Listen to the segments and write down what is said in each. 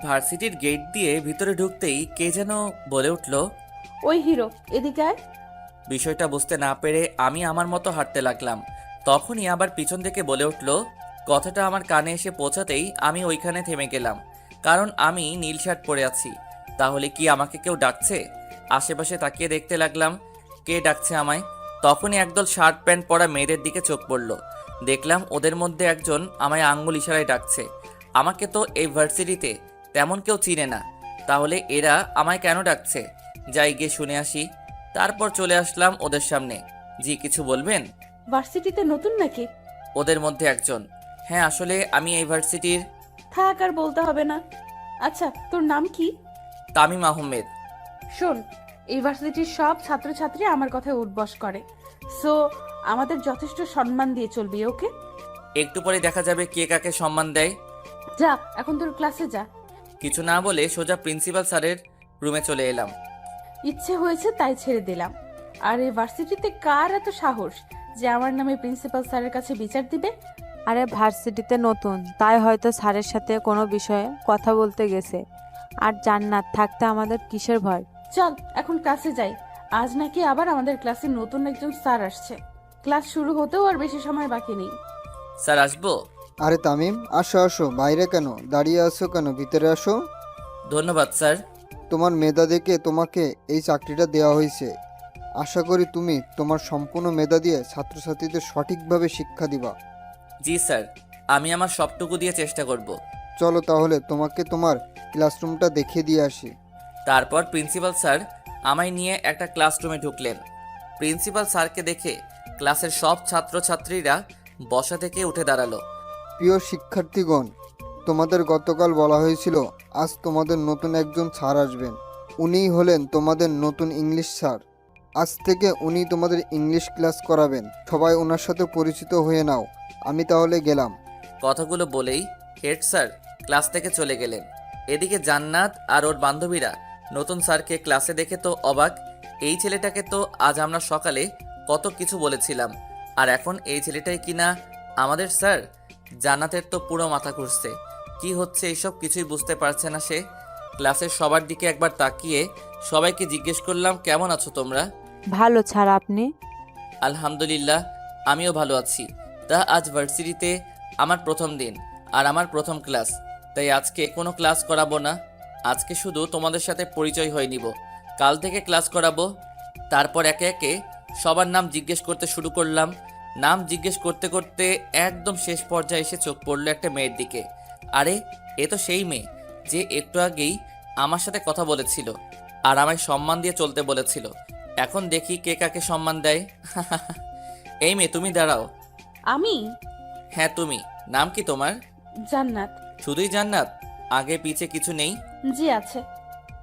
ভার্সিটির গেট দিয়ে ভিতরে ঢুকতেই কে যেন বলে উঠল, ওই হিরো, এদিকে আয়। বিষয়টা বুঝতে না পেরে আমি আমার মতো হাঁটতে লাগলাম। তখনই আবার পিছন থেকে বলে উঠল। কথাটা আমার কানে এসে পৌঁছাতেই আমি ওইখানে থেমে গেলাম, কারণ আমি নীল শার্ট পরে আছি। তাহলে কি আমাকে কেউ ডাকছে? আশেপাশে তাকিয়ে দেখতে লাগলাম কে ডাকছে আমায়। তখনই একদল শার্ট প্যান্ট পরা মেয়েদের দিকে চোখ পড়ল। দেখলাম ওদের মধ্যে একজন আমায় আঙ্গুল ইশারায় ডাকছে। আমাকে তো এই ভার্সিটিতে তেমন কেউ চিনে না, তাহলে এরা আমায় কেন ডাকছে? যাই গিয়ে শুনে আসি। তারপর চলে আসলাম ওদের সামনে। জি, কিছু বলবেন? ভার্সিটিতে নতুন নাকি? ওদের মধ্যে একজন। হ্যাঁ, আসলে আমি এই ভার্সিটির। থাক, আর বলতে হবে না। আচ্ছা, তোর নাম কি? তামিম আহমেদ। শোন, এই ভার্সিটির সব ছাত্রছাত্রী আমার কথায় উঠবস করে, সো আমাদের যথেষ্ট সম্মান দিয়ে চলবি, ওকে? একটু পরে দেখা যাবে কে কাকে সম্মান দেয়। যা, এখন তোর ক্লাসে যা। কিছু না বলে সোজা প্রিন্সিপাল স্যারের রুমে চলে এলাম। ইচ্ছে হয়েছে তাই ছেড়ে দিলাম। আর এই ভার্সিটিতে কার এত সাহস যে আমার নামে প্রিন্সিপাল স্যারের কাছে বিচার দিবে? আরে ভার্সিটিতে নতুন, তাই হয়তো স্যারের সাথে কোনো বিষয়ে কথা বলতে গেছে। আর জান্নাত থাকতে আমাদের কিসের ভয়? চল এখন ক্লাসে যাই। আজ নাকি আবার আমাদের ক্লাসে নতুন একজন স্যার আসছে। ক্লাস শুরু হতেও আর বেশি সময় বাকি নেই। স্যার, আসবো? আরে তামিম, আসো আসো, বাইরে কেন দাঁড়িয়ে আছো? কেন ভিতরে আসো। ধন্যবাদ স্যার। তোমার মেধা দেখে তোমাকে এই চাকরিটা দেওয়া হয়েছে। আশা করি তুমি তোমার সম্পূর্ণ মেধা দিয়ে ছাত্রছাত্রীদের সঠিকভাবে শিক্ষা দিবা। জি স্যার, আমি আমার সবটুকু দিয়ে চেষ্টা করব। চলো তাহলে তোমাকে তোমার ক্লাসরুমটা দেখিয়ে দিয়ে আসি। তারপর প্রিন্সিপাল স্যার আমায় নিয়ে একটা ক্লাসরুমে ঢুকলেন। প্রিন্সিপাল স্যারকে দেখে ক্লাসের সব ছাত্রছাত্রীরা বসা থেকে উঠে দাঁড়ালো। প্রিয় শিক্ষার্থীগণ, তোমাদের গতকাল বলা হয়েছিল আজ তোমাদের নতুন একজন স্যার আসবেন। উনিই হলেন তোমাদের নতুন ইংলিশ স্যার। আজ থেকে উনি তোমাদের ইংলিশ ক্লাস করাবেন। সবাই ওনার সাথে পরিচিত হয়ে নাও। আমি তাহলে গেলাম। কথাগুলো বলেই হেড স্যার ক্লাস থেকে চলে গেলেন। এদিকে জান্নাত আর ওর বান্ধবীরা নতুন স্যারকে ক্লাসে দেখে তো অবাক। এই ছেলেটাকে তো আজ আমরা সকালে কত কিছু বলেছিলাম, আর এখন এই ছেলেটাই কিনা আমাদের স্যার। জান্নাতের তো পুরো মাথা ঘুরছে, কি হচ্ছে এইসব কিছুই বুঝতে পারছে না সে। ক্লাসের সবার দিকে একবার তাকিয়ে সবাইকে জিজ্ঞেস করলাম, কেমন আছো তোমরা? ভালো স্যার, আপনি? আলহামদুলিল্লাহ, আমিও ভালো আছি। তা আজ ভার্সিটিতে আমার প্রথম দিন আর আমার প্রথম ক্লাস, তাই আজকে কোনো ক্লাস করাবো না। আজকে শুধু তোমাদের সাথে পরিচয় হয়ে নিব, কাল থেকে ক্লাস করাবো। তারপর একে একে সবার নাম জিজ্ঞেস করতে শুরু করলাম। নাম জিজ্ঞেস করতে করতে একদম শেষ পর্যায়ে এসে চোখ পড়লো একটা মেয়ের দিকে। আরে, এ তো সেই মেয়ে যে একটু আগেই আমার সাথে কথা বলেছিল আর আমায় সম্মান দিয়ে চলতে বলেছিল। এখন দেখি কে কাকে সম্মান দেয়। এই মেয়ে, তুমি দাঁড়াও। আমি? হ্যাঁ তুমি। নাম কি তোমার? জান্নাত। শুধুই জান্নাত? আগে পিছে কিছু নেই? জি আছে।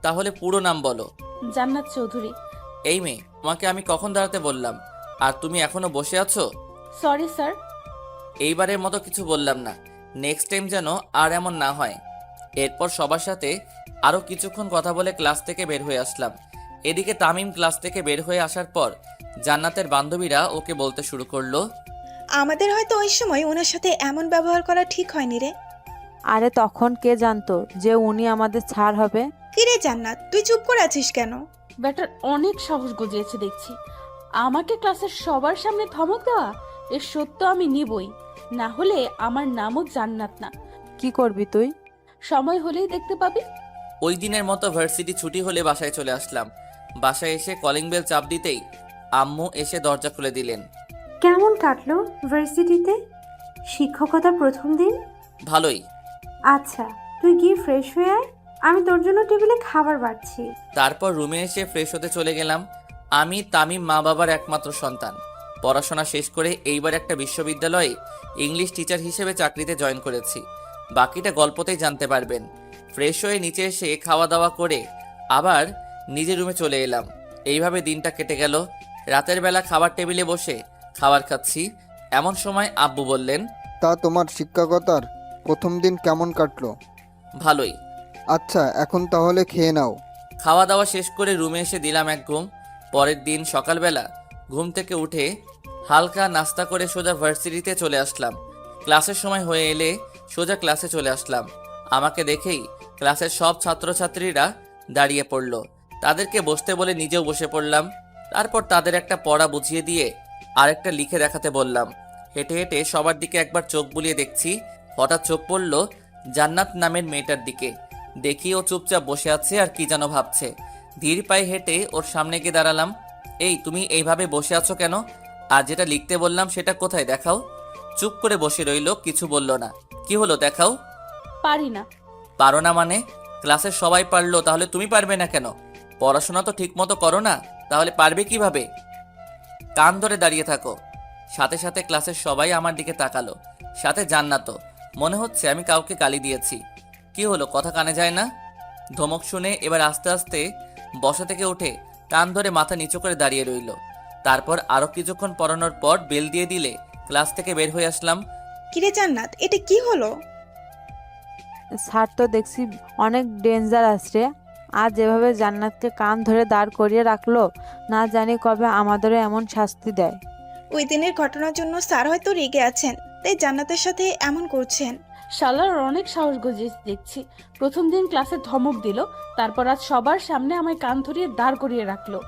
তাহলে পুরো নাম বলো। জান্নাত চৌধুরী। এই মেয়ে, তোমাকে আমি কখন দাঁড়াতে বললাম আর তুমি এখনো বসে আছো? Sorry sir. এইবারের মতো কিছু বললাম না, নেক্সট টাইম যেন আর এমন না হয়। এরপর সবার সাথে আরও কিছুক্ষণ কথা বলে ক্লাস থেকে বের হয়ে আসলাম। এদিকে তামিম ক্লাস থেকে বের হয়ে আসার পর জান্নাতের বান্ধবীরা ওকে বলতে শুরু করলো, আমাদের হয়তো ওই সময় ওনার সাথে এমন ব্যবহার করা ঠিক হয়নি রে। আরে তখন কে জানতো যে উনি আমাদের স্যার হবে? কিরে জান্নাত, তুই চুপ করে আছিস কেন? ব্যাটার অনেক সাহস গজিয়েছে দেখছি। আমাকে ক্লাসের সবার সামনে ধমক দেওয়া, এর সত্য আমি নিবই। না হলে আমার নামও জান্নাত না। কি করবি তুই? সময় হলেই দেখতে পাবি। ওই দিনের মতো ভার্সিটি ছুটি হলে বাসায় চলে আসলাম। বাসায় এসে কলিং বেল চাপ দিতেই আম্মু এসে দরজা খুলে দিলেন। কেমন কাটলো ভার্সিটিতে শিক্ষকতা প্রথম দিন? ভালোই। আচ্ছা, তুই গিয়ে ফ্রেশ হয়ে আয়, আমি তোর জন্য টেবিলে খাবার বাড়ছি। তারপর রুমে এসে ফ্রেশ হতে চলে গেলাম। আমি তামিম মা বাবার একমাত্র সন্তান। পড়াশোনা শেষ করে এইবার একটা বিশ্ববিদ্যালয়ে ইংলিশ টিচার হিসেবে চাকরিতে জয়েন করেছি। বাকিটা গল্পতেই জানতে পারবেন। ফ্রেশ হয়ে নিচে এসে খাওয়া দাওয়া করে আবার নিজের রুমে চলে এলাম। এইভাবে দিনটা কেটে গেল। রাতের বেলা খাবার টেবিলে বসে খাবার খাচ্ছি, এমন সময় আব্বু বললেন, তা তোমার শিক্ষকতার প্রথম দিন কেমন কাটলো? ভালোই। আচ্ছা, এখন তাহলে খেয়ে নাও। খাওয়া দাওয়া শেষ করে রুমে এসে দিলাম এক ঘুম। পরের দিন সকালবেলা ঘুম থেকে উঠে হালকা নাস্তা করে সোজা ভার্সিটিতে চলে আসলাম। ক্লাসের সময় হয়ে এলে সোজা ক্লাসে চলে আসলাম। আমাকে দেখেই ক্লাসের সব ছাত্রছাত্রীরা দাঁড়িয়ে পড়ল। তাদেরকে বসতে বলে নিজেও বসে পড়লাম। তারপর তাদের একটা পড়া বুঝিয়ে দিয়ে আরেকটা লিখে দেখাতে বললাম। হেঁটে হেঁটে সবার দিকে একবার চোখ বুলিয়ে দেখছি, হঠাৎ চোখ পড়ল জান্নাত নামের মেয়েটার দিকে। দেখি ও চুপচাপ বসে আছে আর কি যেন ভাবছে। ধীর পায়ে হেঁটে ওর সামনে গিয়ে দাঁড়ালাম। এই, তুমি এইভাবে বসে আছো কেন? আর যেটা লিখতে বললাম সেটা কোথায়, দেখাও। চুপ করে বসে রইল, কিছু বলল না। কি হলো, দেখাও। পারি না। পারো না মানে? ক্লাসের সবাই পারলো, তাহলে তুমি পারবে না কেন? পড়াশোনা তো ঠিক মতো করো না, তাহলে পারবে কিভাবে? কান ধরে দাঁড়িয়ে থাকো। সাথে সাথে ক্লাসের সবাই আমার দিকে তাকালো, সাথে জান্নাতও। মনে হচ্ছে আমি কাউকে গালি দিয়েছি। কি হলো, কথা কানে যায় না? ধমক শুনে এবার আস্তে আস্তে বসা থেকে উঠে কান ধরে মাথা নিচু করে দাঁড়িয়ে রইল। তারপর আরো কিছুক্ষণ পড়ানোর পর বেল দিয়ে দিলে ক্লাস থেকে বের হয়ে আসলাম। কিরে জান্নাত, এটা কি হলো? স্যার তো দেখছি অনেক ডেঞ্জারাস রে। আর যেভাবে জান্নাতকে কান ধরে দাঁড় করিয়ে রাখলো, না জানি কবে আমাদেরও এমন শাস্তি দেয়। ওই দিনের ঘটনার জন্য স্যার হয়তো রেগে আছেন, তাই জান্নাতের সাথে এমন করছেন। শালার অনেক সাহস গজিয়েছে দেখছি। প্রথম দিন ক্লাসে ধমক দিল, তারপর আজ সবার সামনে আমায় কান ধরিয়ে দাঁড় করিয়ে রাখলো।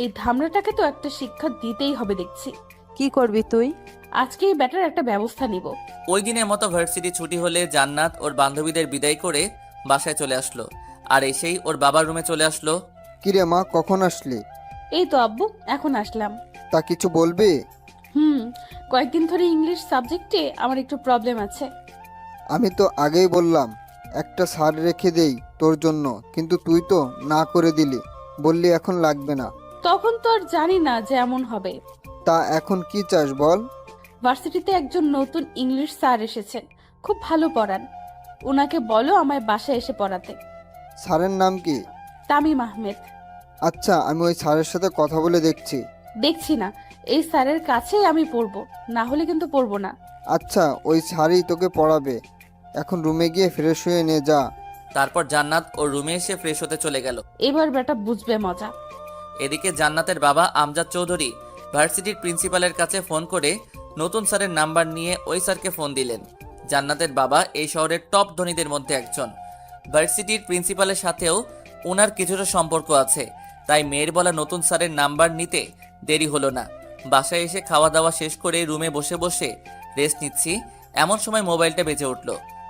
এই ধামড়াটাকে তো একটা শিক্ষা দিতেই হবে দেখছি। কি করবি তুই? আজকেই ব্যাটার একটা ব্যবস্থা নিব। ওই দিনের মতো ভার্সিটি ছুটি হলে জান্নাত ওর বান্ধবীদের বিদায় করে বাসায় চলে আসলো। আর এসেই ওর বাবার রুমে চলে আসলো। কিরে মা, কখন আসলি? এই তো আব্বু, এখন আসলাম। তা কিছু বলবি? কয়েকদিন ধরে ইংলিশ সাবজেক্টে আমার একটু প্রবলেম আছে। আমি তো আগেই বললাম একটা স্যার রেখে দেই তোর জন্য, কিন্তু তুই তো না করে দিলি, বললি এখন লাগবে না। তখন তো আর জানি না যে এমন হবে। তা এখন কি চাস বল? ভার্সিটিতে একজন নতুন ইংলিশ স্যার এসেছেন, খুব ভালো পড়ান। ওনাকে বলো আমায় বাসায় এসে পড়াতে। স্যারের নাম কি? তামিম আহমেদ। আচ্ছা, আমি ওই স্যারের সাথে কথা বলে দেখছি। দেখছি না, এই স্যারের কাছেই আমি পড়বো, না হলে কিন্তু পড়বো না। আচ্ছা, ওই স্যারই তোকে পড়াবে। এখন রুমে গিয়ে ফ্রেশ হয়ে নে যা। তারপর জান্নাত ওর রুমে এসে ফ্রেশ হতে চলে গেল। এবার বেটা বুঝবে মজা। এদিকে জান্নাতের বাবা আমজাদ চৌধুরী ভার্সিটির প্রিন্সিপালের কাছে ফোন করে নতুন স্যারের নাম্বার নিয়ে ওই স্যারকে ফোন দিলেন। জান্নাতের বাবা এই শহরের টপ ধনীদের মধ্যে একজন। ভার্সিটির প্রিন্সিপালের সাথেও ওনার কিছুটা সম্পর্ক আছে, তাই মেয়ের বলা নতুন স্যারের নাম্বার নিতে দেরি হলো না। বাসায় এসে খাওয়া দাওয়া শেষ করে রুমে বসে বসে রেস্ট নিচ্ছি, এমন সময় মোবাইলটা বেজে উঠল।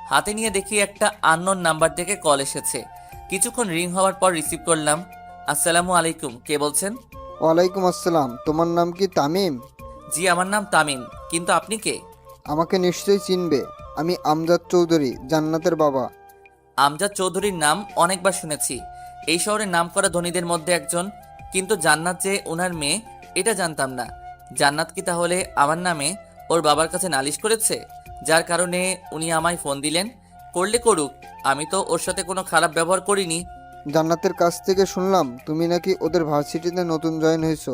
হাতে নিয়ে দেখি একটা আননোন নাম্বার থেকে কল এসেছে। কিছুক্ষণ রিং হওয়ার পর রিসিভ করলাম। আসসালামু আলাইকুম, কে বলছেন? ওয়ালাইকুম আসসালাম। তোমার নাম কি তামিম? জি, আমার নাম তামিম, কিন্তু আপনি কে? আমাকে নিশ্চয়ই চিনবে, আমি আমজাদ চৌধুরী, জান্নাতের বাবা। আমজাদ চৌধুরীর নাম অনেকবার শুনেছি, এই শহরের নামকরা ধনীদের মধ্যে একজন, কিন্তু জান্নাত যে ওনার মেয়ে এটা জানতাম না। জান্নাত কি তাহলে আমার নামে ওর বাবার কাছে নালিশ করেছে, যার কারণে উনি আমায় ফোন দিলেন? করলে করুক, আমি তো ওর সাথে কোনো খারাপ ব্যবহার করিনি। জান্নাতের কাছ থেকে শুনলাম তুমি নাকি ওদের ভার্সিটিতে নতুন জয়েন হয়েছো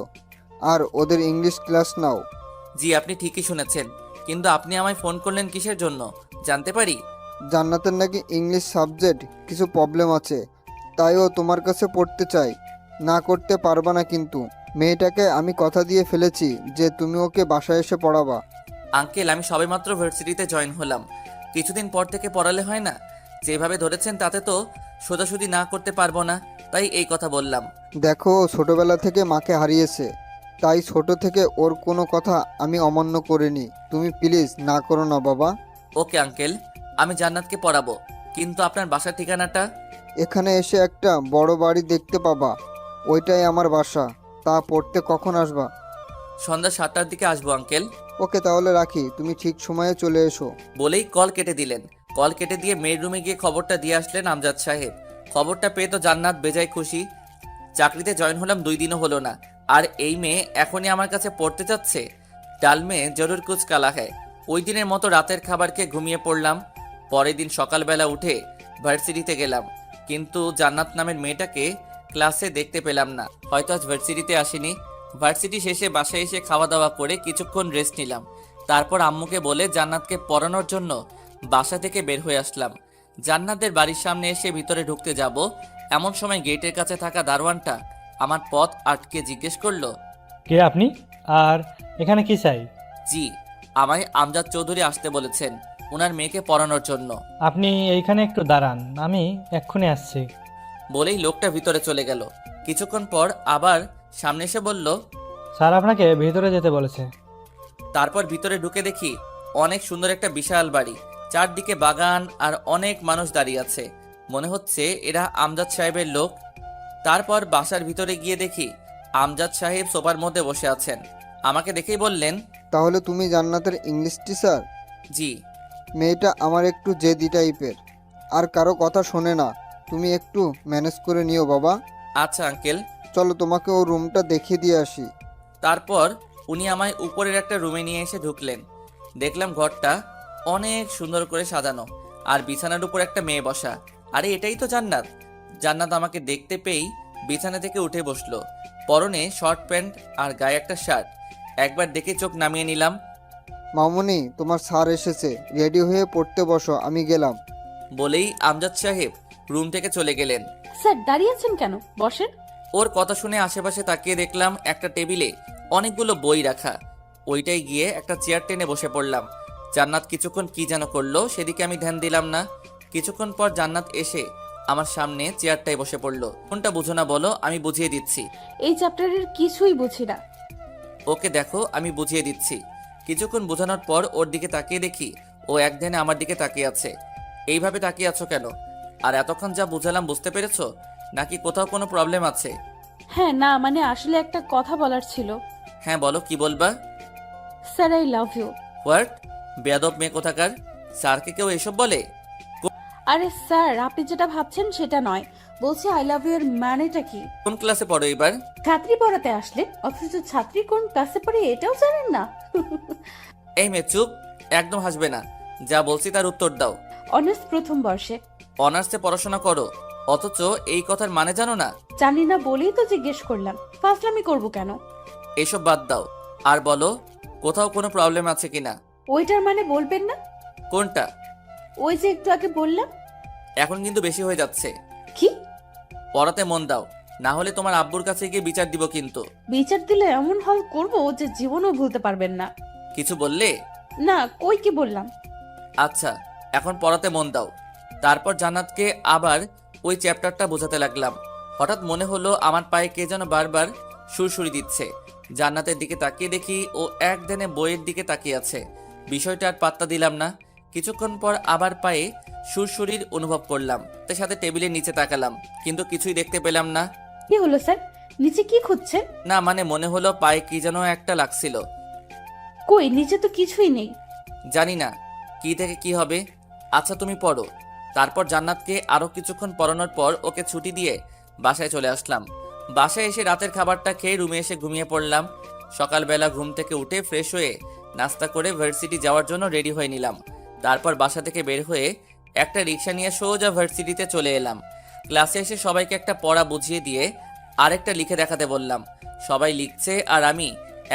আর ওদের ইংলিশ ক্লাস নাও। জি, আপনি ঠিকই শুনেছেন, কিন্তু আপনি আমায় ফোন করলেন কিসের জন্য, জানতে পারি? জান্নাতের নাকি ইংলিশ সাবজেক্ট কিছু প্রবলেম আছে, তাই ও তোমার কাছে পড়তে চাই। না করতে পারবা না কিন্তু। মেয়েটাকে আমি কথা দিয়ে ফেলেছি যে তুমি ওকে বাসায় এসে পড়াবা। আঙ্কেল, আমি সবেমাত্র ভার্সিটিতে জয়েন হলাম, কিছুদিন পর থেকে পড়ালে হয় না? যেভাবে ধরেছেন তাতে তো সোজাসুজি না করতে পারবো না, তাই এই কথা বললাম। দেখো, ও ছোটবেলা থেকে মাকে হারিয়েছে, তাই ছোট থেকে ওর কোনো কথা আমি অমান্য করিনি। তুমি প্লিজ না করো না বাবা। ওকে আঙ্কেল, আমি জান্নাতকে পড়াবো, কিন্তু আপনার বাসার ঠিকানাটা? এখানে এসে একটা বড় বাড়ি দেখতে পাবা, ওইটাই আমার বাসা। তা পড়তে কখন আসবা? সন্ধ্যা 7টার দিকে আসবো আঙ্কেল। ওকে, তাহলে রাখি, তুমি ঠিক সময়ে চলে এসো। বলেই কল কেটে দিলেন। কল কেটে দিয়ে মেয়ের রুমে গিয়ে খবরটা দিয়ে আসলেন আমজাদ সাহেব। খবরটা পেয়ে তো জান্নাত বেজায় খুশি। চাকরিতে জয়েন হলাম 2 দিনও হলো না, আর এই মেয়ে এখনই আমার কাছে পড়তে যাচ্ছে। ডাল মেয়ে জরুর কুচ কালা হ্যায়। ওই দিনের মতো রাতের খাবার খেয়ে ঘুমিয়ে পড়লাম। পরের দিন সকালবেলা উঠে ভার্সিটিতে গেলাম, কিন্তু জান্নাত নামের মেয়েটাকে ক্লাসে দেখতে পেলাম না। হয়তো আজ ভার্সিটিতে আসেনি। ভার্সিটি শেষে বাসায় এসে খাওয়া দাওয়া করে কিছুক্ষণ রেস্ট নিলাম। তারপর আম্মুকে বলে জান্নাতকে পড়ানোর জন্য বাসা থেকে বের হয়ে আসলাম। জান্নাতের বাড়ির সামনে এসে ভিতরে ঢুকতে যাব, এমন সময় গেটের কাছে থাকা দারোয়ানটা আমার পথ আটকে জিজ্ঞেস করলো, কে আপনি আর এখানে কি চাই? জি, আমায় আমজাদ চৌধুরী আসতে বলেছেন। ওনার মেয়েকে পড়ানোর জন্য। আপনি এইখানে একটু দাঁড়ান, আমি এক্ষুনি আসছি। বলেই লোকটা ভিতরে চলে গেল। কিছুক্ষণ পর আবার সামনে এসে বলল, স্যার আপনাকে ভিতরে যেতে বলেছে। তারপর ভিতরে ঢুকে দেখি অনেক সুন্দর একটা বিশাল বাড়ি, চারদিকে বাগান আর অনেক মানুষ দাঁড়িয়ে আছে। মনে হচ্ছে এরা আমজাদ সাহেবের লোক। তারপর বাসার ভিতরে গিয়ে দেখি আমজাদ সাহেব সোফার মধ্যে বসে আছেন। আমাকে দেখেই বললেন, তাহলে তুমি জান্নাতের ইংলিশ টিচার? জি। মেয়েটা আমার একটু জেদি টাইপের, আর কারো কথা শোনে না। তুমি একটু ম্যানেজ করে নিও বাবা। আচ্ছা আঙ্কেল। চলো তোমাকে ও রুমটা দেখিয়ে দিয়ে আসি। তারপর উনি আমায় উপরের একটা রুমে নিয়ে এসে ঢুকলেন। দেখলাম ঘরটা অনেক সুন্দর করে সাজানো, আর বিছানার উপর একটা মেয়ে বসা। আরে এটাই তো জান্নাত। জান্নাত আমাকে দেখতে পেয়েই বিছানা থেকে উঠে বসলো। পরনে শর্ট প্যান্ট আর গায়ে একটা শার্ট। একবার দেখে চোখ নামিয়ে নিলাম। মামুনি, তোমার স্যার এসেছে, রেডি হয়ে পড়তে বসো, আমি গেলাম। বলেই আমজাদ সাহেব রুম থেকে চলে গেলেন। স্যার দাঁড়িয়ে আছেন কেন? বসেন। ওর কথা শুনে আশেপাশে তাকিয়ে দেখলাম একটা টেবিলে অনেকগুলো বই রাখা। ওইটাই গিয়ে একটা চেয়ার টেনে বসে পড়লাম। জান্নাত কিছুক্ষণ কি যেন করলো, সেদিকে আমি ধ্যান দিলাম না। কিছুক্ষণ পর জান্নাত এসে আমার সামনে চেয়ারটায় বসে পড়লো। কোনটা বুঝো না বলো, আমি বুঝিয়ে দিচ্ছি। এই চ্যাপ্টারের কিছুই বুঝি না। ওকে দেখো, আমি বুঝিয়ে দিচ্ছি। কিছুক্ষণ বোঝানোর পর ওর দিকে তাকিয়ে দেখি ও একদিনে আমার দিকে তাকিয়ে আছে। এইভাবে তাকিয়ে আছো কেন? আর এতক্ষণ যা বুঝালাম বুঝতে পেরেছো, নাকি কোথাও কোনো প্রবলেম আছে? হ্যাঁ, না মানে আসলে একটা কথা বলার ছিল। হ্যাঁ বলো, কি বলবা? Sir I love you. What? বেয়াদব মেয়ে কোথাকার! স্যারকে কেউ এসব বলে? আরে স্যার, আপনি যেটা ভাবছেন সেটা নয়। বলছি আই লাভ ইউ এর মানেটা কি? কোন ক্লাসে পড়ো এবার? ছাত্রী পড়াতে আসলেন, অথচ ছাত্রী কোন ক্লাসে পড়ে এটাও জানেন না? এই মেয়ে চুপ, একদম হাসবে না। যা বলছি তার উত্তর দাও। অনার্স প্রথম বর্ষে। অনার্সে পড়াশোনা করো, অথচ এই কথার মানে জানো না? জানি না বলেই তো জিজ্ঞেস করলাম, ফাজলামি করব কেন? এসব বাদ দাও, আর বলো কোথাও কোনো প্রবলেম আছে কিনা। ওইটার মানে বলবেন না? কোনটা? ওই যে একটু আগে বললাম। এখন কিন্তু বেশি হয়ে যাচ্ছে। কি? পড়াতে মন দাও, না হলে তোমার আব্বুর কাছে গিয়ে বিচার দিব কিন্তু। বিচার দিলে এমন হল করব যে জীবনও ভুলতে পারবেন না। কিছু বললে? না, কই কি বললাম? আচ্ছা, এখন পড়াতে মন দাও। তারপর জান্নাতকে আবার ওই চ্যাপ্টারটা বোঝাতে লাগলাম। হঠাৎ মনে হলো আমার পায়ে কে যেন বারবার সুরসুরি দিচ্ছে। জান্নাতের দিকে তাকিয়ে দেখি ও একদিনে বইয়ের দিকে তাকিয়ে আছে। বিষয়টা আর পাত্তা দিলাম না। কিছুক্ষণ পর আবার পায়ে সুরসুরির অনুভব করলাম। তার সাথে টেবিলের নিচে তাকালাম, কিন্তু কিছুই দেখতে পেলাম না। কি হলো স্যার? নিচে কি খুঁজছেন? না মানে মনে হলো পায়ে কি যেন একটা লাগছিল। কই, নিচে তো কিছুই নেই। জানি না কি থেকে কি হবে। আচ্ছা তুমি পড়ো। তারপর জান্নাতকে আরও কিছুক্ষণ পড়ানোর পর ওকে ছুটি দিয়ে বাসায় চলে আসলাম। বাসায় এসে রাতের খাবারটা খেয়ে রুমে এসে ঘুমিয়ে পড়লাম। সকালবেলা ঘুম থেকে উঠে ফ্রেশ হয়ে নাস্তা করে ভার্সিটি যাওয়ার জন্য রেডি হয়ে নিলাম। তারপর বাসা থেকে বের হয়ে একটা রিক্সা নিয়ে সোজা ভার্সিটিতে চলে এলাম। ক্লাসে এসে সবাইকে একটা পড়া বুঝিয়ে দিয়ে আরেকটা লিখে দেখাতে বললাম। সবাই লিখছে আর আমি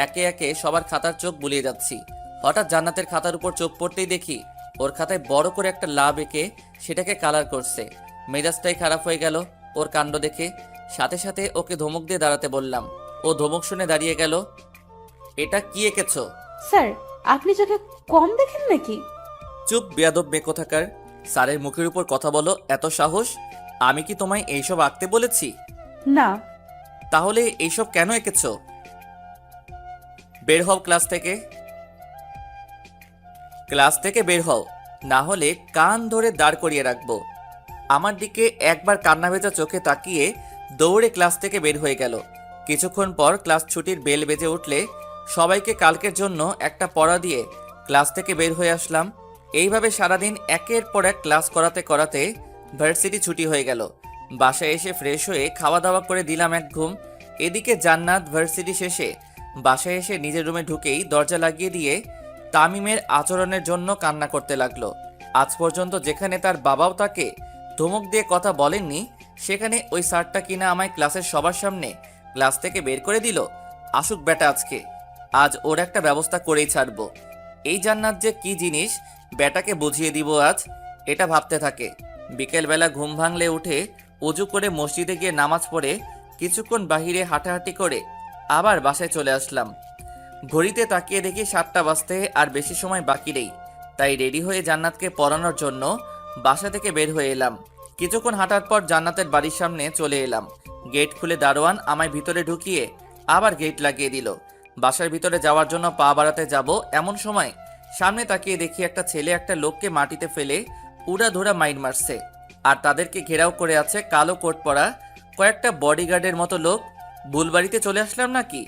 একে একে সবার খাতার চোখ বুলিয়ে যাচ্ছি। হঠাৎ জান্নাতের খাতার উপর চোখ পড়তেই দেখি ওর খাতায় বড় করে একটা লাভ এঁকে সেটাকে কালার করছে। মেজাজটাই খারাপ হয়ে গেল ওর কাণ্ড দেখে। সাথে সাথে ওকে ধমক দিয়ে দাঁড়াতে বললাম। ও ধমক শুনে দাঁড়িয়ে গেল। এটা কি এঁকেছো? স্যার, আপনি চোখে কম দেখেন নাকি? চুপ বেয়াদব মেয়ে কোথাকার! স্যারের মুখের উপর কথা বলো, এত সাহস! আমি কি তোমায় এইসব আঁকতে বলেছি? না। তাহলে এইসব কেন এঁকেছো? বের হও ক্লাস থেকে। ক্লাস থেকে বের হও, না হলে কান ধরে দাঁড় করিয়ে রাখবো। আমার দিকে একবার কান্না ভেজা চোখে তাকিয়ে দৌড়ে ক্লাস থেকে বের হয়ে গেল। কিছুক্ষণ পর ক্লাস ছুটির বেল বেজে উঠলে সবাইকে কালকের জন্য একটা পড়া দিয়ে ক্লাস থেকে বের হয়ে আসলাম। এইভাবে সারাদিন একের পর এক ক্লাস করাতে করাতে ভার্সিটি ছুটি হয়ে গেল। বাসায় এসে ফ্রেশ হয়ে খাওয়া দাওয়া করে দিলাম এক ঘুম। এদিকে জান্নাত ভার্সিটি শেষে বাসায় এসে নিজের রুমে ঢুকেই দরজা লাগিয়ে দিয়ে তামিমের আচরণের জন্য কান্না করতে লাগলো। আজ পর্যন্ত যেখানে তার বাবাও তাকে ধমক দিয়ে কথা বলেননি, সেখানে ওই স্যারটা কিনা আমায় ক্লাসের সবার সামনে ক্লাস থেকে বের করে দিল। আসুক বেটা আজকে, আজ ওর একটা ব্যবস্থা করেই ছাড়বো। এই জান্নাত যে কি জিনিস, বেটাকে বুঝিয়ে দিব আজ, এটা ভাবতে থাকে। বিকেলবেলা ঘুম ভাঙলে উঠে অজু করে মসজিদে গিয়ে নামাজ পড়ে কিছুক্ষণ বাহিরে হাঁটাহাঁটি করে আবার বাসায় চলে আসলাম। ঘড়িতে তাকিয়ে দেখি 7টা বাজতে আর বেশি সময় বাকি নেই। তাই রেডি হয়ে জান্নাতকে পড়ানোর জন্য বাসা থেকে বের হয়ে এলাম। কিছুক্ষণ হাঁটার পর জান্নাতের বাড়ির সামনে চলে এলাম। গেট খুলে দারোয়ান আমায় ভিতরে ঢুকিয়ে আবার গেট লাগিয়ে দিল। বাসার ভিতরে যাওয়ার জন্য পা বাড়াতে যাব এমন সময় সামনে তাকিয়ে দেখি একটা ছেলে একটা লোককে মাটিতে ফেলে উড়াধুরা মাইর মারছে, আর তাদেরকে ঘেরাও করে আছে কালো কোট পরা কয়েকটা বডিগার্ডের মতো লোক। ভুল বাড়িতে চলে আসলাম নাকি?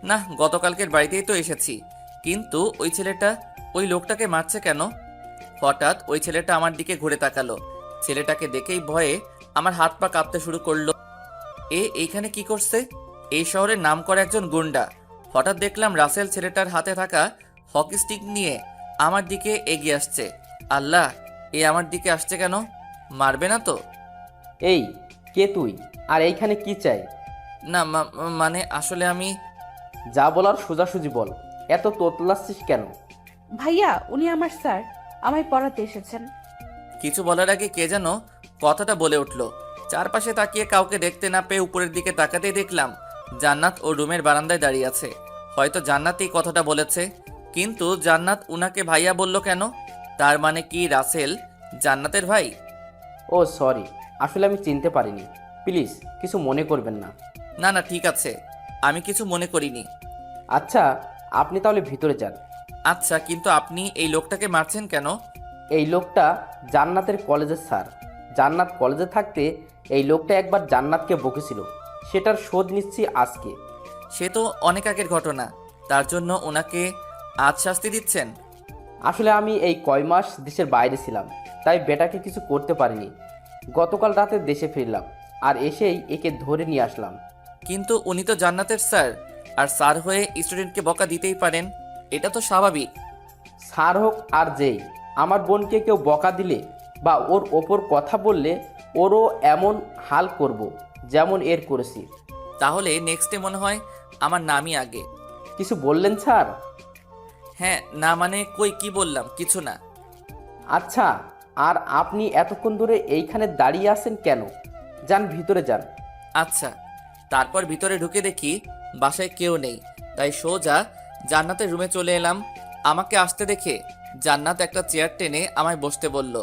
না, গতকালকের বাড়িতেই তো এসেছি, কিন্তু ওই ছেলেটা ওই লোকটাকে মারছে কেন? হঠাৎ ওই ছেলেটা আমার দিকে ঘুরে তাকালো। ছেলেটাকে দেখেই ভয়ে আমার হাত পা কাঁপতে শুরু করলো। এইখানে কি করছে? এই শহরের নাম করা একজন গুন্ডা। হঠাৎ দেখলাম রাসেল ছেলেটার হাতে থাকা হকি স্টিক নিয়ে আমার দিকে এগিয়ে আসছে। আল্লাহ, আমার দিকে আসছে কেন? মারবে না তো? এই, কে তুই? আর এইখানে কি চাই? না, মানে আসলে আমি যা বলার সোজাসুজি বল, এত তোতলাচ্ছিস কেন? ভাইয়া, উনি আমার স্যার, আমায় পড়াতে এসেছেন। কিছু বলার আগে কে যেন কথাটা বলে উঠল। চারপাশে তাকিয়ে কাউকে দেখতে না পেয়ে উপরের দিকে তাকাতেই দেখলাম জান্নাত ও রুমের বারান্দায় দাঁড়িয়ে আছে। হয়তো জান্নাতই কথাটা বলেছে, কিন্তু জান্নাত উনাকে ভাইয়া বলল কেন? তার মানে কি রাসেল জান্নাতের ভাই? ও সরি, আসলে আমি চিনতে পারিনি, প্লিজ কিছু মনে করবেন না। না না, ঠিক আছে, আমি কিছু মনে করিনি। আচ্ছা, আপনি তাহলে ভিতরে যান। আচ্ছা, কিন্তু আপনি এই লোকটাকে মারছেন কেন? এই লোকটা জান্নাতের কলেজের স্যার। জান্নাত কলেজে থাকতে এই লোকটা একবার জান্নাতকে বকেছিল, সেটার শোধ নিচ্ছি আজকে। সে তো অনেক আগের ঘটনা, তার জন্য ওনাকে আজ শাস্তি দিচ্ছেন? আসলে আমি এই কয় মাস দেশের বাইরে ছিলাম, তাই বেটাকে কিছু করতে পারিনি। গতকাল রাতে দেশে ফিরলাম, আর এসেই একে ধরে নিয়ে আসলাম। কিন্তু উনি তো জান্নাতের স্যার, আর স্যার হয়ে স্টুডেন্টকে বকা দিতেই পারেন, এটা তো স্বাভাবিক। স্যার হোক আর যেই, আমার বোনকে কেউ বকা দিলে বা ওর ওপর কথা বললে ওরও এমন হাল করব যেমন এর করেছি। তাহলে নেক্সটে মনে হয় আমার নামই আগে। কিছু বললেন স্যার? হ্যাঁ, না মানে কই কি বললাম, কিছু না। আচ্ছা, আর আপনি এতক্ষণ ধরে এইখানে দাঁড়িয়ে আছেন কেন? যান ভিতরে যান। আচ্ছা। তারপর ভিতরে ঢুকে দেখি বাসায় কেউ নেই, তাই সোজা জান্নাতের রুমে চলে এলাম। আমাকে আসতে দেখে জান্নাত একটা চেয়ার টেনে আমায় বসতে বলল।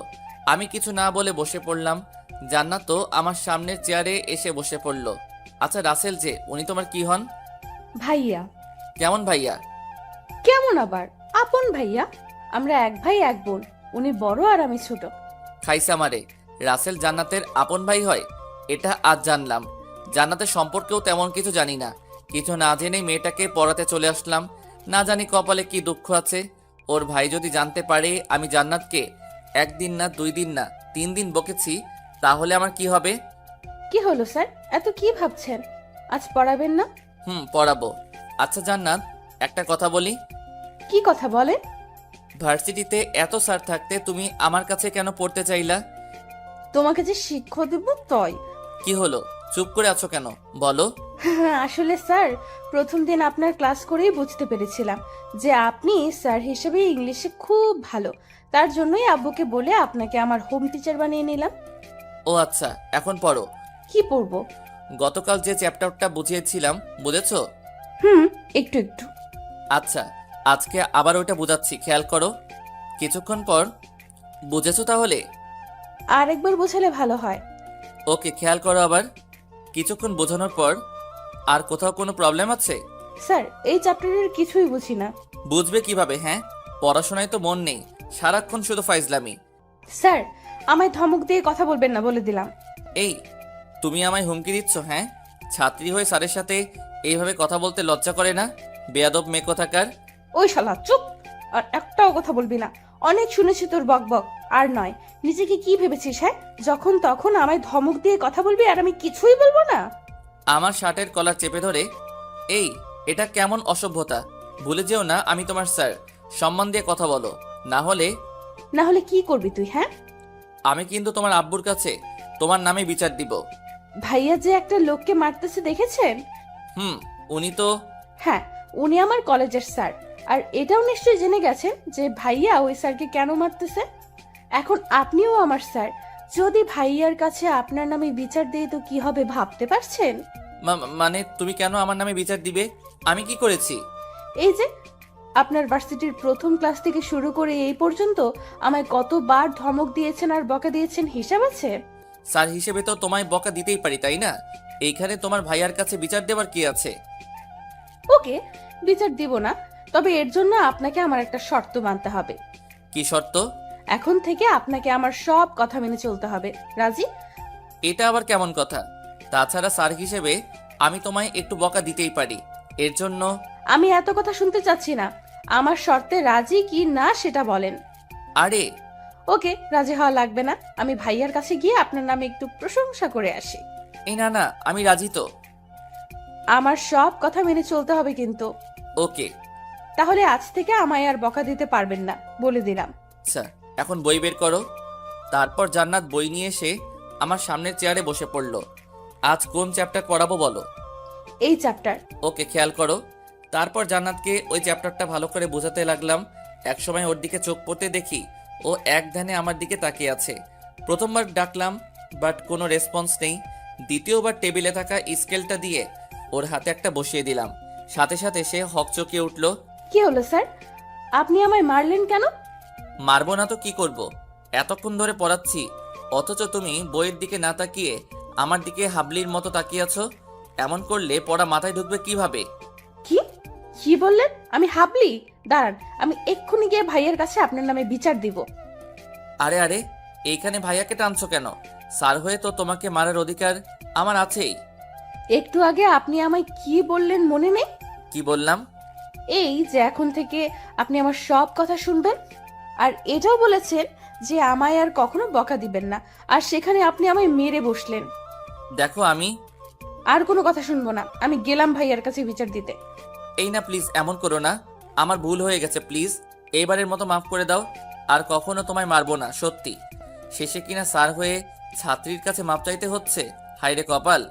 আমি কিছু না বলে বসে পড়লাম। জান্নাতও আমার সামনের চেয়ারে এসে বসে পড়ল। আচ্ছা রাসেল যে, উনি তোমার কি হন? ভাইয়া। কেমন ভাইয়া? কেমন আবার, আপন ভাইয়া। আমরা এক ভাই এক বোন, উনি বড় আর আমি ছোট। খাইসা মারে, রাসেল জান্নাতের আপন ভাই হয়? এটা আজ জানলাম। জান্নাতের সম্পর্কেও তেমন কিছু জানি না। কিছু না জেনেই মেয়েটাকে পড়াতে চলে আসলাম। না জানি কপালে কি দুঃখ আছে। ওর ভাই যদি জানতে পারে আমি জান্নাতকে একদিন না 2 দিন না 3 দিন বকেছি, তাহলে আমার কি হবে? কি হলো স্যার, এত কি ভাবছেন? আজ পড়াবেন না? পড়াবো। আচ্ছা জান্নাত, একটা কথা বলি। কি কথা বলেন? ভার্সিটিতে এত স্যার থাকতে তুমি আমার কাছে কেন পড়তে চাইলা? তোমাকে যে শিক্ষা দেব তাই। কি হলো, চুপ করে আছো কেন, বলো। আসলে স্যার, প্রথম দিন আপনার ক্লাস করেই বুঝতে পেরেছিলাম যে আপনি স্যার হিসেবে ইংলিশে খুব ভালো। তার জন্যই আব্বুকে বলে আপনাকে আমার হোম টিচার বানিয়ে নিলাম। ও আচ্ছা, এখন পড়ো। কি পড়বো? গতকাল যে চ্যাপ্টারটা বুঝিয়েছিলাম, বুঝেছো? একটু একটু। আচ্ছা, আজকে আবার ওটা বোঝাচ্ছি, খেয়াল করো। কিছুক্ষণ পর বুঝেছো তাহলে? আরেকবার বোঝালে ভালো হয়। ওকে, খেয়াল করো আবার। কিছুক্ষণ বোঝানোর পর, আর কোথাও কোনো প্রবলেম আছে? স্যার, এই চ্যাপ্টারের কিছুই বুঝি না। বুঝবে কিভাবে? হ্যাঁ, পড়াশোনায় তো মন নেই, সারাক্ষণ শুধু ফাইজলামি। স্যার, আমায় ধমক দিয়ে কথা বলবেন না বলে দিলাম। এই, তুমি আমায় হুমকি দিচ্ছ? হ্যাঁ, ছাত্রী হয়ে স্যারের সাথে এইভাবে কথা বলতে লজ্জা করে না? বেয়াদব মেয়ে কোথাকার। ওই শালা চুপ, আর একটাও কথা বলবি না। অনেক শুনেছি তোর বকবক, আর নয়। নিজেকে কি ভেবেছিস? হ্যাঁ, যখন তখন আমায় ধমক দিয়ে কথা বলবি আর আমি কিছুই বলবো না? আমার শার্টের কলার চেপে ধরে, এই, এটা কেমন অসভ্যতা? ভুলে যেও না আমি তোমার স্যার, সম্মান দিয়ে কথা বলো, না হলে কি করবি তুই? হ্যাঁ, আমি কিন্তু তোমার আব্বুর কাছে তোমার নামে বিচার দিব। ভাইয়া যে একটা লোককে মারতেছে দেখেছেন? উনি তো হ্যাঁ, উনি আমার কলেজের স্যার। আর এটাও নিশ্চয়ই জেনে গেছেন যে ভাইয়া ওই স্যারকে কেন মারতেছে। এখন আপনিও আমার স্যার, যদি ভাইয়ার কাছে আপনার নামে বিচার দিয়ে তো কি হবে ভাবতে পারছেন? মানে তুমি কেন আমার নামে বিচার দিবে? আমি কি করেছি? এই যে আপনার ভার্সিটির প্রথম ক্লাস থেকে শুরু করে এই পর্যন্ত আমায় কতবার ধমক দিয়েছেন আর বকা দিয়েছেন হিসাব আছে? স্যার হিসেবে তো তোমায় বকা দিতেই পারি, তাই না? এইখানে তোমার ভাইয়ার কাছে বিচার দেওয়ার কি আছে? ওকে, বিচার দিব না, তবে এর জন্য আপনাকে আমার একটা শর্ত মানতে হবে। কি শর্ত? এখন থেকে আপনাকে আমার সব কথা মেনে চলতে হবে। রাজি? এটা আবার কেমন কথা? তাছাড়া স্যার হিসেবে আমি তোমায় একটু বকা দিতেই পারি, এর জন্য। আমি এত কথা শুনতে চাচ্ছি না, আমার শর্তে রাজি কি না সেটা বলেন। আরে ওকে, রাজি হওয়া লাগবে না, আমি ভাইয়ার কাছে গিয়ে আপনার নামে একটু প্রশংসা করে আসি। এই না না, আমি রাজি তো। আমার সব কথা মেনে চলতে হবে কিন্তু। ওকে। তাহলে আজ থেকে আমায় আর বকা দিতে পারবেন না, বলে দিলাম। আচ্ছা, এখন বই বের করো। তারপর জান্নাত বই নিয়ে এসে আমার সামনের চেয়ারে বসে পড়ল। আজ কোন চ্যাপ্টার পড়াবো বলো? এই চ্যাপ্টার। ওকে, খেয়াল করো। তারপর জান্নাতকে ওই চ্যাপ্টারটা ভালো করে বোঝাতে লাগলাম। একসময় ওর দিকে চোখ পড়তে দেখি ও এক ধ্যানে আমার দিকে তাকিয়ে আছে। প্রথমবার ডাকলাম, বাট কোনো রেসপন্স নেই। দ্বিতীয়বার টেবিলে থাকা স্কেলটা দিয়ে ওর হাতে একটা বসিয়ে দিলাম। সাথে সাথে সে হকচকিয়ে উঠল। কি হলো স্যার, আপনি আমায় মারলেন কেন? মারবো না তো কি করব? এতক্ষণ ধরে পড়াচ্ছি, অথচ তুমি বইয়ের দিকে না তাকিয়ে আমার দিকে হাবলির মতো তাকিয়ে আছো। এমন করলে পড়া মাথায় ঢুকবে কিভাবে? কি কি বললেন? আমি হাবলি? দাঁড়ান, আমি এক্ষুনি গিয়ে ভাইয়ের কাছে আপনার নামে বিচার দিব। আরে আরে, এইখানে ভাইয়াকে টানছো কেন? স্যার হয়ে তো তোমাকে মারার অধিকার আমার আছেই। একটু আগে আপনি আমায় কি বললেন মনে নেই? কি বললাম? এই যে এখন থেকে আপনি আমার সব কথা শুনবেন, আর এটাও বলেছেন যে আমায় আর কখনো বকা দিবেন না, আর সেখানে আপনি আমায় মেরে বসলেন। দেখো আমি আর কোনো কথা শুনবো না, আমি গেলাম ভাইয়ার কাছে বিচার দিতে। এই না, প্লিজ এমন করো না। আমার ভুল হয়ে গেছে, প্লিজ এইবারের মতো মাফ করে দাও। আর কখনো তোমায় মারবো না, সত্যি। শেষে কিনা স্যার হয়ে ছাত্রীর কাছে মাপ চাইতে হচ্ছে। হায়রে কপাল।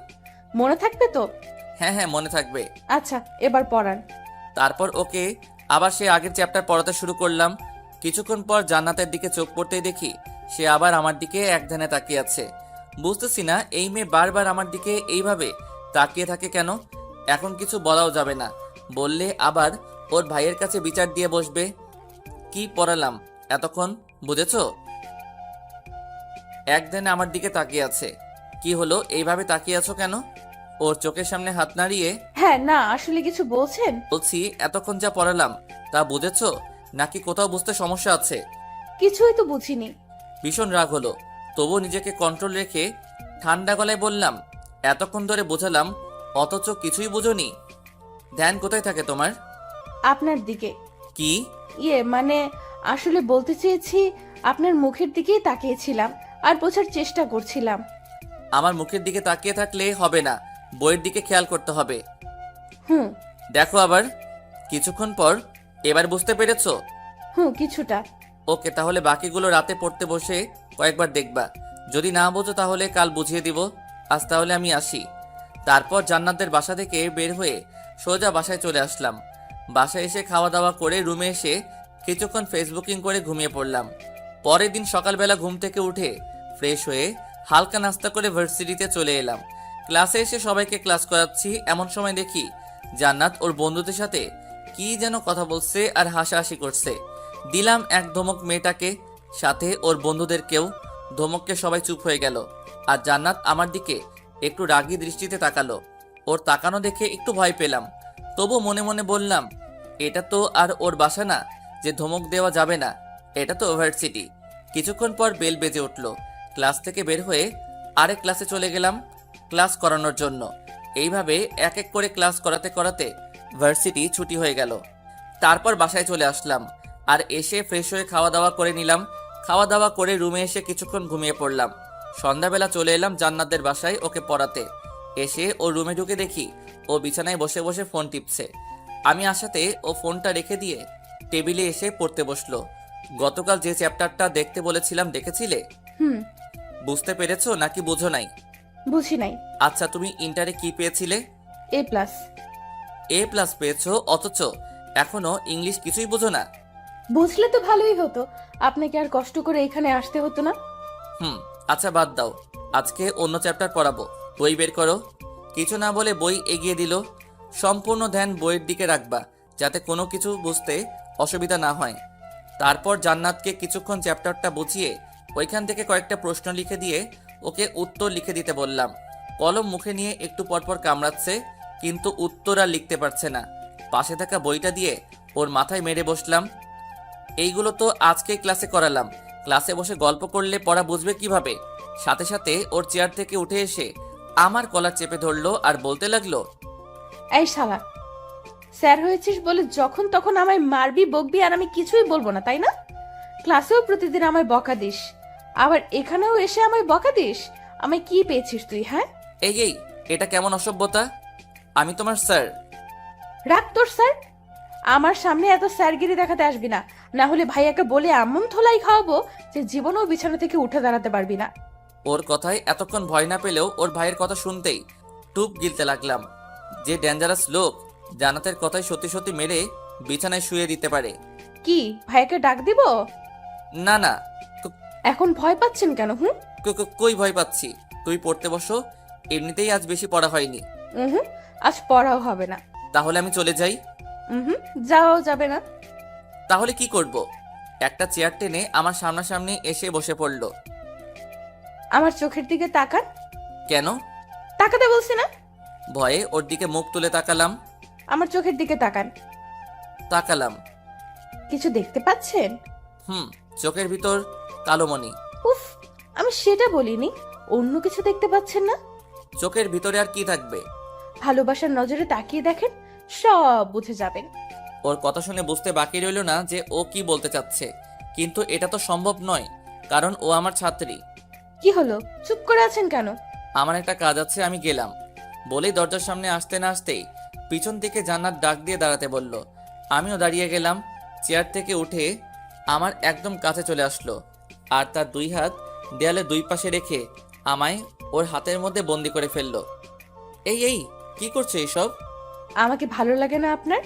মনে থাকবে তো? হ্যাঁ হ্যাঁ, মনে থাকবে। আচ্ছা, এবার পড়ান। তারপর ওকে আবার সে আগের চ্যাপ্টার পড়াতে শুরু করলাম। কিছুক্ষণ পর জান্নাতের দিকে চোখ পড়তেই দেখি সে আবার আমার দিকে এক ধ্যানে তাকিয়ে আছে। বুঝতেছি না এই মেয়ে বারবার আমার দিকে এইভাবে তাকিয়ে থাকে কেন। এখন কিছু বলাও যাবে না, বললে আবার ওর ভাইয়ের কাছে বিচার দিয়ে বসবে। কি পড়ালাম এতক্ষণ, বুঝেছো? এক ধ্যানে আমার দিকে তাকিয়ে আছে। কি হলো, এইভাবে তাকিয়ে আছো কেন? ওর চোখের সামনে হাত নাড়িয়ে হ্যাঁ, না আসলে কিছু বলছেন? বলছি, এতক্ষণ যা পড়ালাম তা বুঝেছো নাকি কোথাও বুঝতে সমস্যা আছে? কিছুই তো বুঝিনি। ভীষণ রাগ হলো, তবুও নিজেকে কন্ট্রোল রেখে ঠান্ডা গলায় বললাম, এতক্ষণ ধরে বোঝালাম অথচ কিছুই বুঝোনি। ধ্যান কোথায় থাকে তোমার? আপনার দিকে। কি? মানে আসলে বলতে চেয়েছি আপনার মুখের দিকেই তাকিয়েছিলাম আর বোঝার চেষ্টা করছিলাম। আমার মুখের দিকে তাকিয়ে থাকলে হবে না, বইয়ের দিকে খেয়াল করতে হবে। হুম দেখো আবার। কিছুক্ষণ পর, এবার বুঝতে পেরেছো? কিছুটা। ওকে, তাহলে বাকিগুলো রাতে পড়তে বসে কয়েকবার দেখবা। যদি না বোঝো তাহলে কাল বুঝিয়ে দিব। আজ তাহলে আমি আসি। তারপর জান্নাতের বাসা থেকে বের হয়ে সোজা বাসায় চলে আসলাম। বাসায় এসে খাওয়া দাওয়া করে রুমে এসে কিছুক্ষণ ফেসবুকিং করে ঘুমিয়ে পড়লাম। পরের দিন সকালবেলা ঘুম থেকে উঠে ফ্রেশ হয়ে হালকা নাস্তা করে ভার্সিটিতে চলে এলাম। ক্লাসে এসে সবাইকে ক্লাস করাচ্ছি, এমন সময় দেখি জান্নাত ওর বন্ধুদের সাথে কি যেন কথা বলছে আর হাসাহাসি করছে। দিলাম এক ধমক মেয়েটাকে, সাথে ওর বন্ধুদেরকেও। ধমককে সবাই চুপ হয়ে গেল, আর জান্নাত আমার দিকে একটু রাগী দৃষ্টিতে তাকালো। ওর তাকানো দেখে একটু ভয় পেলাম, তবু মনে মনে বললাম, এটা তো আর ওর বাসা না যে ধমক দেওয়া যাবে না, এটা তো ইউনিভার্সিটি। কিছুক্ষণ পর বেল বেজে উঠল। ক্লাস থেকে বের হয়ে আরেক ক্লাসে চলে গেলাম ক্লাস করানোর জন্য। এইভাবে এক এক করে ক্লাস করাতে করাতে ভার্সিটি ছুটি হয়ে গেল। তারপর বাসায় চলে আসলাম, আর এসে ফ্রেশ হয়ে খাওয়া দাওয়া করে নিলাম। খাওয়া দাওয়া করে রুমে এসে কিছুক্ষণ ঘুমিয়ে পড়লাম। সন্ধ্যাবেলা চলে এলাম জান্নাতের বাসায় ওকে পড়াতে। এসে ও রুমে ঢুকে দেখি ও বিছানায় বসে বসে ফোন টিপছে। আমি আসাতে ও ফোনটা রেখে দিয়ে টেবিলে এসে পড়তে বসলো। গতকাল যে চ্যাপ্টারটা দেখতে বলেছিলাম দেখেছিলে? হুম বুঝতে পেরেছো নাকি বুঝো নাই? বুঝি নাই। আচ্ছা, তুমি ইন্টারে কি পেয়েছিলে? A+। A+ পেয়েছো, অথচ এখনো ইংলিশ কিছুই বুঝো না? বুঝলে তো ভালোই হতো, আপনাকে আর কষ্ট করে এখানে আসতে হতো না। আচ্ছা বাদ দাও, আজকে অন্য চ্যাপ্টার পড়াবো। বই বের করো। কিছু না বলে বই এগিয়ে দিল। সম্পূর্ণ ধ্যান বইয়ের দিকে রাখবা, যাতে কোনো কিছু বুঝতে অসুবিধা না হয়। তারপর জান্নাতকে কিছুক্ষণ চ্যাপ্টারটা বুঝিয়ে ওইখান থেকে কয়েকটা প্রশ্ন লিখে দিয়ে ওকে উত্তর লিখে দিতে বললাম। কলম মুখে নিয়ে একটু পরপর কামড়াচ্ছে, কিন্তু উত্তর আর লিখতে পারছে না। পাশে থাকা বইটা দিয়ে ওর মাথায় মেরে বসলাম। এইগুলো তো আজকেই ক্লাসে করালাম, ক্লাসে বসে গল্প করলে পড়া বুঝবে কিভাবে? সাথে সাথে ওর চেয়ার থেকে উঠে এসে আমার কলার চেপে ধরলো আর বলতে লাগলো, এই শালা, স্যার হয়েছিস বলে যখন তখন আমায় মারবি বকবি আর আমি কিছুই বলবো না, তাই না? ক্লাসেও প্রতিদিন আমায় বকা দিস, আবার এখানেও এসে আমায় বকা দিস। আমায় কি পেয়েছিস তুই, হ্যাঁ? এই এটা কেমন অসভ্যতা? আমি তোমার স্যার। রাখ তোর স্যার, আমার সামনে এত স্যারগিরি দেখাতে আসবি না, না হলে ভাইয়াকে বলে এমন থোলাই খাওয়াবো যে জীবনেও বিছানা থেকে উঠে দাঁড়াতে পারবি না। ওর কথায় এতক্ষণ ভয় না পেলেও ওর ভাইয়ের কথা শুনতেই টুপ গিলতে লাগলাম। যে ডেঞ্জারাস লোক জান্নাতের কথায় সত্যি সত্যি মেরে বিছানায় শুয়ে দিতে পারে। কি ভাইয়াকে ডাক দিব? না না, এখন ভয় পাচ্ছেন কেন? কই ভয় পাচ্ছি? তুই পড়তে বসো, এমনিতেই আজ বেশি পড়া হয়নি। হুম, আজ পড়াও হবে না। তাহলে আমি চলে যাই? হুম, যাওয়াও যাবে না। তাহলে কি করব? একটা চেয়ার টেনে আমার সামনাসামনি এসে বসে পড়ল। আমার চোখের দিকে তাকান। কেন? তাকাতে বলছি না? ভয়ে ওর দিকে মুখ তুলে তাকালাম। আমার চোখের দিকে তাকান। তাকালাম। কিছু দেখতে পাচ্ছেন? চোখের ভিতর কালোমণি। উফ, আমি সেটা বলিনি। অন্য কিছু দেখতে পাচ্ছেন না? চোখের ভিতরে আর কি থাকবে? ভালোবাসার নজরে তাকিয়ে দেখেন, সব বুঝে যাবেন। ওর কথা শুনে বুঝতে বাকি রইল না যে ও কি বলতে চাচ্ছে, কিন্তু এটা তো সম্ভব নয়, কারণ ও আমার ছাত্রী। কি হলো, চুপ করে আছেন কেন? আমার একটা কাজ আছে, আমি গেলাম বলেই দরজার সামনে আসতে না আসতেই পিছন থেকে জান্নাত ডাক দিয়ে দাঁড়াতে বলল। আমিও দাঁড়িয়ে গেলাম। চেয়ার থেকে উঠে আমার একদম কাছে চলে আসলো আর তার দুই হাত দেয়ালে দুই পাশে রেখে আমায় ওর হাতের মধ্যে বন্দি করে ফেললো। এই কি করছো এইসব? আমাকে ভালো লাগে না আপনার?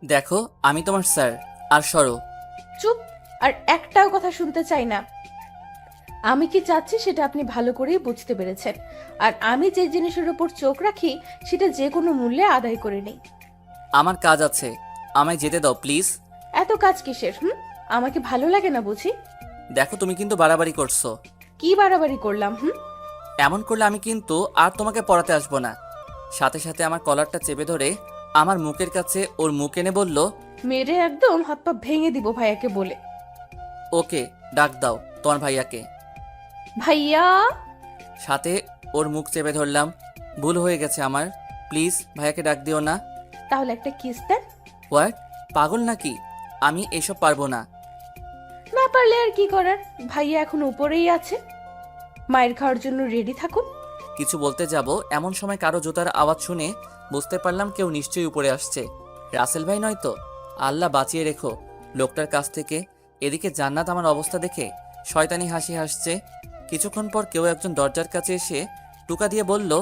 দেখো, আমি তোমার স্যার, আর সরো। চুপ, আর একটাও কথা শুনতে চাই না। আমি কি চাচ্ছি সেটা আপনি ভালো করেই বুঝতে পেরেছেন, আর আমি যে জিনিসের উপর চোখ রাখি সেটা যে কোনো মূল্যে আদায় করে নেই। আমার কাজ আছে, আমায় যেতে দাও প্লিজ। এত কাজ কিসের? আমাকে ভালো লাগে না বুঝি? দেখো, তুমি কিন্তু বাড়াবাড়ি করছো। কি বাড়াবাড়ি করলাম? এমন করলে আমি কিন্তু আর তোমাকে পড়াতে আসবো না। সাথে সাথে আমার কলারটা চেপে ধরে আমার মুখের কাছে ওর মুখ এনে বলল, মেরে একদম হাত পা ভেঙে দিব ভাইয়াকে বলে। ওকে, ডাক দাও তোমার ভাইয়াকে। ভাইয়া? সাথে ওর মুখ চেপে ধরলাম। ভুল হয়ে গেছে আমার, প্লিজ ভাইয়াকে ডাক দিও না। তাহলে একটা কিস দেন। হোয়াট? পাগল নাকি? আমি এসব পারবো না। না পারলে আর কি করার, ভাইয়া এখন উপরেই আছে, মায়ের খাওয়ার জন্য রেডি থাকুন। কিছু বলতে যাব এমন সময় কারো জুতার আওয়াজ শুনে বুঝতে পারলাম কেউ নিশ্চয়ই উপরে আসছে। রাসেল ভাই নয় তো? আল্লাহ বাঁচিয়ে রেখো লোকটার কাছ থেকে। এদিকে জান্নাত আমার অবস্থা দেখে শয়তানি হাসি হাসছে। কিছুক্ষণ পর কেউ একজন দরজার কাছে এসে টুকা দিয়ে বলল,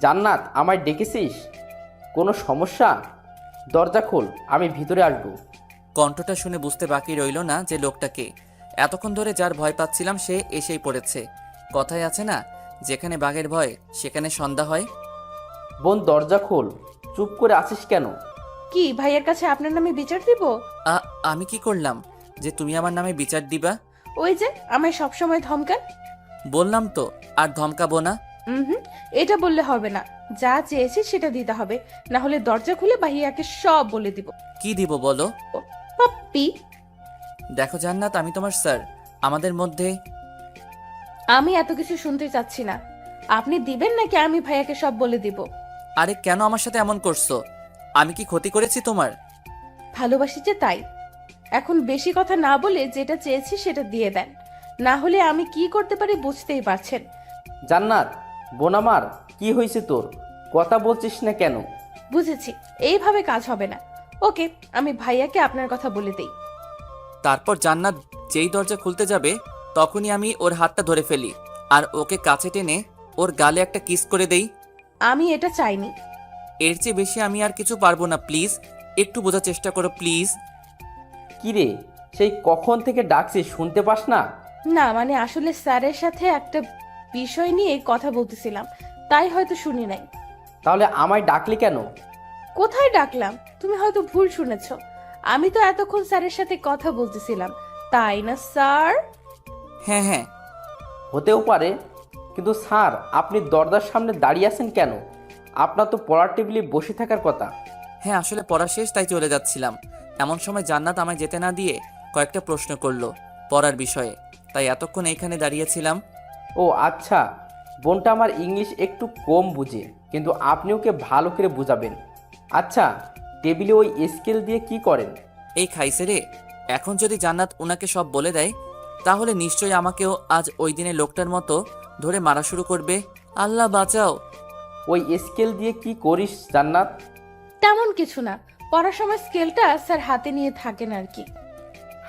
জান্নাত, আমায় ডেকেছিস? কোনো সমস্যা? দরজা খোল, আমি ভিতরে আসবো। কণ্ঠটা শুনে বুঝতে বাকি রইল না যে লোকটাকে। এতক্ষণ ধরে যার ভয় পাচ্ছিলাম সে এসেই পড়েছে। কথায় আছে না, যেখানে বাঘের ভয় সেখানে সন্ধ্যা হয়। বোন, দরজা খোল, চুপ করে আছিস কেন? কি ভাইয়ের কাছে আপনার নামে বিচার দিব? আমি কি করলাম যে তুমি আমার নামে বিচার দিবা? ওই যে আমায় সবসময় ধমকান। বললাম তো আর ধমকাবো না। এটা বললে হবে না, যা চেয়েছি সেটা দিতে হবে, না হলে দরজা খুলে ভাইয়াকে সব বলে দিব। কি দিব বলো? পাপ্পি। দেখো জান্নাত, আমি তোমার স্যার, আমাদের মধ্যে। আমি এত কিছু শুনতে চাচ্ছি না। আপনি দিবেন নাকি আমি ভাইয়াকে সব বলে দিব? আরে কেন আমার সাথে এমন করছো? আমি কি ক্ষতি করেছি তোমার? ভালোবাসি যে তাই। এখন বেশি কথা না বলে যেটা চেয়েছি সেটা দিয়ে দেন, না হলে আমি কি করতে পারি বুঝতেই পারছেন। জান্নাত, বোন আমার, কি হয়েছে তোর? কথা বলছিস না কেন? বুঝেছি, এইভাবে কাজ হবে না। ওকে, আমি ভাইয়াকে আপনার কথা বলে দেই। তারপর জান্নাত যেই দরজা খুলতে যাবে তখনই আমি ওর হাতটা ধরে ফেলি আর ওকে কাছে টেনে ওর গালে একটা কিস করে দেই। আমি এটা চাইনি। এর চেয়ে বেশি আমি আর কিছু পারবো না, প্লিজ একটু বোঝার চেষ্টা করো প্লিজ। কি রে, সেই কখন থেকে ডাকছিস, শুনতে পাস না? না মানে আসলে স্যারের সাথে একটা বিষয় নিয়ে কথা বলতেছিলাম, তাই হয়তো শুনি নাই। তাহলে আমায় ডাকলি কেন? কোথায় ডাকলাম? তুমি হয়তো ভুল শুনেছ। আমি তো এতক্ষণ স্যারের সাথে কথা বলতেছিলাম, তাই না স্যার? হ্যাঁ হ্যাঁ। হতেও পারে, কিন্তু স্যার আপনি দরজার সামনে দাঁড়িয়ে আছেন কেন? আপনার তো পড়ার টেবিলে বসে থাকার কথা। হ্যাঁ আসলে পড়া শেষ, তাই চলে যাচ্ছিলাম। এমন সময় জান্নাত আমায় যেতে না দিয়ে কয়েকটা প্রশ্ন করলো পড়ার বিষয়ে, তাই এতক্ষণ এইখানে দাঁড়িয়েছিলাম। ও আচ্ছা, বোনটা আমার ইংলিশ একটু কম বুঝে, কিন্তু আপনি ওকে ভালো করে বুঝাবেন। আচ্ছা, টেবিলে ওই স্কেল দিয়ে কি করেন? এই খাইছে রে, এখন যদি জান্নাত উনাকে সব বলে দেয় তাহলে নিশ্চয়ই আমাকেও আজ ওই দিনে লোকটার মতো ধরে মারা শুরু করবে। আল্লাহ বাঁচাও। ওই স্কেল দিয়ে কি করিস জান্নাত? তেমন কিছু না, পড়ার সময় স্কেলটা স্যার হাতে নিয়ে থাকেন আর কি।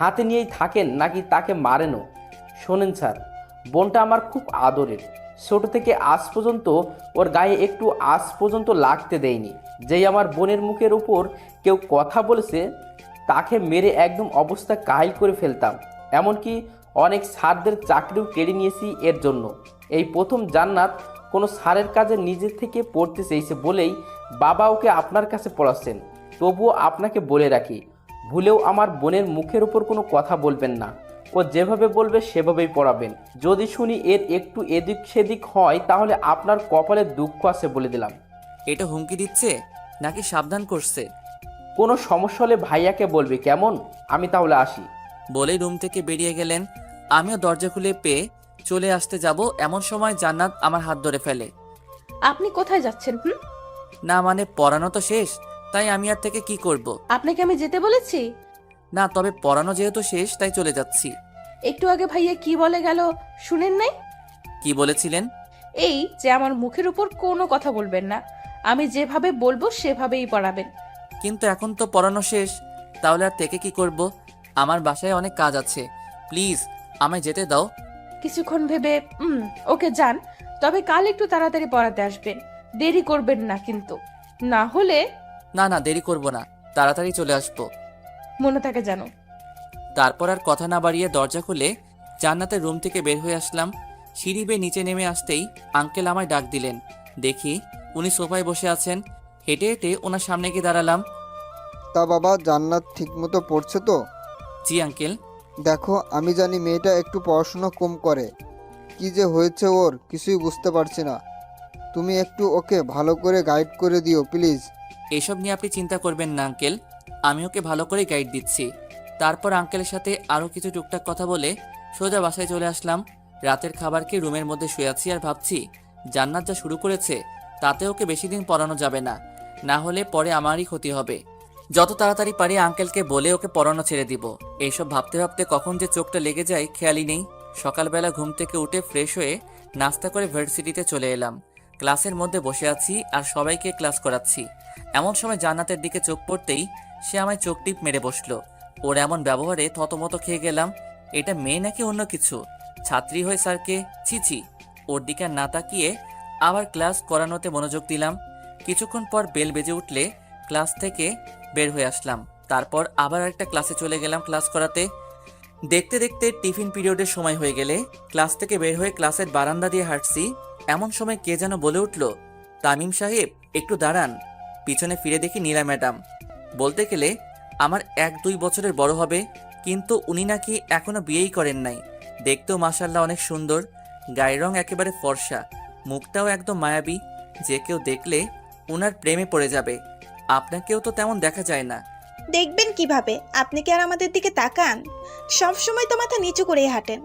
হাতে নিয়েই থাকেন নাকি তাকে মারেনও? শোনেন স্যার, বোনটা আমার খুব আদরের। ছোট থেকে আজ পর্যন্ত ওর গায়ে একটু আজ পর্যন্ত লাগতে দেয়নি। যেই আমার বোনের মুখের উপর কেউ কথা বলেছে তাকে মেরে একদম অবস্থা কাহিল করে ফেলতাম। এমনকি অনেক স্যারদের চাকরিও কেড়ে নিয়েছি এর জন্য। এই প্রথম জান্নাত কোনো স্যারের কাজে নিজে থেকে পড়তে চেয়েছে বলেই বাবা ওকে আপনার কাছে পড়াচ্ছেন। তবুও আপনাকে বলে রাখি, ভুলেও আমার বোনের মুখের উপর কোনো কথা বলবেন না। ও যেভাবে বলবে সেভাবেই পড়াবেন। যদি শুনি এর একটু এদিক সেদিক হয় তাহলে আপনার কপালে দুঃখ আছে বলে দিলাম। এটা হুমকি দিচ্ছে নাকি সাবধান করছে? কোনো সমস্যা হলে ভাইয়াকে বলবি, কেমন? আমি তাহলে আসি। বলেই রুম থেকে বেরিয়ে গেলেন। আমিও দরজা খুলে পেয়ে চলে আসতে যাব, এমন সময় জান্নাত আমার হাত ধরে ফেলে। আপনি কোথায় যাচ্ছেন? না মানে পড়ানো তো শেষ, তাই আমি আর থেকে কি করব? আপনাকে আমি যেতে বলেছি? না, তবে পড়ানো যেহেতু শেষ তাই চলে যাচ্ছি। একটু আগে ভাইয়া কি বলে গেল শুনেন নাই? কি বলেছিলেন? এই যে আমার মুখের উপর কোনো কথা বলবেন না, আমি যেভাবে বলবো সেভাবেই পড়াবেন। কিন্তু এখন তো পড়ানো শেষ, তাহলে আর থেকে কি করব? আমার বাসায় অনেক কাজ আছে, প্লিজ আমায় যেতে দাও। কিছুক্ষণ ভেবে ওকে যান, তবে কাল একটু তাড়াতাড়ি পড়াতে আসবেন, দেরি করবেন না কিন্তু। না হলে না না, দেরি করব না, তাড়াতাড়ি চলে আসবো। মনে থাকে জানো। তারপর আর কথা না বাড়িয়ে দরজা খুলে জান্নাতের রুম থেকে বের হয়ে আসলাম। সিঁড়ি বেয়ে নিচে নেমে আসতেই আঙ্কেল আমায় ডাক দিলেন। দেখি উনি সোফায় বসে আছেন। হেঁটে হেঁটে ওনার সামনে গিয়ে দাঁড়ালাম। তা বাবা, জান্নাত ঠিকমতো পড়ছে তো? জি আঙ্কেল। দেখো, আমি জানি মেয়েটা একটু পড়াশোনা কম করে। কি যে হয়েছে ওর কিছুই বুঝতে পারছি না। তুমি একটু ওকে ভালো করে গাইড করে দিও প্লিজ। এসব নিয়ে আপনি চিন্তা করবেন না আঙ্কেল, আমি ওকে ভালো করে গাইড দিচ্ছি। তারপর আঙ্কেলের সাথে আরও কিছু টুকটাক কথা বলে সোজা বাসায় চলে আসলাম। রাতের খাবার খেয়ে রুমের মধ্যে শুয়ে আছি আর ভাবছি জান্নাত যা শুরু করেছে তাতে ওকে বেশি দিন পড়ানো যাবে না, না হলে পরে আমারই ক্ষতি হবে। যত তাড়াতাড়ি পারি আঙ্কেলকে বলে ওকে পড়ানো ছেড়ে দিব। এইসব ভাবতে ভাবতে কখন যে চোখটা লেগে যায় খেয়ালই নেই। সকালবেলা ঘুম থেকে উঠে ফ্রেশ হয়ে নাস্তা করে ভার্সিটিতে চলে এলাম। ক্লাসের মধ্যে বসে আছি আর সবাইকে ক্লাস করাচ্ছি। এমন সময় জান্নাতের দিকে চোখ পড়তেই সে আমায় চোখ টিপ মেরে বসলো। ওর এমন ব্যবহারে থতমত খেয়ে গেলাম। এটা মেয়ে নাকি অন্য কিছু? ছাত্রী হয়ে স্যারকে ছিছি। ওর দিকে না তাকিয়ে আবার ক্লাস করানোতে মনোযোগ দিলাম। কিছুক্ষণ পর বেল বেজে উঠলে ক্লাস থেকে বের হয়ে আসলাম। তারপর আবার একটা ক্লাসে চলে গেলাম ক্লাস করাতে। দেখতে দেখতে টিফিন পিরিয়ডের সময় হয়ে গেলে ক্লাস থেকে বের হয়ে ক্লাসের বারান্দা দিয়ে হাঁটছি। এমন সময় কে যেন বলে উঠল, তামিম সাহেব একটু দাঁড়ান। পিছনে ফিরে দেখি নীলা ম্যাডাম। বলতে গেলে আমার 1-2 বছরের বড় হবে, কিন্তু উনি নাকি এখনো বিয়েই করেন নাই। দেখতেও মাশাআল্লাহ অনেক সুন্দর, গায়ের রং একেবারে ফর্সা, মুখটাও একদম মায়াবী। যে কেউ দেখলে উনার প্রেমে পড়ে যাবে। আপনাকেও তো তেমন দেখা যায় না। দেখবেন কিভাবে? আপনি কি আর আমাদের দিকে তাকান? সব সময় তো মাথা নিচু করেই হাঁটেন,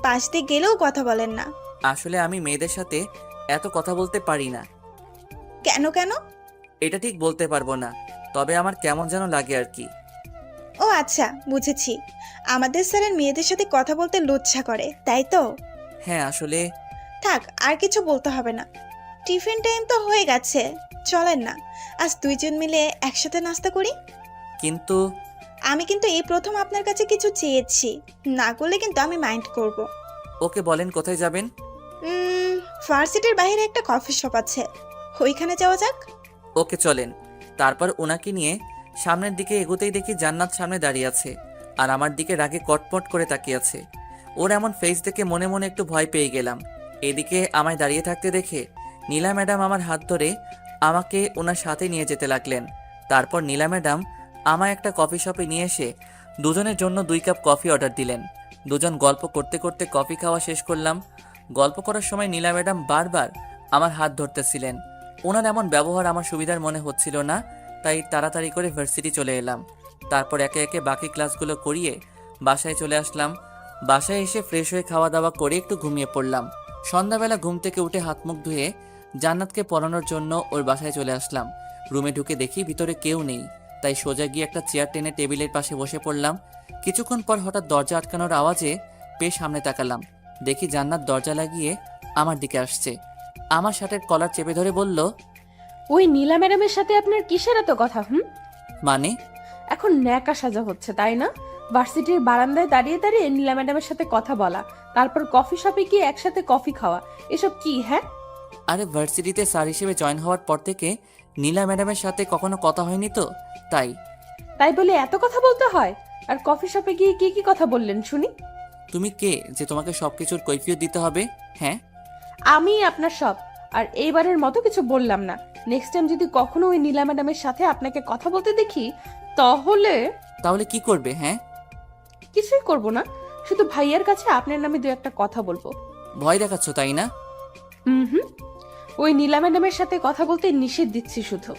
পাশ দিয়ে গেলেও কথা বলেন না। আসলে আমি মেয়েদের সাথে এত কথা বলতে পারি না। কেন কেন? এটা ঠিক বলতে পারবো না, তবে আমার কেমন যেন লাগে আর কি। ও আচ্ছা, বুঝেছি। আমাদের স্যারের মেয়েদের সাথে কথা বলতে লজ্জা করে, তাই তো? হ্যাঁ আসলে থাক, আর কিছু বলতে হবে না। টিফিন টাইম তো হয়ে গেছে, চলেন না আজ দুইজন মিলে একসাথে নাস্তা করি। কিন্তু আমি কিন্তু এই প্রথম আপনার কাছে কিছু চেয়েছি, না করলে কিন্তু আমি মাইন্ড করব। ওকে বলেন কোথায় যাবেন? ভার্সিটির বাইরে একটা কফি শপ আছে, ওইখানে যাওয়া যাক। ওকে চলেন। তারপর ওনাকে নিয়ে সামনের দিকে এগোতেই দেখি জান্নাত সামনে দাঁড়িয়ে আছে আর আমার দিকে রাগে কটমট করে তাকিয়ে আছে। ওর এমন ফেস দেখে মনে মনে একটু ভয় পেয়ে গেলাম। এদিকে আমায় দাঁড়িয়ে থাকতে দেখে নীলা ম্যাডাম আমার হাত ধরে আমাকে ওনার সাথে নিয়ে যেতে লাগলেন। তারপর নীলা ম্যাডাম আমায় একটা কফি শপে নিয়ে এসে দুজনের জন্য 2 কাপ কফি অর্ডার দিলেন। দুজন গল্প করতে করতে কফি খাওয়া শেষ করলাম। গল্প করার সময় নীলা ম্যাডাম বারবার আমার হাত ধরতেছিলেন। ওনার এমন ব্যবহার আমার সুবিধার মনে হচ্ছিল না, তাই তাড়াতাড়ি করে ভার্সিটি চলে এলাম। তারপর একে একে বাকি ক্লাসগুলো করিয়ে বাসায় চলে আসলাম। বাসায় এসে ফ্রেশ হয়ে খাওয়া দাওয়া করে একটু ঘুমিয়ে পড়লাম। সন্ধ্যাবেলা ঘুম থেকে উঠে হাত মুখ ধুয়ে জান্নাতকে পড়ানোর জন্য ওর বাসায় চলে আসলাম। রুমে ঢুকে দেখি ভিতরে কেউ নেই, তাই সোজা গিয়ে একটা চেয়ার টেনে টেবিলের পাশে বসে পড়লাম। কিছুক্ষণ পর হঠাৎ দরজা আটকানোর আওয়াজে পেয়ে সামনে তাকালাম। দেখি জান্নাত দরজা লাগিয়ে আমার দিকে আসছে। আমার শার্টের কলার চেপে ধরে বলল, ওই নীলা ম্যাডামের সাথে আপনার কিসের এত কথা? মানে? এখন ন্যাকা সাজা হচ্ছে তাই না? ভার্সিটির বারান্দায় দাঁড়িয়ে দাঁড়িয়ে নীলা ম্যাডামের সাথে কথা বলা, তারপর কফি শপে গিয়ে একসাথে কফি খাওয়া, এসব কি? হ্যাঁ, আরে ভার্সিটিতে স্যার হিসেবে জয়েন হওয়ার পর থেকে নীলা ম্যাডামের সাথে কখনো কথা হয়নি তো, তাই। তাই বলে এত কথা বলতে হয়? আর কফি শপে গিয়ে কি কি কথা বললেন শুনি? তুমি কে যে তোমাকে সবকিছুর কৈফিয়ত দিতে হবে? হ্যাঁ, আমি আপনার সব। আর এইবারের মতো কিছু বললাম না। নেক্সট টাইম যদি কখনো ওই নীলা ম্যাডামের সাথে আপনাকে কথা বলতে দেখি তাহলে তাহলে কি করবে? হ্যাঁ, কিছুই করব না, শুধু ভাইয়ার কাছে আপনার নামে 2-1টা কথা বলবো। ভয় দেখাচ্ছ তাই না? হুম, ওই নীলা ম্যাডামের সাথে কথা বলতে নিষেধ দিচ্ছি শুধু।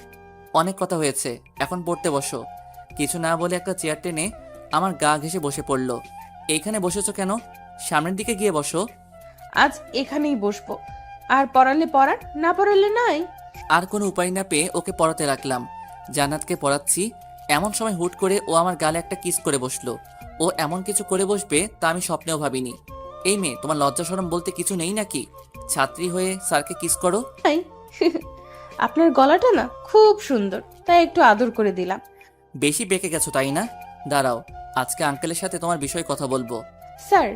অনেক কথা হয়েছে, এখন পড়তে বসো। কিছু না বলে একটা চেয়ার টেনে আমার গা ঘেঁষে বসে পড়লো। এইখানে বসেছো কেন? সামনের দিকে গিয়ে বসো। আজ এখানেই বসবো। আর পড়ালে পড়ান, না পড়ালে নাই। আর কোনো উপায় না পেয়ে ওকে পড়াতে রাখলাম। জান্নাতকে পড়াচ্ছি, এমন সময় হুট করে ও আমার গালে একটা কিস করে বসলো। ও এমন কিছু করে বসবে তা আমি স্বপ্নেও ভাবিনি। এই মেয়ে, তোমার লজ্জা শরম বলতে কিছু নেই নাকি? ছাত্রী হয়ে স্যারকে কিস করো? নাই। আপনার গলাটা না খুব সুন্দর, তাই একটু আদর করে দিলাম। বেশি বেঁকে গেছো তাই না? দাঁড়াও, আজকে আঙ্কেলের সাথে তোমার বিষয়ে কথা বলবো। স্যার,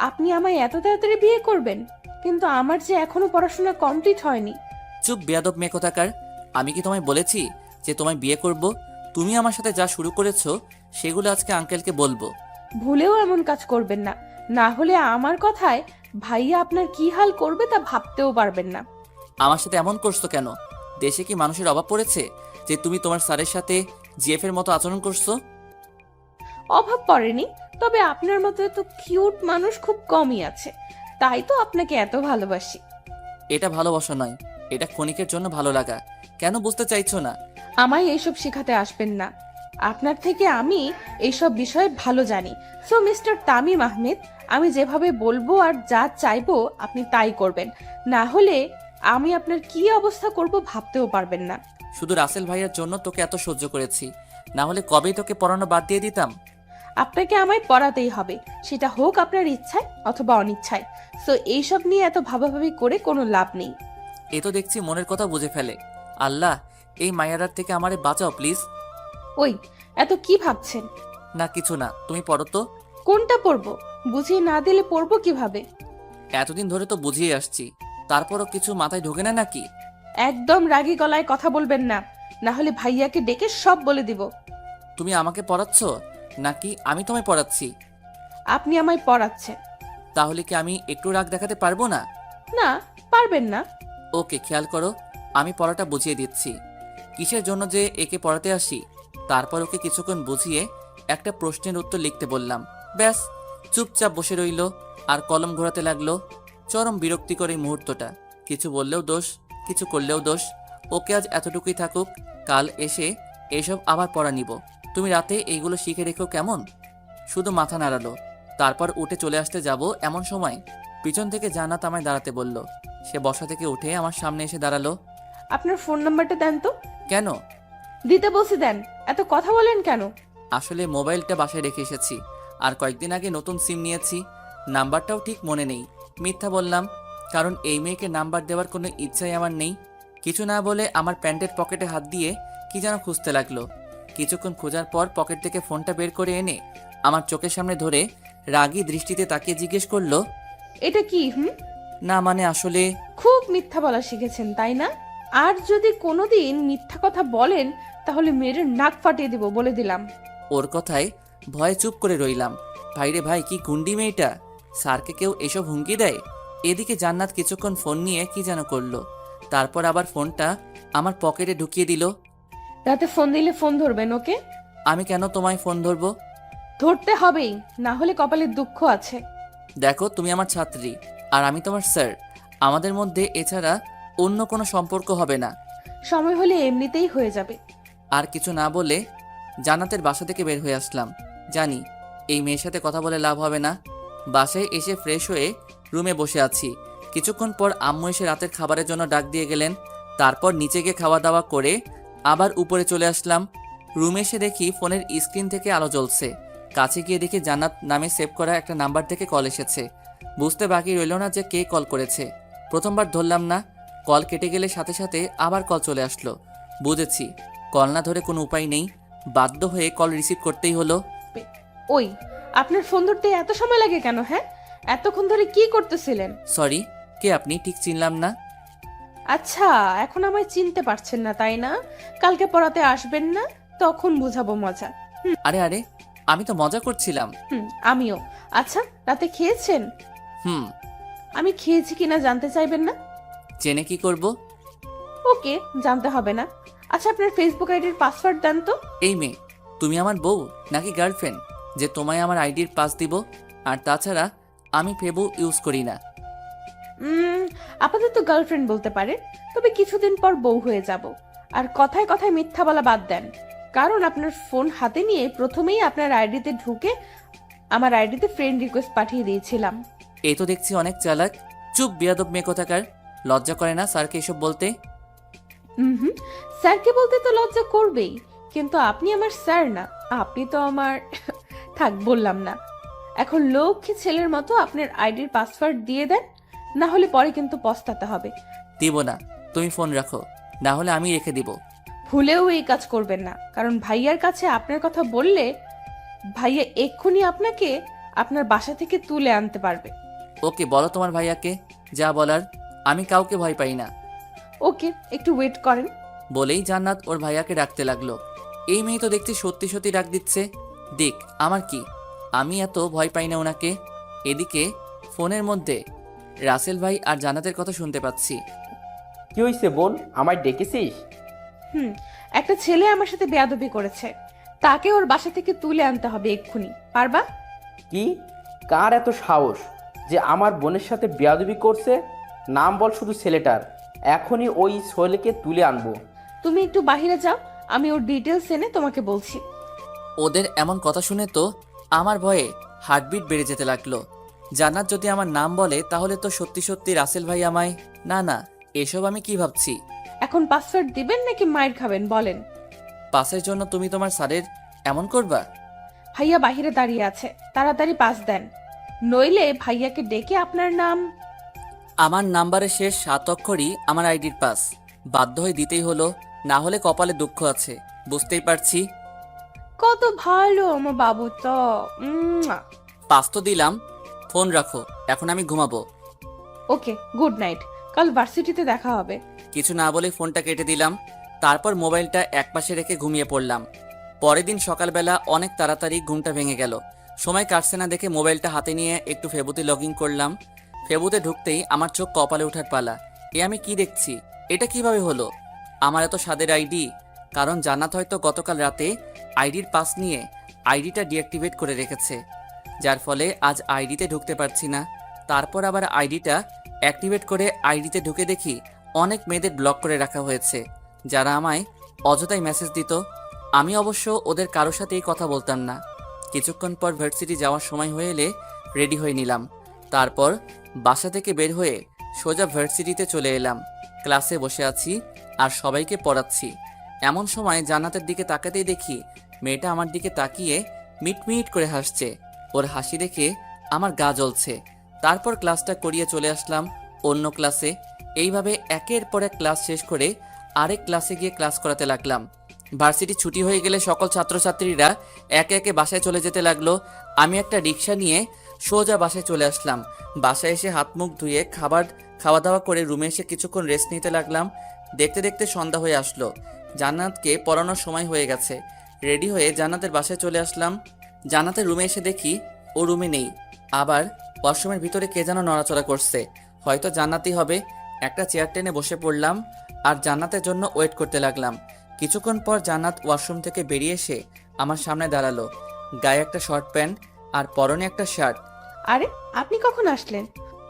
আপনি আমায় এত তাড়াতাড়ি বিয়ে করবেন? কিন্তু আমার যে এখনো পড়াশোনা কমপ্লিট হয়নি। চুপ বেয়াদব মেয়ে কোথাকার! আমি কি তোমায় বলেছি যে তোমায় বিয়ে করব? তুমি আমার সাথে যা শুরু করেছো সেগুলো আজকে আঙ্কেলকে বলবো। ভুলেও এমন কাজ করবেন না, না হলে আমার কথায় ভাইয়া আপনার কি হাল করবে তা ভাবতেও পারবেন না। আমার সাথে এমন করছো কেন? দেশে কি মানুষের অভাব পড়েছে যে তুমি তোমার স্যারের সাথে জিএফ এর মতো আচরণ করছো? অভাব পড়েনি, তবে আপনার মতো এত কিউট মানুষ খুব কমই আছে, তাই তো আপনাকে এত ভালোবাসি। এটা ভালোবাসা নয়, এটা ক্ষণিকের জন্য ভালো লাগা। কেন বুঝতে চাইছো না? আমায় এইসব শেখাতে আসবেন না। আপনার থেকে আমি এইসব বিষয়ে ভালো জানি। সো মিস্টার তামিম আহমেদ, আমি যেভাবে বলবো আর যা চাইবো আপনি তাই করবেন, না হলে আমি আপনার কি অবস্থা করব ভাবতেও পারবেন না। শুধু রাসেল ভাইয়ার জন্য তোকে এত সহ্য করেছি, না হলে কবেই তোকে পড়ানো বাদ দিয়ে দিতাম। আপনাকে আমায় পড়াতেই হবে, সেটা হোক আপনার ইচ্ছায় অথবা অনিচ্ছায়। সো এইসব নিয়ে এত ভাবাভাবি করে কোনো লাভ নেই। এ তো দেখছি মনের কথা বুঝে ফেলে। আল্লাহ, এই মায়ারার থেকে আমারে বাঁচাও প্লিজ। ওই, এত কি ভাবছেন? না কিছু না, তুমি পড়ো তো। কোনটা পড়বো? বুঝিয়ে না দিলে পড়বো কিভাবে? এতদিন ধরে তো বুঝিয়ে আসছি, তারপরও কিছু মাথায় ঢোকে না নাকি? একদম রাগী গলায় কথা বলবেন না, না হলে ভাইয়াকে ডেকে সব বলে দিব। তুমি আমাকে পড়াচ্ছ নাকি আমি তোমায় পড়াচ্ছি? আপনি আমায় পড়াচ্ছেন। তাহলে কি আমি একটু রাগ দেখাতে পারবো না? না, পারবেন না। ওকে, খেয়াল করো, আমি পড়াটা বুঝিয়ে দিচ্ছি। কিসের জন্য যে একে পড়াতে আসি। তারপর ওকে কিছুক্ষণ বুঝিয়ে একটা প্রশ্নের উত্তর লিখতে বললাম। ব্যাস, চুপচাপ বসে রইল আর কলম ঘোরাতে লাগলো। চরম বিরক্তিকর এই মুহূর্তটা। কিছু বললেও দোষ, কিছু করলেও দোষ। ওকে আজ এতটুকুই থাকুক, কাল এসে এসব আবার পড়া নিব। তুমি রাতে এইগুলো শিখে রেখো কেমন? শুধু মাথা নাড়ালো। তারপর উঠে চলে আসতে যাব এমন সময় পিছন থেকে জান্নাত আমায় দাঁড়াতে বলল। সে বসা থেকে উঠে আমার সামনে এসে দাঁড়ালো। আপনার ফোন নাম্বারটা দেন তো। কেন? দিতে বলছি দেন, এত কথা বলেন কেন? আসলে মোবাইলটা বাসায় রেখে এসেছি, আর কয়েকদিন আগে নতুন সিম নিয়েছি। নাম্বারটাও ঠিক মনে নেই। মিথ্যা বললাম, কারণ এই মেয়েকে নাম্বার দেওয়ার কোনো ইচ্ছাই আমার নেই। কিছু না বলে আমার প্যান্টের পকেটে হাত দিয়ে কি যেন খুঁজতে লাগলো। কিছুক্ষণ খোঁজার পর পকেট থেকে ফোনটা বের করে এনে আমার চোখের সামনে ধরে রাগী দৃষ্টিতে তাকিয়ে জিজ্ঞেস করলো, এটা কি? না মানে আসলে। খুব মিথ্যা বলা শিখেছেন তাই না? আর যদি কোনোদিন মিথ্যা কথা বলেন তাহলে মেয়ের নাক ফাটিয়ে দিব বলে দিলাম। ওর কথায় ভয়ে চুপ করে রইলাম। ভাইরে ভাই, কি গুন্ডি মেয়েটা! স্যারকে কেউ এসব হুমকি দেয়? এদিকে জান্নাত কিছুক্ষণ ফোন নিয়ে কি যেন করলো, তারপর আবার ফোনটা আমার পকেটে ঢুকিয়ে দিল। রাতে ফোন দিলে ফোন ধরবেন, ওকে? আমি কেন তোমায় ফোন ধরবো? ধরতে হবেই, না হলে কপালে দুঃখ আছে। দেখো, তুমি আমার ছাত্রী আর আমি তোমার স্যার। আমাদের মধ্যে এছাড়া অন্য কোনো সম্পর্ক হবে না। সময় হলে এমনিতেই হয়ে যাবে। আর কিছু না বলে জান্নাতের বাসা থেকে বের হয়ে আসলাম। জানি এই মেয়ের সাথে কথা বলে লাভ হবে না। বাসায় এসে ফ্রেশ হয়ে রুমে বসে আছি। কিছুক্ষণ পর আম্মু এসে রাতের খাবারের জন্য ডাক দিয়ে গেলেন। তারপর নিচে গিয়ে খাওয়া দাওয়া করে আবার উপরে চলে আসলাম। রুমে এসে দেখি ফোনের স্ক্রিন থেকে আলো জ্বলছে। কাছে গিয়ে দেখি জান্নাত নামে সেভ করা একটা নাম্বার থেকে কল এসেছে। বুঝতে বাকি রইল না যে কে কল করেছে। প্রথমবার ধরলাম না, কল কেটে গেলে সাথে সাথে আবার কল চলে আসলো। বুঝেছি কল না ধরে কোনো উপায় নেই, বাধ্য হয়ে কল রিসিভ করতেই হলো। ওই, আপনার ফোন ধরতে এত সময় লাগে কেন? হ্যাঁ, এতক্ষণ ধরে কি করতেছিলেন? সরি, কে আপনি? ঠিক চিনলাম না। আচ্ছা, এখন আমায় চিনতে পারছেন না তাই না? কালকে পড়াতে আসবেন না, তখন বুঝাবো মজা। আরে আরে, আমি তো মজা করছিলাম। আমিও। আচ্ছা, রাতে খেয়েছেন? হুম। আমি খেয়েছি কিনা জানতে চাইবেন না? জেনে কি করব? ওকে, জানতে হবে না। আচ্ছা, আপনার ফেসবুক আইডির পাসওয়ার্ড দেন তো। এই মেয়ে, তুমি আমার বউ নাকি গার্লফ্রেন্ড যে তোমায় আমার আইডির পাস দিব? আর তাছাড়া আমি ফেবু ইউজ করি না। আপাতত গার্লফ্রেন্ড বলতে পারেন, তবে কিছুদিন পর বউ হয়ে যাব। আর কথায় কথায় মিথ্যা বলা বাদ দেন, কারণ আপনার ফোন হাতে নিয়ে প্রথমেই আপনার আইডিতে ঢুকে আমার আইডিতে ফ্রেন্ড রিকোয়েস্ট পাঠিয়ে দিয়েছিলাম। এই তো দেখছি অনেক চালাক। চুপ বিয়াদব মেয়ে কোথাকার। লজ্জা করে না স্যারকে এসব বলতে? হুম, স্যারকে বলতে তো লজ্জা করবেই, কিন্তু আপনি আমার স্যার না, আপনি তো আমার থাক, বললাম না। এখন লক্ষ্মী ছেলের মতো আপনার আইডির পাসওয়ার্ড দিয়ে দেন, না হলে পরে কিন্তু পস্তাতে হবে। দিব না, তুমি ফোন রাখো, না হলে আমি রেখে দিব। ভুলেও এই কাজ করবেন না, কারণ ভাইয়ার কাছে আপনার কথা বললে ভাইয়া এক্ষুনি আপনাকে আপনার বাসা থেকে তুলে আনতে পারবে। ওকে, বলো তোমার ভাইয়াকে যা বলার। আমি কাউকে ভয় পাই না। ওকে, একটু ওয়েট করেন। বলেই জান্নাত ওর ভাইয়াকে ডাকতে লাগলো। এই মেয়ে তো দেখছি সত্যি সত্যি ডাক দিচ্ছে। দিক, আমার কি, আমি এত ভয় পাই না ওনাকে। এদিকে ফোনের মধ্যে রাসেল ভাই আর জান্নাতের কথা শুনতে পাচ্ছি। কি হইছে বোন, আমায় ডেকেছিস? একটা ছেলে আমার সাথে বেয়াদবি করেছে, তাকে ওর বাসা থেকে তুলে আনতে হবে এক্ষুনি, পারবা? কি? কার এত সাহস যে আমার বোনের সাথে বেয়াদবি করছে? নাম বল শুধু ছেলেটার, এখনই ওই ছেলেকে তুলে আনবো। তুমি একটু বাইরে যাও, আমি ওর ডিটেলস এনে তোমাকে বলছি। ওদের এমন কথা শুনে তো আমার ভয়ে হার্টবিট বেড়ে যেতে লাগলো। জান্নাত যদি আমার নাম বলে তাহলে তো সত্যি সত্যি রাসেল ভাই আমায়... না না, এসব আমি কি ভাবছি। এখন পাসওয়ার্ড দিবেন নাকি মাইর খাবেন, বলেন? পাসের জন্য তুমি তোমার স্যারের এমন করবা? ভাইয়া বাহিরে দাঁড়িয়ে আছে, তাড়াতাড়ি পাস দেন, নইলে ভাইয়াকে ডেকে আপনার নাম। আমার নাম্বারের শেষ 7 অক্ষরই আমার আইডির পাস। বাধ্য হয়ে দিতেই হলো, না হলে কপালে দুঃখ আছে, বুঝতেই পারছি। কত ভালো আমার বাবু তো। পাস তো দিলাম, ফোন রাখো, এখন আমি ঘুমাবো। ওকে, গুড নাইট, কাল ভার্সিটিতে দেখা হবে। কিছু না বলে ফোনটা কেটে দিলাম। তারপর মোবাইলটা একপাশে রেখে ঘুমিয়ে পড়লাম। পরের দিন সকালবেলা অনেক তাড়াতাড়ি ঘুমটা ভেঙে গেল। সময় কাটছে না দেখে মোবাইলটা হাতে নিয়ে একটু ফেবুতে লগ ইন করলাম। ফেবুতে ঢুকতেই আমার চোখ কপালে ওঠার পালা। এ আমি কি দেখছি? এটা কিভাবে হলো? আমার এত স্বাদের আইডি। কারণ জান্নাত হয়তো গতকাল রাতে আইডির পাস নিয়ে আইডিটা ডিঅ্যাক্টিভেট করে রেখেছে, যার ফলে আজ আইডিতে ঢুকতে পারছি না। তারপর আবার আইডিটা অ্যাক্টিভেট করে আইডিতে ঢুকে দেখি অনেক মেয়েদের ব্লক করে রাখা হয়েছে, যারা আমায় অযথাই মেসেজ দিত। আমি অবশ্য ওদের কারোর সাথেই কথা বলতাম না। কিছুক্ষণ পর ভার্সিটি যাওয়ার সময় হয়ে এলে রেডি হয়ে নিলাম। তারপর বাসা থেকে বের হয়ে সোজা ভার্সিটিতে চলে এলাম। ক্লাসে বসে আছি আর সবাইকে পড়াচ্ছি। এমন সময় জান্নাতের দিকে তাকাতেই দেখি মেয়েটা আমার দিকে তাকিয়ে মিটমিট করে হাসছে। ওর হাসি দেখে আমার গা জ্বলছে। তারপর ক্লাসটা করিয়ে চলে আসলাম অন্য ক্লাসে। এইভাবে একের পর এক ক্লাস শেষ করে আরেক ক্লাসে গিয়ে ক্লাস করাতে লাগলাম। ভার্সিটি ছুটি হয়ে গেলে সকল ছাত্রছাত্রীরা একে একে বাসায় চলে যেতে লাগলো। আমি একটা রিক্সা নিয়ে সোজা বাসায় চলে আসলাম। বাসায় এসে হাত মুখ ধুয়ে খাওয়া দাওয়া করে রুমে এসে কিছুক্ষণ রেস্ট নিতে লাগলাম। দেখতে দেখতে সন্ধ্যা হয়ে আসলো। জান্নাতকে পড়ানোর সময় হয়ে গেছে। রেডি হয়ে জান্নাতের বাসায় চলে আসলাম। জান্নাতের রুমে এসে দেখি ও রুমে নেই। আবার ওয়াশরুমের ভিতরে কে যেন নড়াচড়া করছে, হয়তো জান্নাতই হবে। একটা চেয়ার টেনে বসে পড়লাম আর জান্নাতের জন্য ওয়েট করতে লাগলাম। কিছুক্ষণ পর জান্নাত ওয়াশরুম থেকে বেরিয়ে এসে আমার সামনে দাঁড়ালো। গায়ে একটা শর্ট প্যান্ট আর পরনে একটা শার্ট। আরে আপনি কখন আসলেন?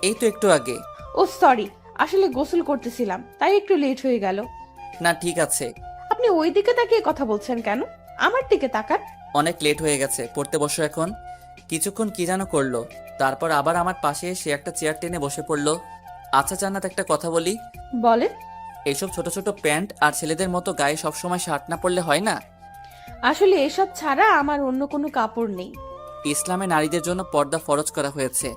এই তো একটু আগে। ও সরি, আসলে গোসল করতেছিলাম তাই একটু লেট হয়ে গেল। না ঠিক আছে। আপনি ওই দিকে তাকিয়ে কথা বলছেন কেন? আমার দিকে তাকান। অনেক লেট হয়ে গেছে, পড়তে বসো এখন। কিছুক্ষণ কি যেন করলো, তারপর আবার আমার পাশে এসে একটা চেয়ার টেনে বসে পড়লো। আচ্ছা জান্নাত, একটা কথা বলি। বলেন। এইসব ছোট ছোট প্যান্ট আর ছেলেদের মতো গায়ে সবসময় শার্ট না পরলে হয় না? আসলে এসব ছাড়া আমার অন্য কোনো কাপড় নেই। ইসলামে নারীদের জন্য পর্দা ফরজ করা হয়েছে।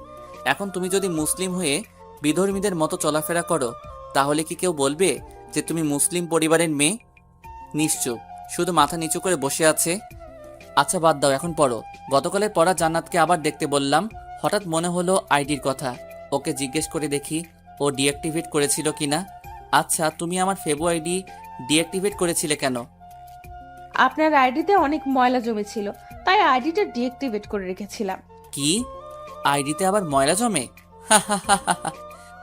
এখন তুমি যদি মুসলিম হয়ে বিধর্মীদের মতো চলাফেরা করো, তাহলে কি কেউ বলবে যে তুমি মুসলিম পরিবারের মেয়ে? নিশ্চুপ, শুধু মাথা নিচু করে বসে আছে। আচ্ছা বাদ দাও, এখন পড়ো। গতকালের পড়া জান্নাতকে আবার দেখতে বললাম। হঠাৎ মনে হলো আইডির কথা। ওকে জিজ্ঞেস করে দেখি ও ডিঅ্যাক্টিভেট করেছিল কিনা। আচ্ছা, তুমি আমার ফেবো আইডি ডিঅ্যাক্টিভেট করেছিলে কেন? আপনার আইডিতে অনেক ময়লা জমেছিল, তাই আইডিটা ডিঅ্যাক্টিভেট করে রেখেছিলাম। কি? আইডিতে আবার ময়লা জমে?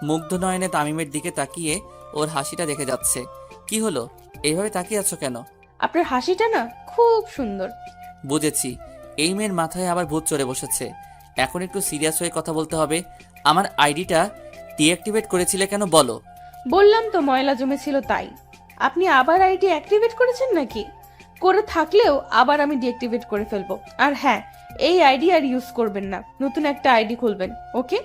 মুগ্ধ নয়নে তামিমের দিকে তাকিয়ে ওর হাসিটা দেখে যাচ্ছে। কি হলো, এইভাবে তাকিয়ে আছো কেন? আপনার হাসিটা না খুব সুন্দর। বুঝেছি, এই মেয়ের মাথায় আবার ভূত চড়ে বসেছে। এখন একটু সিরিয়াস হয়ে কথা বলতে হবে। আমার আইডিটা ডিঅ্যাক্টিভেট করেছিলে কেন বলো? বললাম তো ময়লা জমেছিল তাই। আপনি আবার আইডি অ্যাক্টিভেট করেছেন নাকি? করে থাকলেও আবার আমি ডিঅ্যাক্টিভেট করে ফেলবো। আর হ্যাঁ, এই আইডি আর ইউজ করবেন না, নতুন একটা আইডি খুলবেন, ওকে?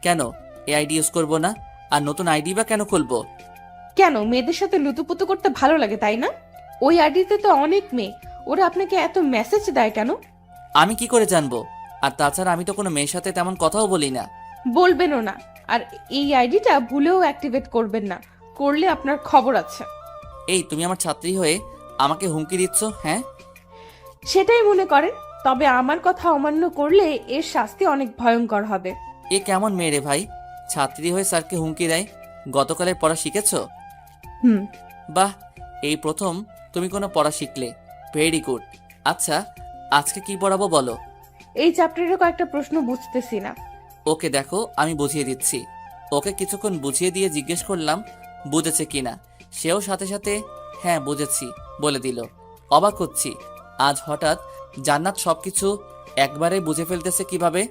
কেন এই আইডি ইউজ করবো না? আর নতুন আইডি বা কেন খুলবো? কেন, মেয়েদের সাথে লুতুপুতু করতে ভালো লাগে তাই না? ওই আইডিতে তো অনেক মেয়ে, ওরা আপনাকে এত মেসেজ দেয় কেন? আমি কি করে জানবো? আর তাছাড়া আমি তো কোনো মেয়ের সাথে তেমন কথাও বলি না। বলবেনও না। আর এই আইডিটা ভুলেও অ্যাক্টিভেট করবেন না, করলে আপনার খবর আছে। এই তুমি আমার ছাত্রী হয়ে আমাকে হুমকি দিচ্ছ? হ্যাঁ, সেটাই মনে করেন, তবে আমার কথা অমান্য করলে এর শাস্তি অনেক ভয়ঙ্কর হবে। এ কেমন মেয়ে রে ভাই, ছাত্রী হয়ে স্যারকে হুমকি দেয়? গতকালের পড়া শিখেছো? হুম। বাহ, এই প্রথম তুমি কোনো পড়া শিখলে। Very good. আচ্ছা, আজকে কি পড়াবো বলো? এই চ্যাপ্টারের কয়েকটা প্রশ্ন বুঝতেছি না। ওকে দেখো, আমি বুঝিয়ে দিচ্ছি। ওকে কিছুক্ষণ বুঝিয়ে দিয়ে জিজ্ঞেস করলাম বুঝেছে কিনা। সেও সাথে সাথে হ্যাঁ বুঝেছি বলে দিল। অবাক হচ্ছি, আজ হঠাৎ জান্নাত সবকিছু একবারে বুঝে ফেলতেছে কিভাবে।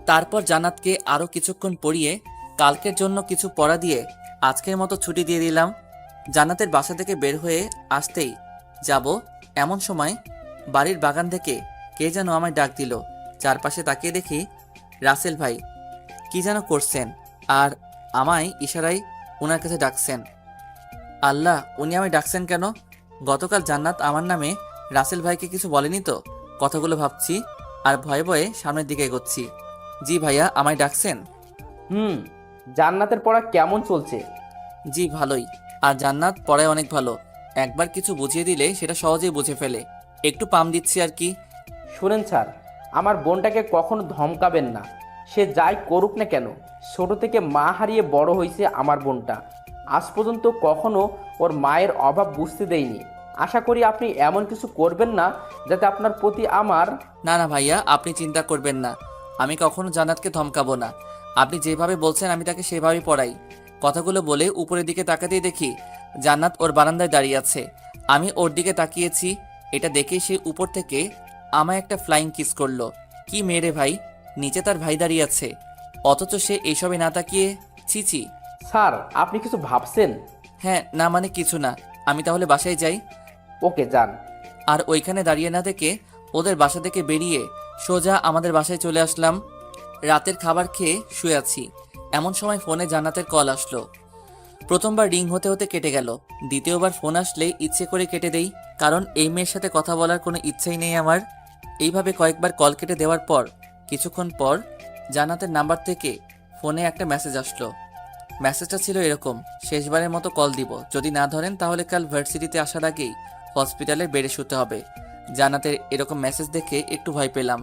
তারপর জান্নাতকে আরও কিছুক্ষণ পড়িয়ে কালকের জন্য কিছু পড়া দিয়ে আজকের মতো ছুটি দিয়ে দিলাম। জান্নাতের বাসা থেকে বের হয়ে আসতেই যাব এমন সময় বাড়ির বাগান থেকে কে যেন আমায় ডাক দিল। চারপাশে তাকিয়ে দেখি রাসেল ভাই কি যেন করছেন আর আমায় ইশারায় ওনার কাছে ডাকছেন। আল্লাহ, উনি আমায় ডাকছেন কেন? গতকাল জান্নাত আমার নামে রাসেল ভাইকে কিছু বলেনি তো? কথাগুলো ভাবছি আর ভয়ে ভয়ে সামনের দিকে এগোচ্ছি। জি ভাইয়া, আমায় ডাকছেন? জান্নাতের পড়া কেমন চলছে? জি ভালোই। আর জান্নাত পড়ায় অনেক ভালো, একবার কিছু বুঝিয়ে দিলে সেটা সহজেই বুঝে ফেলে। একটু পাম দিচ্ছি আর কি। শোনেন স্যার, আমার বোনটাকে কখনো ধমকাবেন না। সে যাই করুক না কেন, ছোট থেকে মা হারিয়ে বড় হয়েছে আমার বোনটা। আজ পর্যন্ত কখনো ওর মায়ের অভাব বুঝতে দেয়নি। আশা করি আপনি এমন কিছু করবেন না যাতে আপনার প্রতি আমার... না না ভাইয়া, আপনি চিন্তা করবেন না, আমি কখনো জান্নাতকে ধমকাবো না। আপনি যেভাবে বলছেন আমি তাকে সেভাবেই পড়াই। কথাগুলো বলে উপরের দিকে তাকাতেই দেখি জান্নাত ওর বারান্দায় দাঁড়িয়ে আছে। আমি ওর দিকে তাকিয়েছি, এটা দেখে সে উপর থেকে আমায় একটা ফ্লাইং কিস করলো। কি মেরে ভাই, নিচে তার ভাই দাঁড়িয়ে আছে, অথচ সে এইসবে না তাকিয়ে ছিছি। স্যার, আপনি কিছু ভাবছেন? হ্যাঁ, না মানে কিছু না। আমি তাহলে বাসায় যাই। ওকে, যান। আর ওইখানে দাঁড়িয়ে না দেখে ওদের বাসা থেকে বেরিয়ে সোজা আমাদের বাসায় চলে আসলাম। রাতের খাবার খেয়ে শুয়ে আছি, এমন সময় ফোনে জান্নাতের কল আসলো। প্রথমবার রিং হতে হতে কেটে গেল, দ্বিতীয়বার ফোন আসলে ইচ্ছে করে কেটে দেই, কারণ এই মেয়ের সাথে কথা বলার কোনো ইচ্ছেই নেই আমার। এইভাবে কয়েকবার কল কেটে দেওয়ার পর কিছুক্ষণ পর জান্নাতের নাম্বার থেকে ফোনে একটা মেসেজ আসলো। মেসেজটা ছিল এরকম: শেষবারের মতো কল দিব, যদি না ধরেন তাহলে কাল ভার্সিটিতে আসার আগেই হসপিটালে বেডে শুতে হবে। জান্নাতের এরকম মেসেজ দেখে একটু ভয় পেলাম,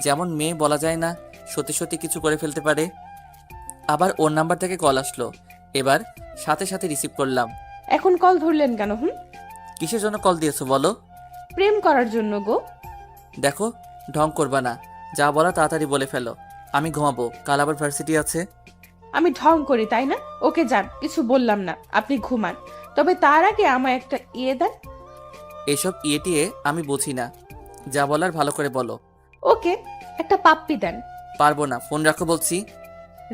যেমন মেয়ে বলা যায় না, সত্যি সত্যি কিছু করে ফেলতে পারে। আবার ওর নাম্বার থেকে কল আসলো, এবার সাথে সাথে রিসিভ করলাম। এখন কল ধরলেন কেন? কিসের জন্য কল দিয়েছো বলো? প্রেম করার জন্য গো। দেখো, ঢং করবা না, যা বলা তাড়াতাড়ি বলে ফেলো। আমি ঘুমাবো, কাল আবার ভার্সিটি আছে। আমি ঢং করি তাই না? ওকে যান, কিছু বললাম না, আপনি ঘুমান। তবে তার আগে আমায় একটা ইয়ে দেন। এসব ইয়েটিয়ে আমি বুঝি না। যা বলার ভালো করে বলো। ওকে, একটা পাপ্পি দেন। পারবো না, ফোন রাখো বলছি।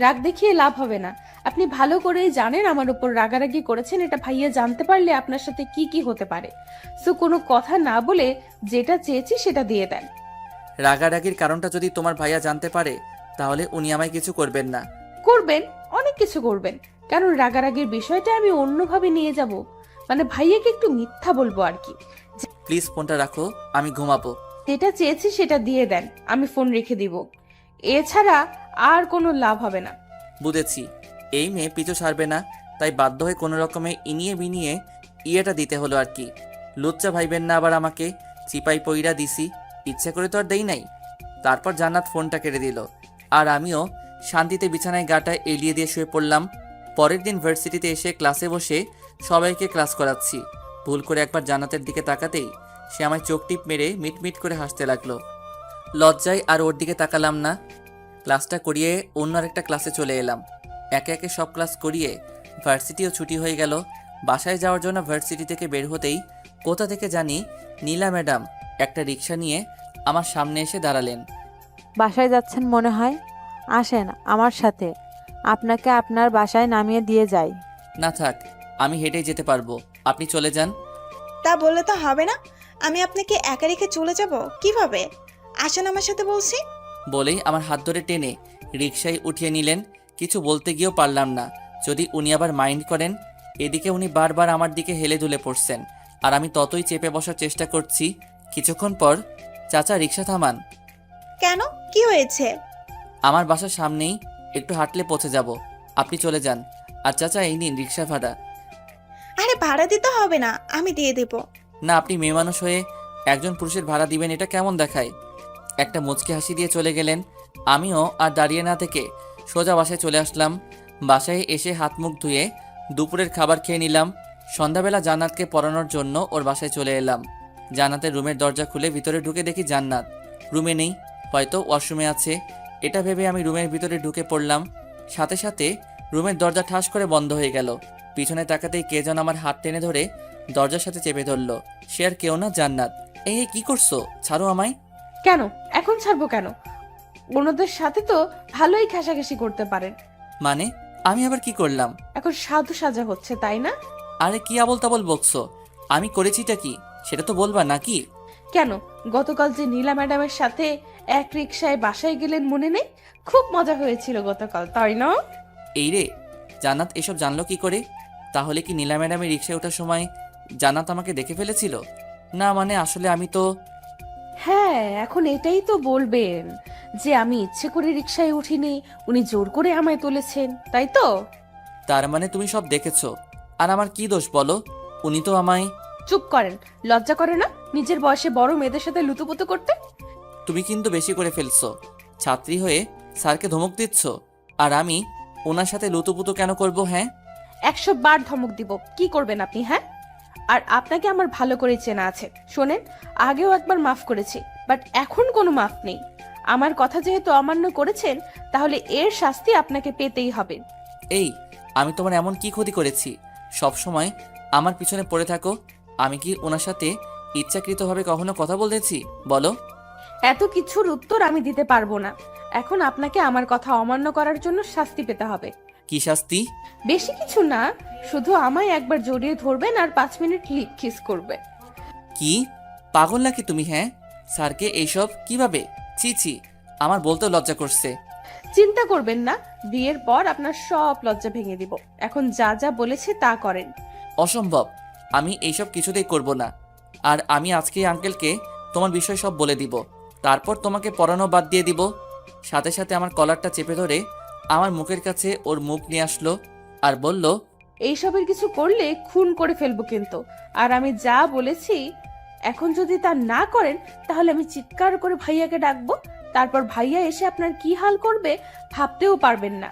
রাগ দেখিয়ে লাভ হবে না। আপনি ভালো করেই জানেন আমার উপর রাগারাগি করেছেন, এটা ভাইয়া জানতে পারলে আপনার সাথে কি কি হতে পারে। সো কোনো কথা না বলে যেটা চেয়েছি সেটা দিয়ে দেন। রাগারাগির কারণটা যদি তোমার ভাইয়া জানতে পারে তাহলে উনি আমায় কিছু করবেন না। করবেন, অনেক কিছু করবেন। কারণ রাগারাগির বিষয়টা আমি অন্যভাবে নিয়ে যাব, মানে ভাইয়াকে একটু মিথ্যা বলবো আর কি। প্লিজ ফোনটা রাখো, আমি ঘুমাবো। যেটা চেয়েছি সেটা দিয়ে দেন, আমি ফোন রেখে দিব। এছাড়া আর কোনো লাভ হবে না। বুঝেছি, এই মেয়ে পিছু ছাড়বে না, তাই বাধ্য হয়ে কোনো রকমে ইনিয়ে বিনিয়ে ইয়েটা দিতে হলো আর কি। লুচ্চা ভাইবেন না আবার আমাকে, চিপাই পইরা দিছি, ইচ্ছা করে তো আর দেই নাই। তারপর জান্নাত ফোনটা কেটে দিল, আর আমিও শান্তিতে বিছানায় গাটা এলিয়ে দিয়ে শুয়ে পড়লাম। পরের দিন ভার্সিটিতে এসে ক্লাসে বসে সবাইকে ক্লাস করাচ্ছি। ভুল করে একবার জান্নাতের দিকে তাকাতেই সে আমায় চোখ টিপ মেরে মিটমিট করে হাসতে লাগলো। লজ্জায় আর ওর দিকে তাকালাম না। ক্লাসটা করিয়ে অন্য আরেকটা ক্লাসে চলে এলাম। একে একে সব ক্লাস করিয়ে ভার্সিটিও ছুটি হয়ে গেল। বাসায় যাওয়ার জন্য ভার্সিটি থেকে বের হতেই কোথা থেকে জানি নীলা ম্যাডাম একটা রিক্সা নিয়ে আমার সামনে এসে দাঁড়ালেন। বাসায় যাচ্ছেন মনে হয়, আসেন আমার সাথে, আপনাকে আপনার বাসায় নামিয়ে দিয়ে যাই। না থাক, আমি হেঁটেই যেতে পারবো, আপনি চলে যান। তা বললে তো হবে না। আমি আপনাকে একা রেখে চলে যাব কিভাবে? আসেন আমার সাথে বলছি। বলেই আমার হাত ধরে টেনে রিক্সায় উঠিয়ে নিলেন। কিছু বলতে গিয়েও পারলাম না, যদি উনি আবার মাইন্ড করেন। এদিকে উনি বারবার আমার দিকে হেলে দুলে পড়ছেন, আর আমি ততই চেপে বসার চেষ্টা করছি। কিছুক্ষণ পর, চাচা রিক্সা থামান। কেন, কি হয়েছে? আমার বাসার সামনেই, একটু হাঁটলে পৌঁছে যাব, আপনি চলে যান। আর চাচা এই নিন রিক্সা ভাড়া। আরে ভাড়া দিতে হবে না, আমি দিয়ে দেব। না, আপনি মেয়ে মানুষ হয়ে একজন পুরুষের ভাড়া দিবেন, এটা কেমন দেখায়? একটা মুচকি হাসি দিয়ে চলে গেলেন। আমিও আর দাঁড়িয়ে না থেকে সোজা বাসায় চলে আসলাম। বাসায় এসে হাত মুখ ধুয়ে দুপুরের খাবার খেয়ে নিলাম। সন্ধ্যাবেলা জান্নাতকে পড়ানোর জন্য ওর বাসায় চলে এলাম। জান্নাতের রুমের দরজা খুলে ভিতরে ঢুকে দেখি জান্নাত রুমে নেই, হয়তো ওয়াশরুমে আছে। এটা ভেবে আমি রুমের ভিতরে ঢুকে পড়লাম। সাথে সাথে রুমের দরজা ঠাস করে বন্ধ হয়ে গেল। পিছনে তাকাতেই কে যেন আমার হাত টেনে ধরে দরজার সাথে চেপে ধরলো। সে আর কেউ না, জান্নাত। এই কি করছো? ছাড়ো আমায়। কেন এখন ছাড়বো কেন? অন্যদের সাথে তো ভালোই ঘেঁষাঘেঁষি করতে পারেন। মানে আমি আবার কি করলাম? এখন সাধু সাজা হচ্ছে তাই না? আরে কি আবল তাবল বকছো? আমি করেছিটা কি সেটা তো বলবা নাকি? কেন, গতকাল যে নীলা ম্যাডামের সাথে এক রিকশায় বাসায় গেলেন মনে নেই? খুব মজা হয়েছিল গতকাল, তাই না? এই রে, জান্নাত এসব জানলো কি করে? তাহলে কি নীলা ম্যাডামের রিক্সায় ওঠার সময় জান্নাত আমাকে দেখে ফেলেছিল? না মানে আসলে আমি তো... হ্যাঁ, এখন এটাই তো বলবেন যে আমি ইচ্ছে করে রিকশায় উঠিনি, উনি জোর করে আমায় তুলেছেন, তাই তো? তার মানে তুমি সব দেখেছো, আর আমার কি দোষ বলো? উনি তো আমায়... চুপ করেন, লজ্জা করে না নিজের বয়সে বড় মেয়েদের সাথে লুতুপুতু করতে? তুমি কিন্তু বেশি করে ফেলছো। ছাত্রী হয়ে স্যারকে ধমক দিচ্ছ, আর আমি ওনার সাথে লুতুপুতু কেন করব? হ্যাঁ, 100 বার ধমক দিব, কি করবেন আপনি? হ্যাঁ, আর আপনাকে আমার ভালো করে চেনা আছে। শোনেন, আগেও একবার মাফ করেছি, বাট এখন কোনো মাফ নেই। আমার কথা যেহেতু অমান্য করেছেন, তাহলে এর শাস্তি আপনাকে পেতেই হবে। এই আমি তোমার এমন কি ক্ষতি করেছি সব সময় আমার পিছনে পড়ে থাকো? আমি কি ওনার সাথে ইচ্ছাকৃতভাবে কখনো কথা বলেছি বলো? এত কিছুর উত্তর আমি দিতে পারবো না। এখন আপনাকে আমার কথা অমান্য করার জন্য শাস্তি পেতে হবে। কি শাস্তি? বেশি কিছু না, শুধু আমায় একবার জড়িয়ে ধরবেন আর 5 মিনিট লিপ কিস করবে। কি পাগল নাকি তুমি? হ্যাঁ, স্যারকে এইসব কিভাবে? ছি ছি, আমার বলতেও লজ্জা করছে। চিন্তা করবেন না, বিয়ের পর আপনার সব লজ্জা ভেঙে দিব। এখন যা যা বলেছি তা করেন। অসম্ভব, আমি এইসব কিছুতেই করব না। আর আমি আজকেই আঙ্কেলকে তোমার বিষয় সব বলে দিব, তারপর তোমাকে পড়ানো বাদ দিয়ে দিব। সাথে সাথে আমার কলারটা চেপে ধরে আমার মুখের কাছে ওর মুখ নিয়ে আসলো আর বলল, এইসবের কিছু করলে খুন করে ফেলবো কিন্তু। আর আমি যা বলেছি এখন যদি তা না করেন, তাহলে আমি চিৎকার করে ভাইয়াকে ডাকবো। তারপর ভাইয়া এসে আপনার কি হাল করবে ভাবতেও পারবেন না।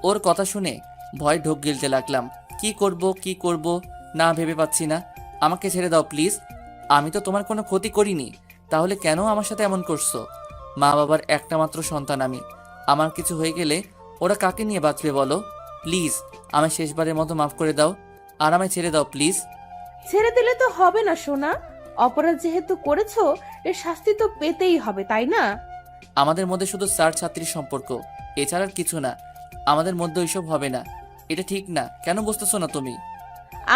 ওর কথা শুনে ভয় ঢোক গিলতে লাগলাম। কি করব না ভেবে পাচ্ছি না। আমাকে ছেড়ে দাও প্লিজ, আমি তো তোমার কোনো ক্ষতি করিনি, তাহলে কেন আমার সাথে এমন করছো? মা বাবার একটা মাত্র সন্তান আমি, আমার কিছু হয়ে গেলে ওরা কাকে নিয়ে বাঁচবে বলো? প্লিজ আমায় শেষবারের মতো মাফ করে দাও, আর আমায় ছেড়ে দাও প্লিজ। ছেড়ে দিলে তো হবে না সোনা, অপরাধ যেহেতু করেছো, এর শাস্তি তো পেতেই হবে, তাই না? আমাদের মধ্যে শুধু স্যার ছাত্রীর সম্পর্ক, এছাড়া আর কিছু না। আমাদের মধ্যে ওইসব হবে না। এটা ঠিক না, কেন বুঝতেছো না তুমি?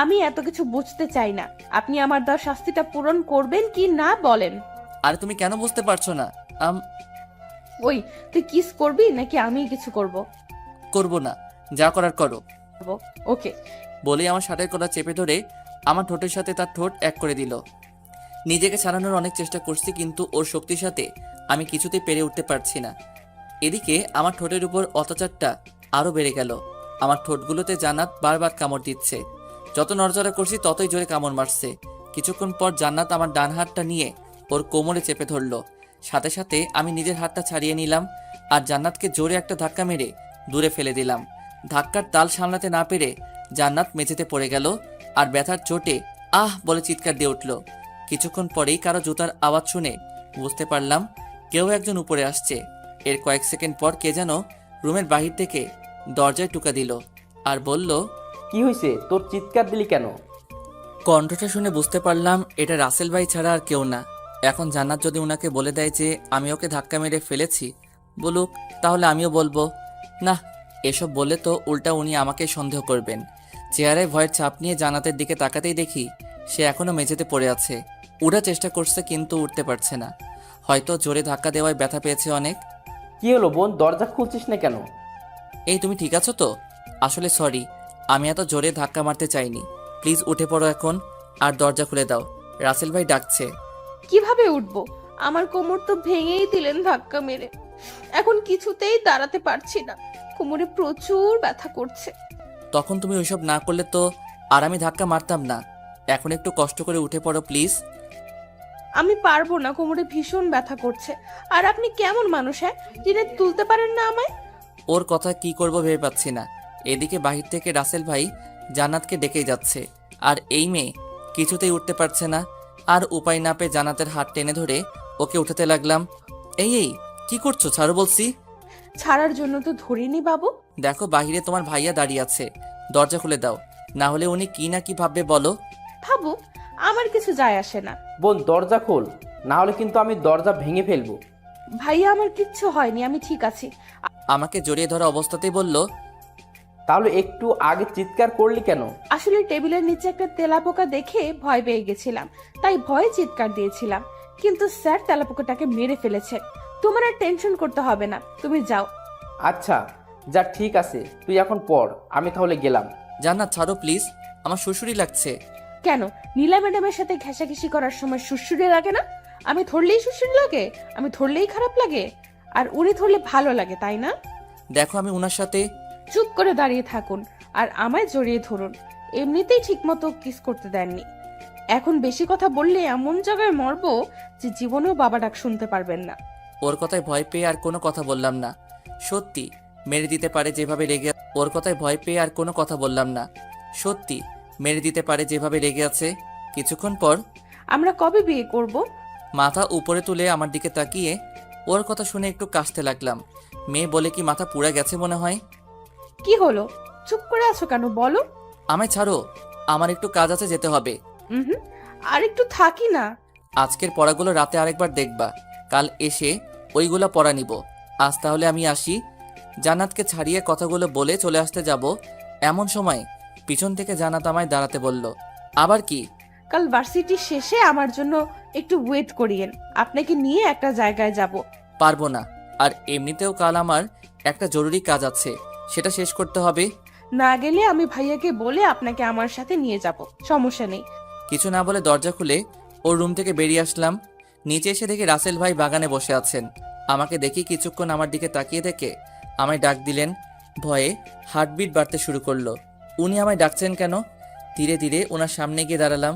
আমি এত কিছু বুঝতে চাই না। আপনি আমার দেওয়া শাস্তিটা পূরণ করবেন কি না বলেন। আরে তুমি কেন বুঝতে পারছো না? ওই, তুই কিস করবি নাকি আমি কিছু করব? করবো না, যা করার করো। ওকে। বলেই আমার শার্টের কলার চেপে ধরে আমার ঠোঁটের সাথে তার ঠোঁট এক করে দিল। নিজেকে ছাড়ানোর অনেক চেষ্টা করছি, কিন্তু ওর শক্তির সাথে আমি কিছুতেই পেরে উঠতে পারছি না। এদিকে আমার ঠোঁটের উপর অত্যাচারটা আরও বেড়ে গেল। আমার ঠোঁটগুলোতে জান্নাত বারবার কামড় দিচ্ছে। যত নড়চড়া করছি ততই জোরে কামড় মারছে। কিছুক্ষণ পর জান্নাত আমার ডান হাতটা নিয়ে ওর কোমরে চেপে ধরলো। সাথে সাথে আমি নিজের হাতটা ছাড়িয়ে নিলাম আর জান্নাতকে জোরে একটা ধাক্কা মেরে দূরে ফেলে দিলাম। ধাক্কার তাল সামলাতে না পেরে জান্নাত মেঝেতে পড়ে গেল আর ব্যথার চোটে আহ বলে চিৎকার দিয়ে উঠল। কিছুক্ষণ পরেই কারো জুতার আওয়াজ শুনে বুঝতে পারলাম কেউ একজন উপরে আসছে। এর কয়েক সেকেন্ড পর কে যেন রুমের বাহির থেকে দরজায় টুকা দিল আর বলল, কি হয়েছে, তোর চিৎকার দিলি কেন? কণ্ঠটা শুনে বুঝতে পারলাম এটা রাসেল ভাই ছাড়া আর কেউ না। এখন জান্নাত যদি ওনাকে বলে দেয় যে আমি ওকে ধাক্কা মেরে ফেলেছি, বলুক, তাহলে আমিও বলবো। না, এসব বললে তো উল্টা উনি আমাকে সন্দেহ করবেন। চেহারায় ভয়ের ছাপ নিয়ে জান্নাতের দিকে তাকাতেই দেখি সে এখনো মেঝেতে পড়ে আছে। উঠার চেষ্টা করছে কিন্তু উঠতে পারছে না। হয়তো জোরে ধাক্কা দেওয়ায় ব্যথা পেয়েছে অনেক। কি হলো বোন, দরজা খুলছিস না কেন? এই তুমি ঠিক আছো তো? আসলে সরি, আমি এত জোরে ধাক্কা মারতে চাইনি। প্লিজ উঠে পড়ো এখন আর দরজা খুলে দাও, রাসেল ভাই ডাকছে। কিভাবে উঠবো? আমার কোমর তো ভেঙেই দিলেন ধাক্কা মেরে। এখন কিছুতেই দাঁড়াতে পারছি না, কোমরে প্রচুর ব্যথা করছে। তখন তুমি ওইসব না করলে তো আর আমি ধাক্কা মারতাম না। এখন একটু কষ্ট করে উঠে পড়ো প্লিজ। আমি পারবো না, কোমরে ভীষণ ব্যথা করছে। আর আপনি কেমন মানুষ, হ্যাঁ, টেনে তুলতে পারেন না আমায়? ওর কথা কি করব ভেবে পাচ্ছি না। এদিকে বাহির থেকে রাসেল ভাই জান্নাতকে ডেকেই যাচ্ছে আর এই মেয়ে কিছুতেই উঠতে পারছে না। আর উপায় না পেয়ে জান্নাতের হাত টেনে ধরে ওকে উঠাতে লাগলাম। এই এই কি করছো, ছাড়ো বলছি। ছাড়ার জন্য তো ধরিনি বাবু। দেখো বাহিরে তোমার ভাইয়া দাঁড়িয়ে আছে, দরজা খুলে দাও, না হলে উনি কি না কি ভাববে বলো। ভাবু, আমার কিছু যায় আসে না। বোন দরজা খোল, না হলে কিন্তু আমি দরজা ভেঙে ফেলবো। ভাইয়া, আমার কিচ্ছু হয়নি, আমি ঠিক আছি। আমাকে জড়িয়ে ধরা অবস্থাতেই বলল, তাহলে একটু আগে চিৎকার করলি কেন? আসলে টেবিলের নিচে একটা তেলাপোকা দেখে ভয় পেয়ে গেছিলাম, তাই ভয়ে চিৎকার দিয়েছিলাম। কিন্তু স্যার তেলাপোকাটাকে মেরে ফেলেছে। তোমার আর টেনশন করতে হবে না, তুমি যাও। আচ্ছা যা, ঠিক আছে, তুই এখন পড়, আমি তাহলে গেলাম। জান্নাত ছাড়ো প্লিজ, আমার শ্বশুরই লাগছে। কেন, নীলা ম্যাডামের সাথে ঘেঁষাঘেঁষি করার সময় সুড়সুড়ি লাগে না? আমি ধরলেই সুড়সুড়ি লাগে? আমি ধরলেই খারাপ লাগে? আর উনি ধরলে ভালো লাগে, তাই না? দেখো আমি উনার সাথে। চুপ করে দাঁড়িয়ে থাকুন আর আমায় জড়িয়ে ধরুন। এমনিতেই ঠিকমতো কিস করতে দেননি, এখন বেশি কথা বললে এমন জায়গায় মরবো যে জীবনেও বাবা ডাক শুনতে পারবেন না। ওর কথায় ভয় পেয়ে আর কোনো কথা বললাম না। সত্যি মেরে দিতে পারে যেভাবে রেগে। ওর কথায় ভয় পেয়ে আর কোনো কথা বললাম না। সত্যি মেরে দিতে পারে যেভাবে রেগে আছে। কিছুক্ষণ পর আমরা কবে বিয়ে করব? মাথা উপরে তুলে আমার দিকে তাকিয়ে ওর কথা শুনে একটু কাশতে লাগলাম। মেয়ে বলে কি মাথা পুড়ে গেছে মনে হয়। কি হলো, চুপ করে আছো কেন, বলো। আমায় ছাড়ো, আমার একটু কাজ আছে, যেতে হবে। হুম, আর একটু থাকি না। আজকের পড়াগুলো রাতে আরেকবার দেখবা, কাল এসে ওইগুলো পড়া নিব। আজ তাহলে আমি আসি। জান্নাতকে ছাড়িয়ে কথাগুলো বলে চলে আসতে যাব, এমন সময় পিছন থেকে জান্নাত আমায় দাঁড়াতে বলল। আবার কি? কাল ভার্সিটি শেষে আমার জন্য একটু ওয়েট করিয়েন, আপনাকে নিয়ে একটা জায়গায় যাব। পারবো না, আর এমনিতেও কাল আমার একটা জরুরি কাজ আছে, সেটা শেষ করতে হবে। না গেলে আমি ভাইয়াকে বলে আপনাকে আমার সাথে নিয়ে যাব, সমস্যা নেই। কিছু না বলে দরজা খুলে ওর রুম থেকে বেরিয়ে আসলাম। নিচে এসে দেখি রাসেল ভাই বাগানে বসে আছেন। আমাকে দেখি কিছুক্ষণ আমার দিকে তাকিয়ে দেখে আমায় ডাক দিলেন। ভয়ে হার্টবিট বাড়তে শুরু করলো। উনি আমায় ডাকছেন কেন? ধীরে ধীরে ওনার সামনে গিয়ে দাঁড়ালাম।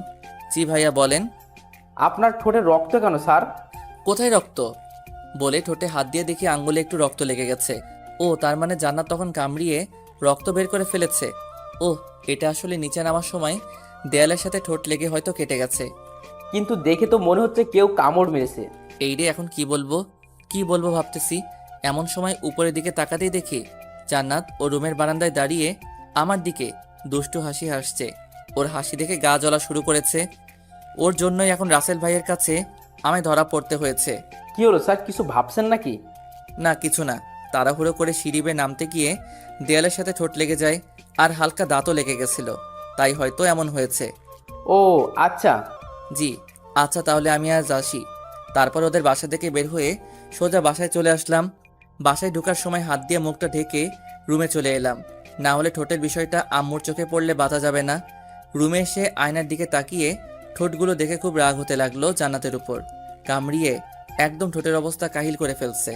জি ভাইয়া বলেন। আপনার ঠোঁটে রক্ত কেন স্যার? কোথায় রক্ত? বলে ঠোঁটে হাত দিয়ে দেখি আঙ্গুলে একটু রক্ত লেগে গেছে। ও তার মানে জান্নাত তখন কামড়িয়ে রক্ত বের করে ফেলেছে। ও, এটা আসলে নিচে নামার সময় দেয়ালের সাথে ঠোঁট লেগে হয়তো কেটে গেছে। কিন্তু দেখে তো মনে হচ্ছে কেউ কামড় মেরেছে। এই রে, এখন কি বলবো ভাবতেছি। এমন সময় উপরের দিকে তাকাতেই দেখি জান্নাত ও রুমের বারান্দায় দাঁড়িয়ে আমার দিকে দুষ্টু হাসি হাসছে। ওর হাসি দেখে গা জ্বলা শুরু করেছে। ওর জন্যই এখন রাসেল ভাইয়ের কাছে আমায় ধরা পড়তে হয়েছে। কি হলো স্যার, কিছু ভাবছেন নাকি? না কিছু না, তাড়াহুড়ো করে সিঁড়ি বেয়ে নামতে গিয়ে দেয়ালের সাথে ঠোঁট লেগে যায় আর হালকা দাঁতও লেগে গেছিল, তাই হয়তো এমন হয়েছে। ও আচ্ছা। জি আচ্ছা, তাহলে আমি আজ আসি। তারপর ওদের বাসা থেকে বের হয়ে সোজা বাসায় চলে আসলাম। বাসায় ঢোকার সময় হাত দিয়ে মুখটা ঢেকে রুমে চলে এলাম, না হলে ঠোঁটের বিষয়টা আম্মুর চোখে পড়লে বাধা যাবে না। রুমে এসে আয়নার দিকে তাকিয়ে ঠোঁটগুলো দেখে খুব রাগ হতে লাগলো জান্নাতের উপর। কামড়িয়ে একদম ঠোঁটের অবস্থা কাহিল করে ফেলছে।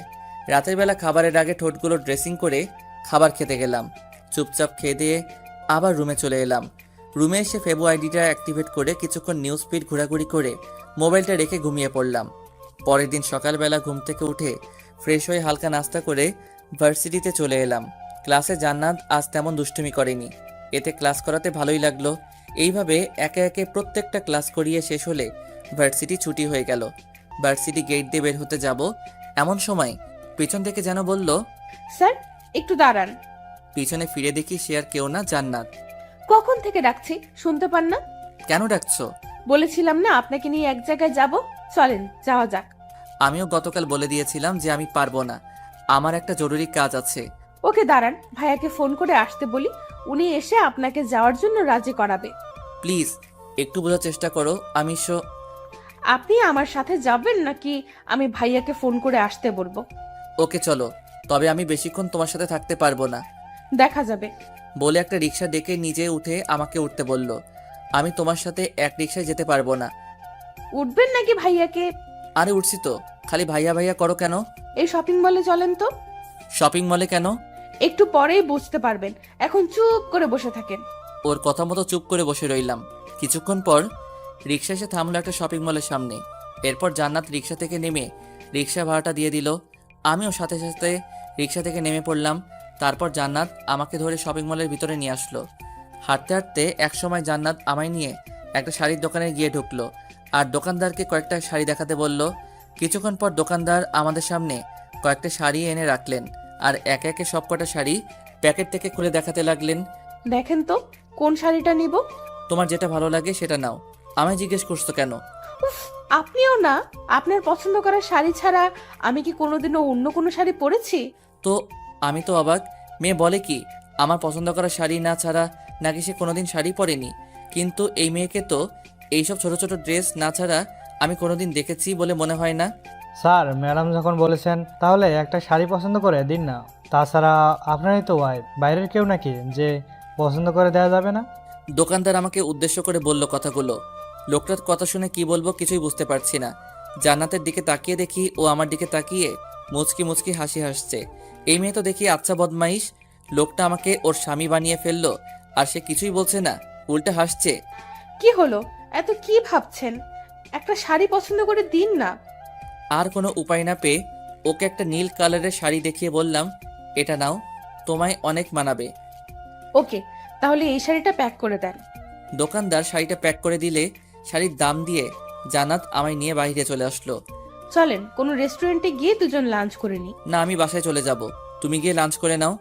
রাতের বেলা খাবারের আগে ঠোঁটগুলো ড্রেসিং করে খাবার খেতে গেলাম। চুপচাপ খেয়ে দিয়ে আবার রুমে চলে এলাম। রুমে এসে ফেবো আইডিটা অ্যাক্টিভেট করে কিছুক্ষণ নিউজ ফিড ঘোরাঘুরি করে মোবাইলটা রেখে ঘুমিয়ে পড়লাম। পরের দিন সকালবেলা ঘুম থেকে উঠে ফ্রেশ হয়ে হালকা নাস্তা করে ভার্সিটিতে চলে এলাম। ক্লাসে জান্নাত আজ তেমন দুষ্টুমি করেনি, এতে ক্লাস করাতে ভালোই লাগলো। এইভাবে একে একে প্রত্যেকটা ক্লাস করিয়ে শেষ হলে ভার্সিটি ছুটি হয়ে গেল। ভার্সিটি গেট দিয়ে বের হতে যাব, এমন সময় পিছন থেকে যেন বলল, স্যার একটু দাঁড়ান। পিছনে ফিরে দেখি সে আর কেউ না, জান্নাত। কখন থেকে ডাকছি, শুনতে পান না? কেন ডাকছো? বলেছিলাম না আপনাকে নিয়ে এক জায়গায় যাব, চলেন যাওয়া যাক। আমিও গতকাল বলে দিয়েছিলাম যে আমি পারবো না, আমার একটা জরুরি কাজ আছে। ওকে দাঁড়ান, ভাইয়াকে ফোন করে আসতে বলি, উনি এসে আপনাকে যাওয়ার জন্য রাজি করাবে। প্লিজ একটু বোঝার চেষ্টা করো, আমি আপনি আমার সাথে যাবেন নাকি আমি ভাইয়াকে ফোন করে আসতে বলবো? ওকে চলো, তবে আমি বেশিক্ষণ তোমার সাথে থাকতে পারবো না। দেখা যাবে। বলে একটা রিক্সা ডেকে নিজে উঠে আমাকে উঠতে বলল। আমি তোমার সাথে এক রিক্সায় যেতে পারবো না। উঠবেন নাকি ভাইয়াকে? আরে উঠছি তো, খালি ভাইয়া ভাইয়া করো কেন? এই শপিং মলে চলেন তো। শপিং মলে কেন? একটু পরেই বুঝতে পারবেন, এখন চুপ করে বসে থাকেন। ওর কথা মতো চুপ করে বসে রইলাম। কিছুক্ষণ পর রিক্সা এসে থামলো একটা শপিং মলের সামনে। এরপর জান্নাত রিক্সা থেকে নেমে রিক্সা ভাড়াটা দিয়ে দিল। আমিও সাথে সাথে রিক্সা থেকে নেমে পড়লাম। তারপর জান্নাত আমাকে ধরে শপিং মলের ভিতরে নিয়ে আসলো। হাঁটতে হাঁটতে একসময় জান্নাত আমায় নিয়ে একটা শাড়ির দোকানে গিয়ে ঢুকলো আর দোকানদারকে কয়েকটা শাড়ি দেখাতে বলল। কিছুক্ষণ পর দোকানদার আমাদের সামনে কয়েকটা শাড়ি এনে রাখলেন আর একে একে সব কটা শাড়ি প্যাকেট থেকে খুলে দেখাতে লাগলেন। দেখেন তো কোন শাড়িটা নিব। তোমার যেটা ভালো লাগে সেটা নাও। আমায় জিজ্ঞেস করছো কেন? উফ, আপনিও না, আপনার পছন্দ করা শাড়ি ছাড়া আমি কি কোনোদিনও অন্য কোনো শাড়ি পরেছি? তো আমি তো অবাক। মেয়ে বলে কি আমার পছন্দ করা শাড়ি না ছাড়া নাকি সে কোনোদিন শাড়ি পরেনি, কিন্তু এই মেয়েকে তো এইসব ছোট ছোট ড্রেস না ছাড়া আমি কোনোদিন দেখেছি বলে মনে হয় না। স্যার, ম্যাডাম যখন বলেছেন তাহলে একটা শাড়ি পছন্দ করে দিন না। তাছাড়া আপনারই তো ওয়াইফ, বাইরের কেউ নাকি যে পছন্দ করে দেওয়া যাবে না? দোকানদার আমাকে উদ্দেশ্য করে বলল কথাগুলো। লোকটার কথা শুনে কি বলবো কিছুই বুঝতে পারছি না। জান্নাতের দিকে তাকিয়ে দেখি ও আমার দিকে তাকিয়ে মুচকি মুচকি হাসি হাসছে। এই মেয়ে তো দেখি আচ্ছা বদমাইশ। লোকটা আমাকে ওর স্বামী বানিয়ে ফেললো আর সে কিছুই বলছে না, উল্টে হাসছে। কি হলো, এত কি ভাবছেন? একটা শাড়ি পছন্দ করে দিন না। আর কোনো উপায় না পেয়ে ওকে একটা নীল কালারের শাড়ি দেখিয়ে বললাম, এটা নাও, তোমায় অনেক মানাবে। ওকে, তাহলে এই শাড়িটা প্যাক করে দেন। দোকানদার শাড়িটা প্যাক করে দিলে শাড়ির দাম দিয়ে জান্নাত আমায় নিয়ে বাইরে চলে আসলো। চলেন কোনো রেস্টুরেন্টে গিয়ে দুজন লাঞ্চ করে নিই। না, আমি বাসায় চলে যাব, তুমি গিয়ে লাঞ্চ করে নাও।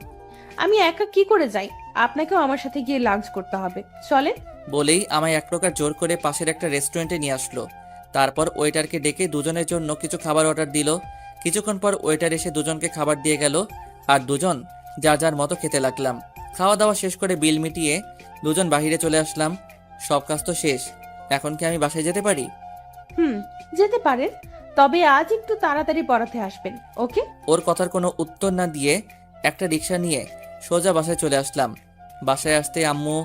আমি একা কি করে যাই? আপনাকেও আমার সাথে গিয়ে লাঞ্চ করতে হবে, চলেন। বলেই আমায় এক প্রকার জোর করে পাশের একটা রেস্টুরেন্টে নিয়ে আসলো। তারপর ওয়েটারকে ডেকে দুজনের জন্য কিছু খাবার অর্ডার দিল। কিছুক্ষণ পর ওয়েটার এসে দুজনকে খাবার দিয়ে গেল আর দুজন যার যার মতো খেতে লাগলাম। খাওয়া দাওয়া শেষ করে বিল মিটিয়ে দুজন বাহিরে চলে আসলাম। সব কাজ তো শেষ, এখন কি আমি বাসায় যেতে পারি? যেতে পারেন, তবে আজ একটু তাড়াতাড়ি পড়াতে আসবেন, ওকে? ওর কথার কোনো উত্তর না দিয়ে একটা রিক্সা নিয়ে সোজা বাসায় চলে আসলাম। বাসায় আসতে আম্মু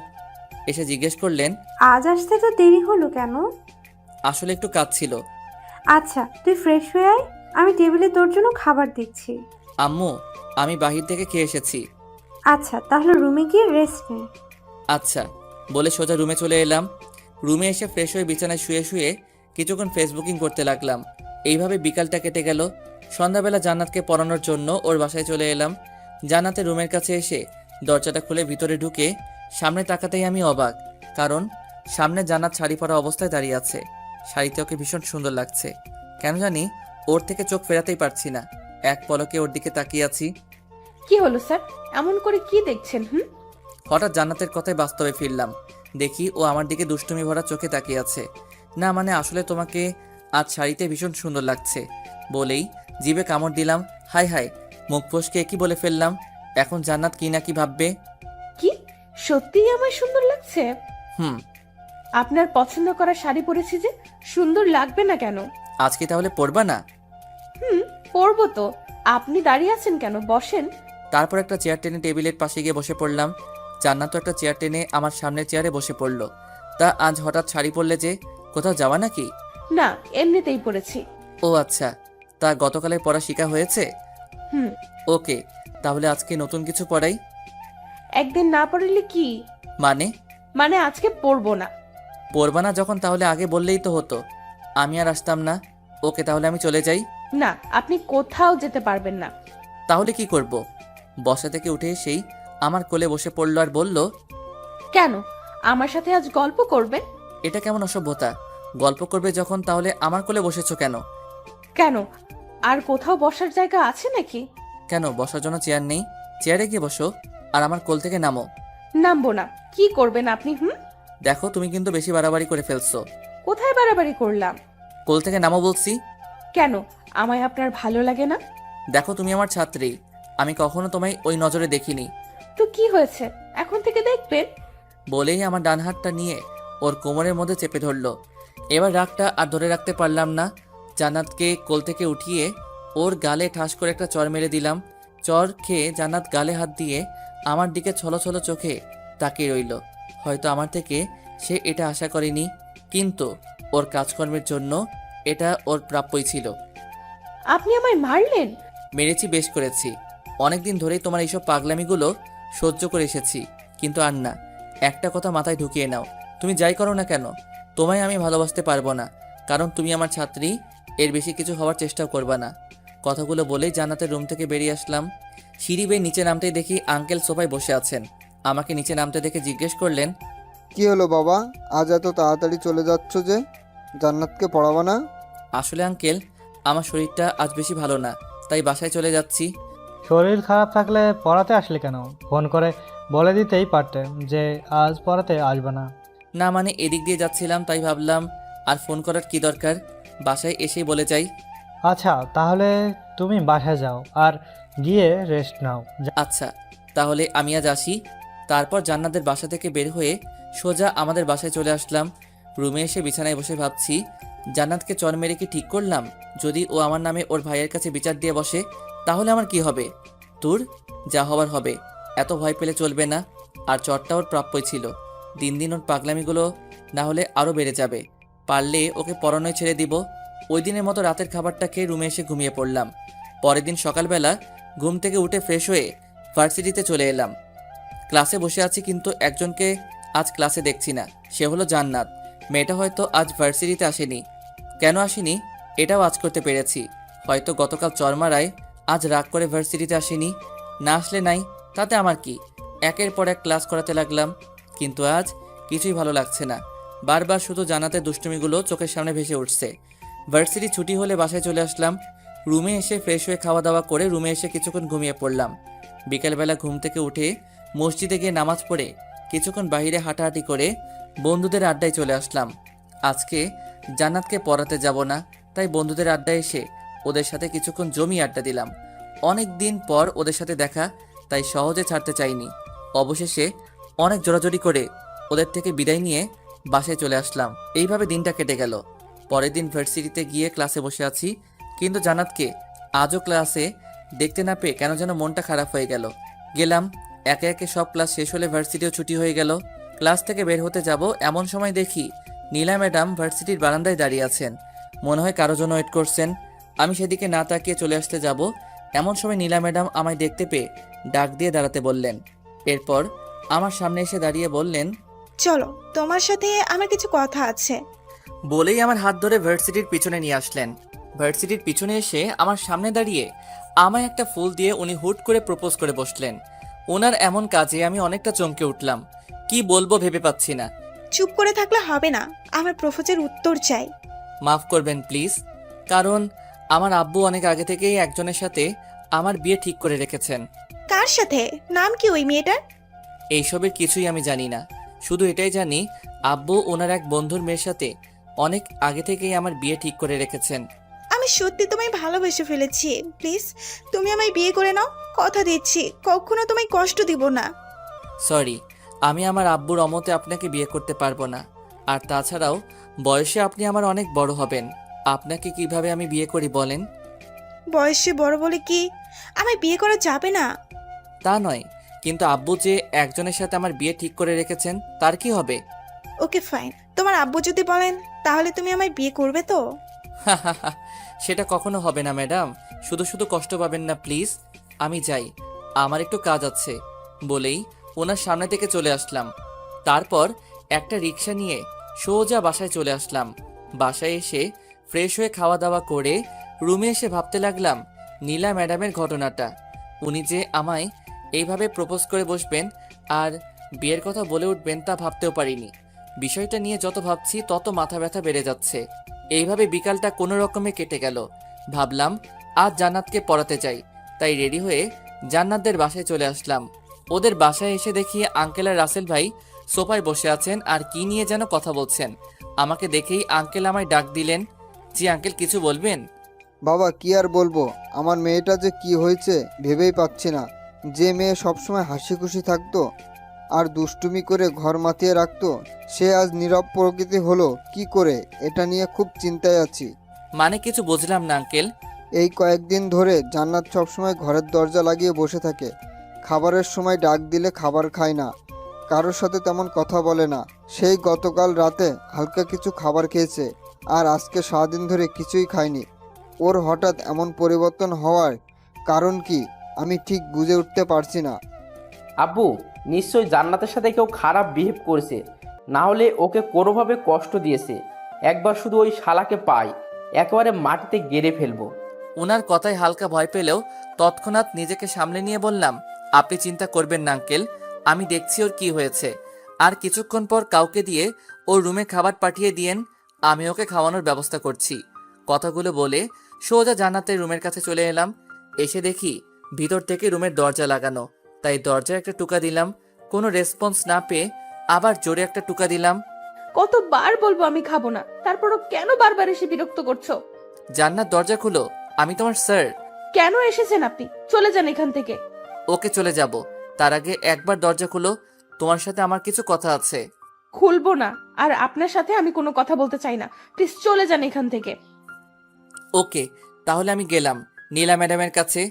এসে জিজ্ঞেস করলেন, আজ আসতে তো দেরি হলো কেন? আসলে একটু কাজ ছিল। আচ্ছা, তুই ফ্রেশ হয়ে আয়, আমি টেবিলে তোর জন্য খাবার দিচ্ছি। আম্মু, আমি বাহির থেকে খেয়ে এসেছি। আচ্ছা, তাহলে রুমে গিয়ে রেস্ট নে। আচ্ছা বলে সোজা রুমে চলে এলাম। রুমে এসে ফ্রেশ হয়ে বিছানায় শুয়ে শুয়ে কিছুক্ষণ ফেসবুকিং করতে লাগলাম। এইভাবে বিকালটা কেটে গেল। সন্ধ্যাবেলা জান্নাতকে পড়ানোর জন্য ওর বাসায় চলে এলাম। জান্নাতের রুমের কাছে এসে দরজাটা খুলে ভিতরে ঢুকে সামনে তাকাতেই আমি অবাক, কারণ সামনে জান্নাত শাড়ি পরা অবস্থায় দাঁড়িয়ে আছে। শাড়িতে ওকে ভীষণ সুন্দর লাগছে। কেন জানি ওর থেকে চোখ ফেরাতেই পারছি না। এক পলকে ওর দিকে তাকিয়ে আছি। কি হলো স্যার, এমন করে কি দেখছেন? হঠাৎ জান্নাতের কথায় বাস্তবে ফিরলাম। দেখি ও আমার দিকে দুষ্টুমি ভরা চোখে তাকিয়ে আছে। না মানে আসলে তোমাকে আজ শাড়িতে ভীষণ সুন্দর লাগছে বলেই জিভে কামড় দিলাম। হাই হাই, মুখ ফসকে কি বলে ফেললাম। এখন জান্নাত কি না কি ভাববে। কি সত্যিই আমার সুন্দর লাগছে? হুম। আপনার পছন্দ করা শাড়ি পরেছি যে, সুন্দর লাগবে না কেন? আজকে তাহলে পরবা না? পরবো তো। আপনি দাঁড়িয়ে আছেন কেন? বসেন। তারপর একটা চেয়ার টেনে টেবিলের পাশে গিয়ে বসে পড়লাম। জান্নাত তো একটা চেয়ার টেনে আমার সামনের চেয়ারে বসে পড়ল। তা আজ হঠাৎ শাড়ি পরলে যে, কোথাও যাওয়া নাকি? না, এমনিতেই পরেছি। ও আচ্ছা, তা গতকালের পড়া শিখা হয়েছে? হুম। ওকে, তাহলে আজকে নতুন কিছু পড়াই। একদিন না পড়লে কি মানে আজকে পরবো না। পড়বা না যখন তাহলে আগে বললেই তো হতো, আমি আর আসতাম না। ওকে, তাহলে আমি চলে যাই। না, আপনি কোথাও যেতে পারবেন না। তাহলে কি করব? বসা থেকে উঠে এসেই আমার কোলে বসে পড়লো আর বলল, কেন? আমার সাথে আজ গল্প করবেন? এটা কেমন অসভ্যতা? গল্প করবে যখন তাহলে আমার কোলে বসেছো কেন? কেন, আর কোথাও বসার জায়গা আছে নাকি? কেন বসার জন্য চেয়ার নেই? চেয়ারে গিয়ে বসো আর আমার কোল থেকে নামো। নামবো না। কি করবেন আপনি? দেখো, তুমি কিন্তু বেশি বাড়াবাড়ি করে ফেলছো। কোথায় বাড়াবাড়ি করলাম? কোল থেকে নামো বলছি। কেন, আমায় আপনার ভালো লাগে না? দেখো, তুমি আমার ছাত্রী, আমি কখনো তোমায় ওই নজরে দেখিনি। তো কি হয়েছে, এখন থেকে দেখবেন। বলেই আমার ডান হাতটা নিয়ে ওর কোমরের মধ্যে চেপে ধরলো। এবার রাগটা আর ধরে রাখতে পারলাম না। জান্নাতকে কোল থেকে উঠিয়ে ওর গালে ঠাস করে একটা চর মেরে দিলাম। চর খেয়ে জান্নাত গালে হাত দিয়ে আমার দিকে ছলো ছলো চোখে তাকিয়ে রইল। হয়তো আমার থেকে সে এটা আশা করেনি, কিন্তু ওর কাজকর্মের জন্য এটা ওর প্রাপ্যই ছিল। আপনি আমায় মারলেন? মেরেছি, বেশ করেছি। অনেকদিন ধরেই তোমার এইসব পাগলামিগুলো সহ্য করে এসেছি, কিন্তু আর না। একটা কথা মাথায় ঢুকিয়ে নাও, তুমি যাই করো না কেন, তোমায় আমি ভালোবাসতে পারবো না, কারণ তুমি আমার ছাত্রী। এর বেশি কিছু হওয়ার চেষ্টাও করবা না। কথাগুলো বলেই জান্নাতের রুম থেকে বেরিয়ে আসলাম। সিঁড়ি বেয়ে নিচে নামতেই দেখি আঙ্কেল সোফায় বসে আছেন। আমাকে নিচে নামতে দেখে জিজ্ঞেস করলেন, কি হলো বাবা, আজ এত তাড়াতাড়ি চলে যাচ্ছ যে? জান্নাতকে পড়াবা না? আসলে আঙ্কেল, আমার শরীরটা আজ বেশি ভালো না, তাই বাসায় চলে যাচ্ছি। শরীর খারাপ থাকলে পড়াতে আসলে কেন? ফোন করে বলে দিতেই পারতে যে আজ পড়াতে আসবে না। না মানে এদিক দিয়ে যাচ্ছিলাম, তাই ভাবলাম আর ফোন করার কি দরকার, বাসায় এসেই বলে যাই। আচ্ছা, তাহলে তুমি বাসায় যাও আর গিয়ে রেস্ট নাও। আচ্ছা, তাহলে আমি আজ আসি। তারপর জান্নাতের বাসা থেকে বের হয়ে সোজা আমাদের বাসায় চলে আসলাম। রুমে এসে বিছানায় বসে ভাবছি, জান্নাতকে চর মেরে কি ঠিক করলাম? যদি ও আমার নামে ওর ভাইয়ের কাছে বিচার দিয়ে বসে, তাহলে আমার কি হবে? তোর যা হবার হবে, এত ভয় পেলে চলবে না। আর চরটা ওর প্রাপ্যই ছিল। দিন দিন ওর পাগলামিগুলো না হলে আরও বেড়ে যাবে। পারলে ওকে পড়ানোয় ছেড়ে দিব। ওই দিনের মতো রাতের খাবারটা খেয়ে রুমে এসে ঘুমিয়ে পড়লাম। পরের দিন সকালবেলা ঘুম থেকে উঠে ফ্রেশ হয়ে ভার্সিটিতে চলে এলাম। ক্লাসে বসে আছি, কিন্তু একজনকে আজ ক্লাসে দেখছি না। সে হলো জান্নাত। মেয়েটা হয়তো আজ ভার্সিটিতে আসেনি। কেন আসেনি এটাও আজ করতে পেরেছি। হয়তো গতকাল চরমারায় আজ রাগ করে ভার্সিটিতে আসেনি। না আসলে নাই, তাতে আমার কি। একের পর এক ক্লাস করাতে লাগলাম, কিন্তু আজ কিছুই ভালো লাগছে না। বারবার শুধু জান্নাতের দুষ্টুমিগুলো চোখের সামনে ভেসে উঠছে। ভার্সিটি ছুটি হলে বাসায় চলে আসলাম। রুমে এসে ফ্রেশ হয়ে খাওয়া দাওয়া করে রুমে এসে কিছুক্ষণ ঘুমিয়ে পড়লাম। বিকেলবেলা ঘুম থেকে উঠে মসজিদে গিয়ে নামাজ পড়ে কিছুক্ষণ বাইরে হাঁটাহাঁটি করে বন্ধুদের আড্ডায় চলে আসলাম। আজকে জান্নাতকে পড়াতে যাব না, তাই বন্ধুদের আড্ডায় এসে ওদের সাথে কিছুক্ষণ জমি আড্ডা দিলাম। অনেক দিন পর ওদের সাথে দেখা, তাই সহজে ছাড়তে চাইনি। অবশেষে অনেক জোরাজোরি করে ওদের থেকে বিদায় নিয়ে বাসায় চলে আসলাম। এইভাবে দিনটা কেটে গেল। পরের দিন ভার্সিটিতে গিয়ে ক্লাসে বসে আছি, কিন্তু জান্নাতকে আজও ক্লাসে দেখতে না পেয়ে কেন যেন মনটা খারাপ হয়ে গেল। গেলাম, একে একে সব ক্লাস শেষ হলে ভার্সিটিও ছুটি হয়ে গেল। ক্লাস থেকে বের হতে যাব, এমন সময় দেখি নীলা ম্যাডাম ভার্সিটির বারান্দায় দাঁড়িয়ে আছেন। মনে হয় কারো জন্য ওয়েট করছেন। আমি সেদিকে না তাকিয়ে চলে আসতে যাব, এমন সময় নীলা ম্যাডাম আমায় দেখতে পেয়ে ডাক দিয়ে দাঁড়াতে বললেন। এরপর আমার সামনে এসে দাঁড়িয়ে বললেন, চলো, তোমার সাথে আমার কিছু কথা আছে। বলেই আমার হাত ধরে ভার্সিটির পিছনে নিয়ে আসলেন। ভার্সিটির পিছনে এসে আমার সামনে দাঁড়িয়ে আমায় একটা ফুল দিয়ে উনি হুট করে প্রপোজ করে বসলেন। ওনার এমন কাজে আমি অনেকটা চমকে উঠলাম। কি বলবো ভেবে পাচ্ছি না। চুপ করে থাকলে হবে না, আমার প্রপোজের উত্তর চাই। মাফ করবেন প্লিজ, কারণ আমার আব্বু অনেক আগে থেকেই একজনের সাথে আমার বিয়ে ঠিক করে রেখেছেন। কার সাথে? নাম কি ওই মেয়েটার? এইসবের কিছুই আমি জানি না, শুধু এটাই জানি আব্বু ওনার এক বন্ধুর মেয়ের সাথে অনেক আগে থেকেই আমার বিয়ে ঠিক করে রেখেছেন। আমি সত্যি তোমায় ভালোবেসে ফেলেছি। প্লিজ তুমি আমায় বিয়ে করে নাও। কথা দিচ্ছি কখনো তোমায় কষ্ট দিব না। সরি, আমি আমার আব্বুর অমতে আপনাকে বিয়ে করতে পারবো না। আর তাছাড়াও বয়সে আপনি আমার অনেক বড় হবেন। আপনাকে কিভাবে আমি বিয়ে করি বলেন? বয়সে বড় বলে কি আমায় বিয়ে করা যাবে না? তা নয়, কিন্তু আব্বু যে একজনের সাথে আমার বিয়ে ঠিক করে রেখেছেন তার কি হবে? ওকে ফাইন, তোমার আব্বু যদি বলেন তাহলে তুমি আমায় বিয়ে করবে তো? সেটা কখনো হবে না ম্যাডাম। শুধু শুধু কষ্ট পাবেন না প্লিজ। আমি যাই, আমার একটু কাজ আছে বলেই ওনার সামনে থেকে চলে আসলাম। তারপর একটা রিক্সা নিয়ে সোজা বাসায় চলে আসলাম। বাসায় এসে ফ্রেশ হয়ে খাওয়া দাওয়া করে রুমে এসে ভাবতে লাগলাম নীলা ম্যাডামের ঘটনাটা। উনি যে আমায় এইভাবে প্রপোজ করে বসবেন আর বিয়ের কথা বলে উঠবেন তা ভাবতেও পারিনি। বিষয়টা নিয়ে যত ভাবছি তত মাথা ব্যথা বেড়ে যাচ্ছে। এইভাবে বিকালটা কোনো রকমে কেটে গেল। ভাবলাম আজ জান্নাতকে পড়াতে যাই, তাই রেডি হয়ে জান্নাতদের বাসায় চলে আসলাম। ওদের বাসায় এসে দেখি আঙ্কেল আর রাসেল ভাই সোফায় বসে আছেন আর কি নিয়ে যেন কথা বলছেন। আমাকে দেখেই আঙ্কেল আমায় ডাক দিলেন। জি আঙ্কেল, কিছু বলবেন? বাবা কি আর বলবো, আমার মেয়েটা যে কি হয়েছে ভেবেই পাচ্ছি না। যে মেয়ে সবসময় হাসি খুশি থাকতো আর দুষ্টুমি করে ঘর মাতিয়ে রাখতো, সে আজ নীরব প্রকৃতি হলো কি করে, এটা নিয়ে খুব চিন্তায় আছি। মানে কিছু বুঝলাম না আঙ্কেল। এই কয়েকদিন ধরে জান্নাত সবসময় ঘরের দরজা লাগিয়ে বসে থাকে। খাবারের সময় ডাক দিলে খাবার খায় না, কারোর সাথে তেমন কথা বলে না। সেই গতকাল রাতে হালকা কিছু খাবার খেয়েছে আর আজকে সারাদিন ধরে কিছুই খায়নি। ওর হঠাৎ এমন পরিবর্তন হওয়ার কারণ কি আমি ঠিক বুঝে উঠতে পারছি না। আব্বু, নিশ্চয়ই জান্নাতের সাথে কেউ খারাপ বিহেভ করেছে, না হলে ওকে কোনোভাবে কষ্ট দিয়েছে। একবার শুধু ওই শালাকে পাই, একেবারে মাটিতে গেড়ে ফেলবো। ওনার কথায় হালকা ভয় পেলেও তৎক্ষণাৎ নিজেকে সামলে নিয়ে বললাম, আপনি চিন্তা করবেন না আঙ্কেল, আমি দেখছি ওর কি হয়েছে। আর কিছুক্ষণ পর কাউকে দিয়ে ওর রুমে খাবার পাঠিয়ে দিয়েন, আমি ওকে খাওয়ানোর ব্যবস্থা করছি। কথাগুলো বলে সোজা জান্নাতের রুমের কাছে চলে এলাম। এসে দেখি ভিতর থেকে রুমের দরজা লাগানো, তাই দরজায় একটা টুকা দিলাম। কোনো রেসপন্স না পেয়ে আবার জোরে একটা টুকা দিলাম। কতবার বলবো আমি খাবো না, তারপরও কেন বারবার এসে বিরক্ত করছো? জান্নাত দরজা খুলো, আমি তোমার স্যার। কেন এসেছেন আপনি? চলে যান এখান থেকে। ওকে চলে যাব, তার আগে একবার দরজা খুলো, তোমার সাথে আমার কিছু কথা আছে। খুলবো না, আর আপনার সাথে আমি কোনো কথা বলতে চাই না। প্লিজ চলে যান এখান থেকে। ওকে, তাহলে আমি গেলাম নীলা ম্যাডামের কাছে।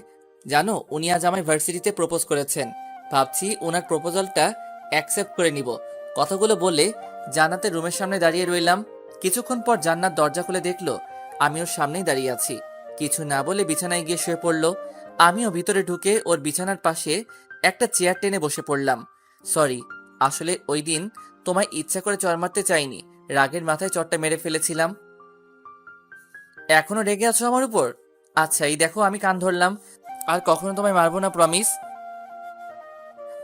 জানো, উনি আজ আমায় ভার্সিটিতে প্রপোজ করেছেন। ভাবছি ওনার প্রপোজালটা অ্যাকসেপ্ট করে নিব। কথাগুলো বলে জান্নাতের রুমের সামনে দাঁড়িয়ে রইলাম। কিছুক্ষণ পর জান্নাত দরজা খুলে দেখলো আমি ওর সামনেই দাঁড়িয়ে আছি। কিছু না বলে বিছানায় গিয়ে শুয়ে পড়লো। আমিও ভিতরে ঢুকে ওর বিছানার পাশে একটা চেয়ার টেনে বসে পড়লাম। সরি, আসলে ওই দিন তোমায় ইচ্ছা করে চড় মারতে চাইনি, রাগের মাথায় চড়টা মেরে ফেলেছিলাম। এখনো রেগে আছো আমার উপর? আচ্ছা, এই দেখো আমি কান ধরলাম, আর কখনো তোমায় মারবো না, প্রমিস।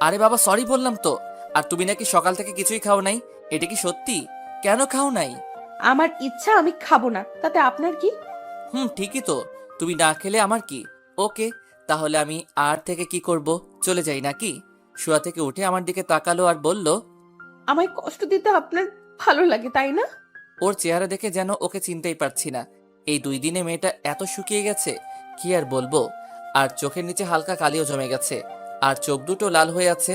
আরে বাবা, সরি বললাম তো। আর তুমি নাকি সকাল থেকে কিছুই খাও নাই, এটা কি সত্যি? কেন খাও নাই? আমার ইচ্ছা, আমি খাবো না, তাতে আপনার কি? ঠিকই তো, তুমি না খেলে আমার কি। ওকে, তাহলে আমি আর থেকে কি করব, চলে যাই নাকি? শোয়া থেকে উঠে আমার দিকে তাকালো আর বলল, আমায় কষ্ট দিতে আপনার ভালো লাগে তাই না? ওর চেহারা দেখে যেন ওকে চিনতেই পারছি না। এই 2 দিনে মেয়েটা এত শুকিয়ে গেছে, কি আর বলবো। আর চোখের নিচে হালকা কালিও জমে গেছে, আর চোখ দুটো লাল হয়ে আছে।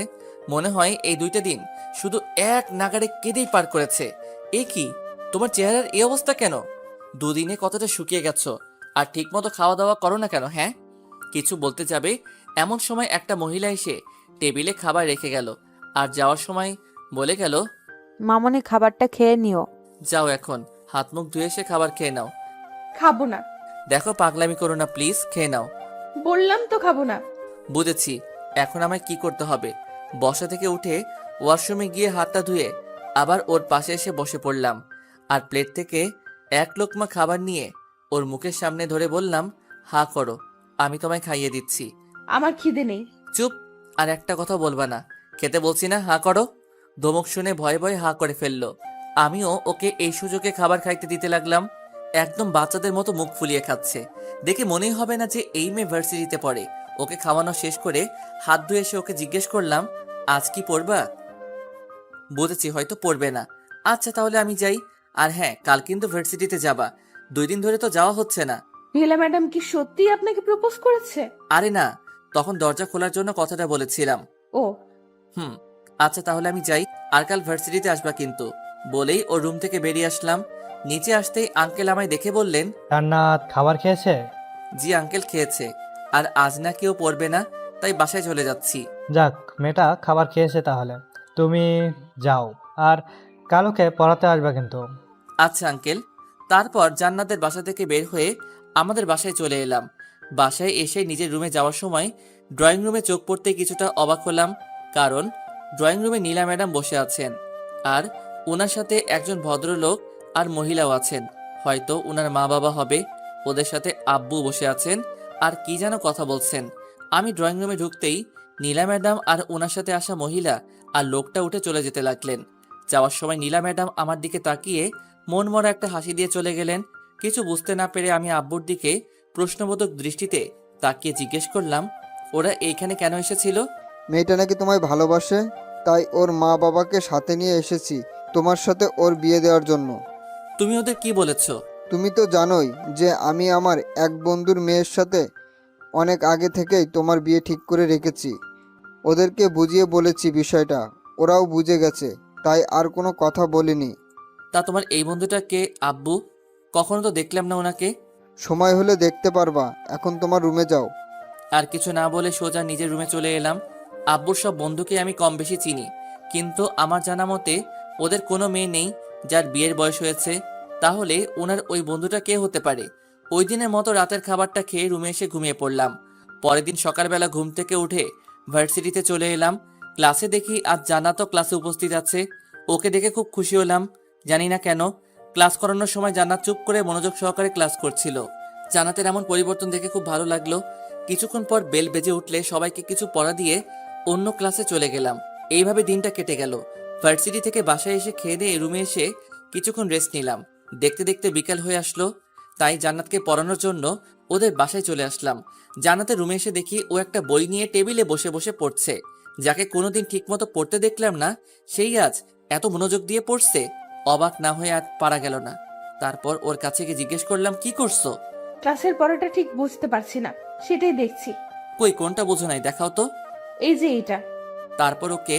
মনে হয় এই 2টা দিন শুধু এক নাগাড়ে কেঁদেই পার করেছে। এ কি, তোমার চেহারার এই অবস্থা কেন? 2 দিনে কতটা শুকিয়ে গেছো, আর ঠিকমতো খাওয়া দাওয়া করো না কেন? হ্যাঁ, কিছু বলতে যাবে এমন সময় একটা মহিলা এসে টেবিলে খাবার রেখে গেল, আর যাওয়ার সময় বলে গেল, মামনি খাবারটা খেয়ে নিও। যাও এখন হাত মুখ ধুয়ে এসে খাবার খেয়ে নাও। খাবো না। দেখো, পাগলামি করো না প্লিজ, খেয়ে নাও। বললাম তো খাবো না। বুঝেছি, এখন আমায় কি করতে হবে। বসা থেকে উঠে ওয়াশরুমে গিয়ে হাতটা ধুয়ে আবার ওর পাশে এসে বসে পড়লাম, আর প্লেট থেকে এক লোকমা খাবার নিয়ে ওর মুখের সামনে ধরে বললাম, হা করো, আমি তোমায় খাইয়ে দিচ্ছি। আমার খিদে নেই। চুপ, আর একটা কথা বলবা না। খেতে বলছি না, হা করো। ধমক শুনে ভয়ে ভয়ে হা করে ফেললো। আমিও ওকে এই সুযোগে খাবার খাইতে দিতে লাগলাম। একদম বাচ্চাদের মতো মুখ ফুলিয়ে খাচ্ছে, দেখে মনেই হবে না যে এই মেয়ে ভার্সিটিতে পড়ে। ওকে খাওয়ানো শেষ করে হাত ধুয়ে এসে ওকে জিজ্ঞেস করলাম, আজ কি পড়বা? বুঝেছি হয়তো পড়বে না। আচ্ছা তাহলে আমি যাই, আর হ্যাঁ, কাল কিন্তু ভার্সিটিতে যাবা। 2 দিন ধরে তো যাওয়া হচ্ছে না। নীলা ম্যাডাম কি সত্যিই আপনাকে প্রপোজ করেছে? আরে না, তখন দরজা খোলার জন্য কথাটা বলেছিলাম। ও, হুম, আচ্ছা তাহলে আমি যাই, আর কাল ভার্সিটিতে আসবা কিন্তু। বলেই ওর রুম থেকে বেরিয়ে আসলাম। নিচে আসতেই আঙ্কেল আমায় দেখে বললেন, জান্নাত খাবার খেয়েছে? জি আঙ্কেল, খেয়েছে। আর আজ না কেউ পড়বে না, তাই বাসায় চলে যাচ্ছি। যাক, মেয়েটা খাবার খেয়েছে তাহলে। তুমি যাও, আর কালকে পড়াতে আসবা কিন্তু। আচ্ছা আঙ্কেল। তারপর জান্নাতের বাসা থেকে বের হয়ে আমাদের বাসায় চলে এলাম। বাসায় এসে নিজের রুমে যাওয়ার সময় ড্রয়িং রুমে চোখ পড়তে কিছুটা অবাক হলাম, কারণ ড্রয়িং রুমে নীলা ম্যাডাম বসে আছেন, আর ওনার সাথে একজন ভদ্রলোক আর মহিলাও আছেন। হয়তো ওনার মা বাবা হবে। ওদের সাথে আব্বু বসে আছেন আর কি যেন কথা বলছেন। আমি ড্রয়িং রুমে ঢুকতেই নীলা ম্যাডাম আর ওনার সাথে আসা মহিলা আর লোকটা উঠে চলে যেতে লাগলেন। যাওয়ার সময় নীলা ম্যাডাম আমার দিকে তাকিয়ে মনমরা একটা হাসি দিয়ে চলে গেলেন। কিছু বুঝতে না পেরে আমি আব্বুর দিকে প্রশ্নবোধক দৃষ্টিতে তাকিয়ে জিজ্ঞেস করলাম, ওরা এইখানে কেন এসেছিল? মেয়েটা নাকি তোমায় ভালোবাসে, তাই ওর মা বাবাকে সাথে নিয়ে এসেছি তোমার সাথে ওর বিয়ে দেওয়ার জন্য। তুমি ওদের কি বলেছো? তুমি তো জানোই যে আমি আমার এক বন্ধুর মেয়ের সাথে অনেক আগে থেকেই তোমার বিয়ে ঠিক করে রেখেছি। ওদেরকে বুঝিয়ে বলেছি বিষয়টা, ওরাও বুঝে গেছে, তাই আর কোনো কথা বলিনি। তা তোমার এই বন্ধুটা কে আব্বু? কখনো তো দেখলাম না ওনাকে। সময় হলে দেখতে পারবা, এখন তোমার রুমে যাও। আর কিছু না বলে সোজা নিজের রুমে চলে এলাম। আব্বুর সব বন্ধুকে আমি কম বেশি চিনি, কিন্তু আমার জানা মতে ওদের কোনো মেয়ে নেই যার বিয়ের বয়স হয়েছে। তাহলে ওনার ওই বন্ধুটা কে হতে পারে? ওই দিনের মতো রাতের খাবারটা খেয়ে রুমে এসে ঘুমিয়ে পড়লাম। পরের দিন সকালবেলা ঘুম থেকে উঠে ভার্সিটিতে চলে এলাম। ক্লাসে দেখি আজ জান্নাতও ক্লাসে উপস্থিত আছে। ওকে দেখে খুব খুশি হলাম, জানি না কেন। ক্লাস করানোর সময় জান্নাত চুপ করে মনোযোগ সহকারে ক্লাস করছিল। জান্নাতের এমন পরিবর্তন দেখে খুব ভালো লাগলো। কিছুক্ষণ পর বেল বেজে উঠলে সবাইকে কিছু পড়া দিয়ে অন্য ক্লাসে চলে গেলাম। এইভাবে দিনটা কেটে গেল। ভার্সিটি থেকে বাসায় এসে খেয়ে দিয়ে রুমে এসে কিছুক্ষণ রেস্ট নিলাম। দেখতে দেখতে বিকাল হয়ে আসলো, তাই জান্নাতকে পড়ানোর জন্য ওদের বাসায় চলে আসলাম। জান্নাতের রুমে এসে দেখি ও একটা বই নিয়ে টেবিলে বসে বসে পড়ছে। যাকে কোনোদিন ঠিকমতো পড়তে দেখলাম না, সেই আজ এত মনোযোগ দিয়ে পড়ছে। অবাক না হয়ে আর পারা গেল না। তারপর ওর কাছে গিয়ে জিজ্ঞেস করলাম, কি করছো? ক্লাসের পড়াটা ঠিক বুঝতে পারছি না, সেটাই দেখছি। কই, কোনটা বোঝো নাই, দেখাও তো। এই যে এটা। তারপর ওকে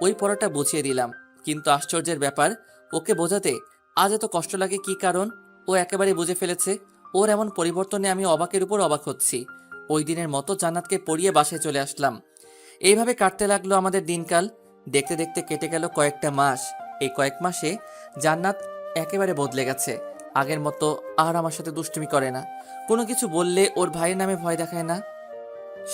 ওই পড়াটা বুঝিয়ে দিলাম, কিন্তু আশ্চর্যের ব্যাপার, ওকে বোঝাতে আজ এত কষ্ট লাগে কি কারণ? ও একেবারে বুঝে ফেলেছে। ওর এমন পরিবর্তনে আমি অবাকের উপর অবাক হচ্ছি। ওই দিনের মতো জান্নাতকে পড়িয়ে বাসায় চলে আসলাম। এইভাবে কাটতে লাগলো আমাদের দিনকাল। দেখতে দেখতে কেটে গেল কয়েকটা মাস। এই কয়েক মাসে জান্নাত একেবারে বদলে গেছে। আগের মতো আর আমার সাথে দুষ্টুমি করে না। কোনো কিছু বললে ওর ভাইয়ের নামে ভয় দেখায় না।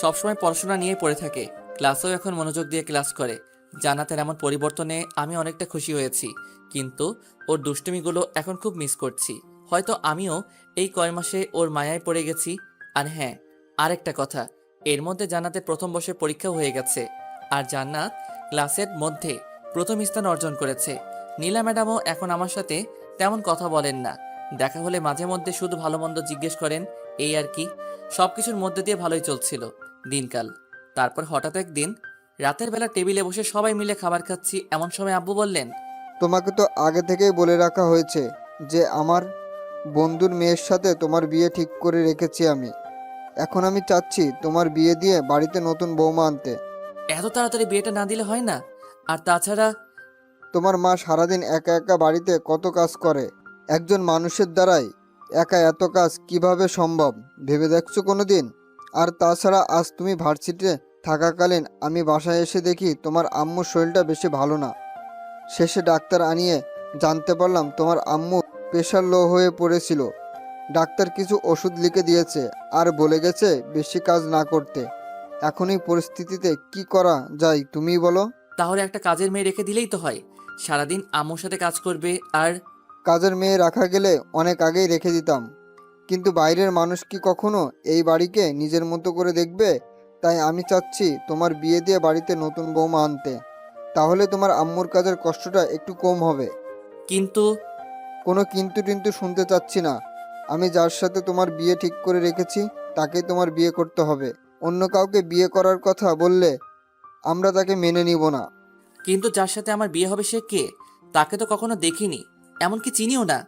সবসময় পড়াশোনা নিয়ে পড়ে থাকে। ক্লাসেও এখন মনোযোগ দিয়ে ক্লাস করে। জান্নাতের এমন পরিবর্তনে আমি অনেকটা খুশি হয়েছি, কিন্তু ওর দুষ্টুমিগুলো এখন খুব মিস করছি। হয়তো আমিও এই কয় মাসে ওর মায়ায় পড়ে গেছি। আর হ্যাঁ, আরেকটা কথা, এর মধ্যে জান্নাতের প্রথম বর্ষের পরীক্ষাও হয়ে গেছে, আর জান্নাত ক্লাসের মধ্যে প্রথম স্থান অর্জন করেছে। নীলা ম্যাডামও এখন আমার সাথে তেমন কথা বলেন না। দেখা হলে মাঝে মধ্যে শুধু ভালো মন্দ জিজ্ঞেস করেন, এই আর কি। সবকিছুর মধ্যে দিয়ে ভালোই চলছিল দিনকাল। তারপর হঠাৎ একদিন রাতের বেলা টেবিলে বসে সবাই মিলে খাবার খাচ্ছি, এমন সময় আব্বু বললেন, তোমাকে তো আগে থেকেই বলে রাখা হয়েছে যে আমার বন্ধুর মেয়ের সাথে তোমার বিয়ে ঠিক করে রেখেছি আমি। এখন আমি চাচ্ছি তোমার বিয়ে দিয়ে বাড়িতে নতুন বৌমা আনতে। এত তাড়াতাড়ি বিয়েটা না দিলে হয় না? আর তাছাড়া তোমার মা সারাদিন একা একা বাড়িতে কত কাজ করে, একজন মানুষের দ্বারাই একা এত কাজ কিভাবে সম্ভব ভেবে দেখছো কোনো দিন? আর তাছাড়া আজ তুমি ভার্সিটিতে থাকাকালীন আমি বাসায় এসে দেখি তোমার আম্মুর শরীরটা বেশি ভালো না। শেষে ডাক্তার আনিয়ে জানতে পারলাম তোমার আম্মু প্রেশার লো হয়ে পড়েছিল। ডাক্তার কিছু ওষুধ লিখে দিয়েছে আর বলে গেছে বেশি কাজ না করতে। এখন এই পরিস্থিতিতে কি করা যায় তুমিই বলো? তাহলে একটা কাজের মেয়ে রেখে দিলেই তো হয়, সারাদিন আম্মুর সাথে কাজ করবে। আর কাজের মেয়ে রাখা গেলে অনেক আগেই রেখে দিতাম, কিন্তু বাইরের মানুষ কি কখনো এই বাড়িকে নিজের মতো করে দেখবে? তাই আমি চাচ্ছি তোমার বিয়ে দিয়ে বাড়িতে নতুন বৌমা আনতে। তাহলে তোমার আম্মুর কাজের কষ্টটা একটু কম হবে। কিন্তু কোনো কিন্তু টিন্তু শুনতে চাচ্ছি না। আমি যার সাথে তোমার বিয়ে ঠিক করে রেখেছি তাকেই তোমার বিয়ে করতে হবে। অন্য কাউকে বিয়ে করার কথা বললে আমরা তাকে মেনে নিব না। কিন্তু যার সাথে আমার বিয়ে হবে সে কে? তাকে তো কখনো দেখিনি। এমনকি চিনিও না।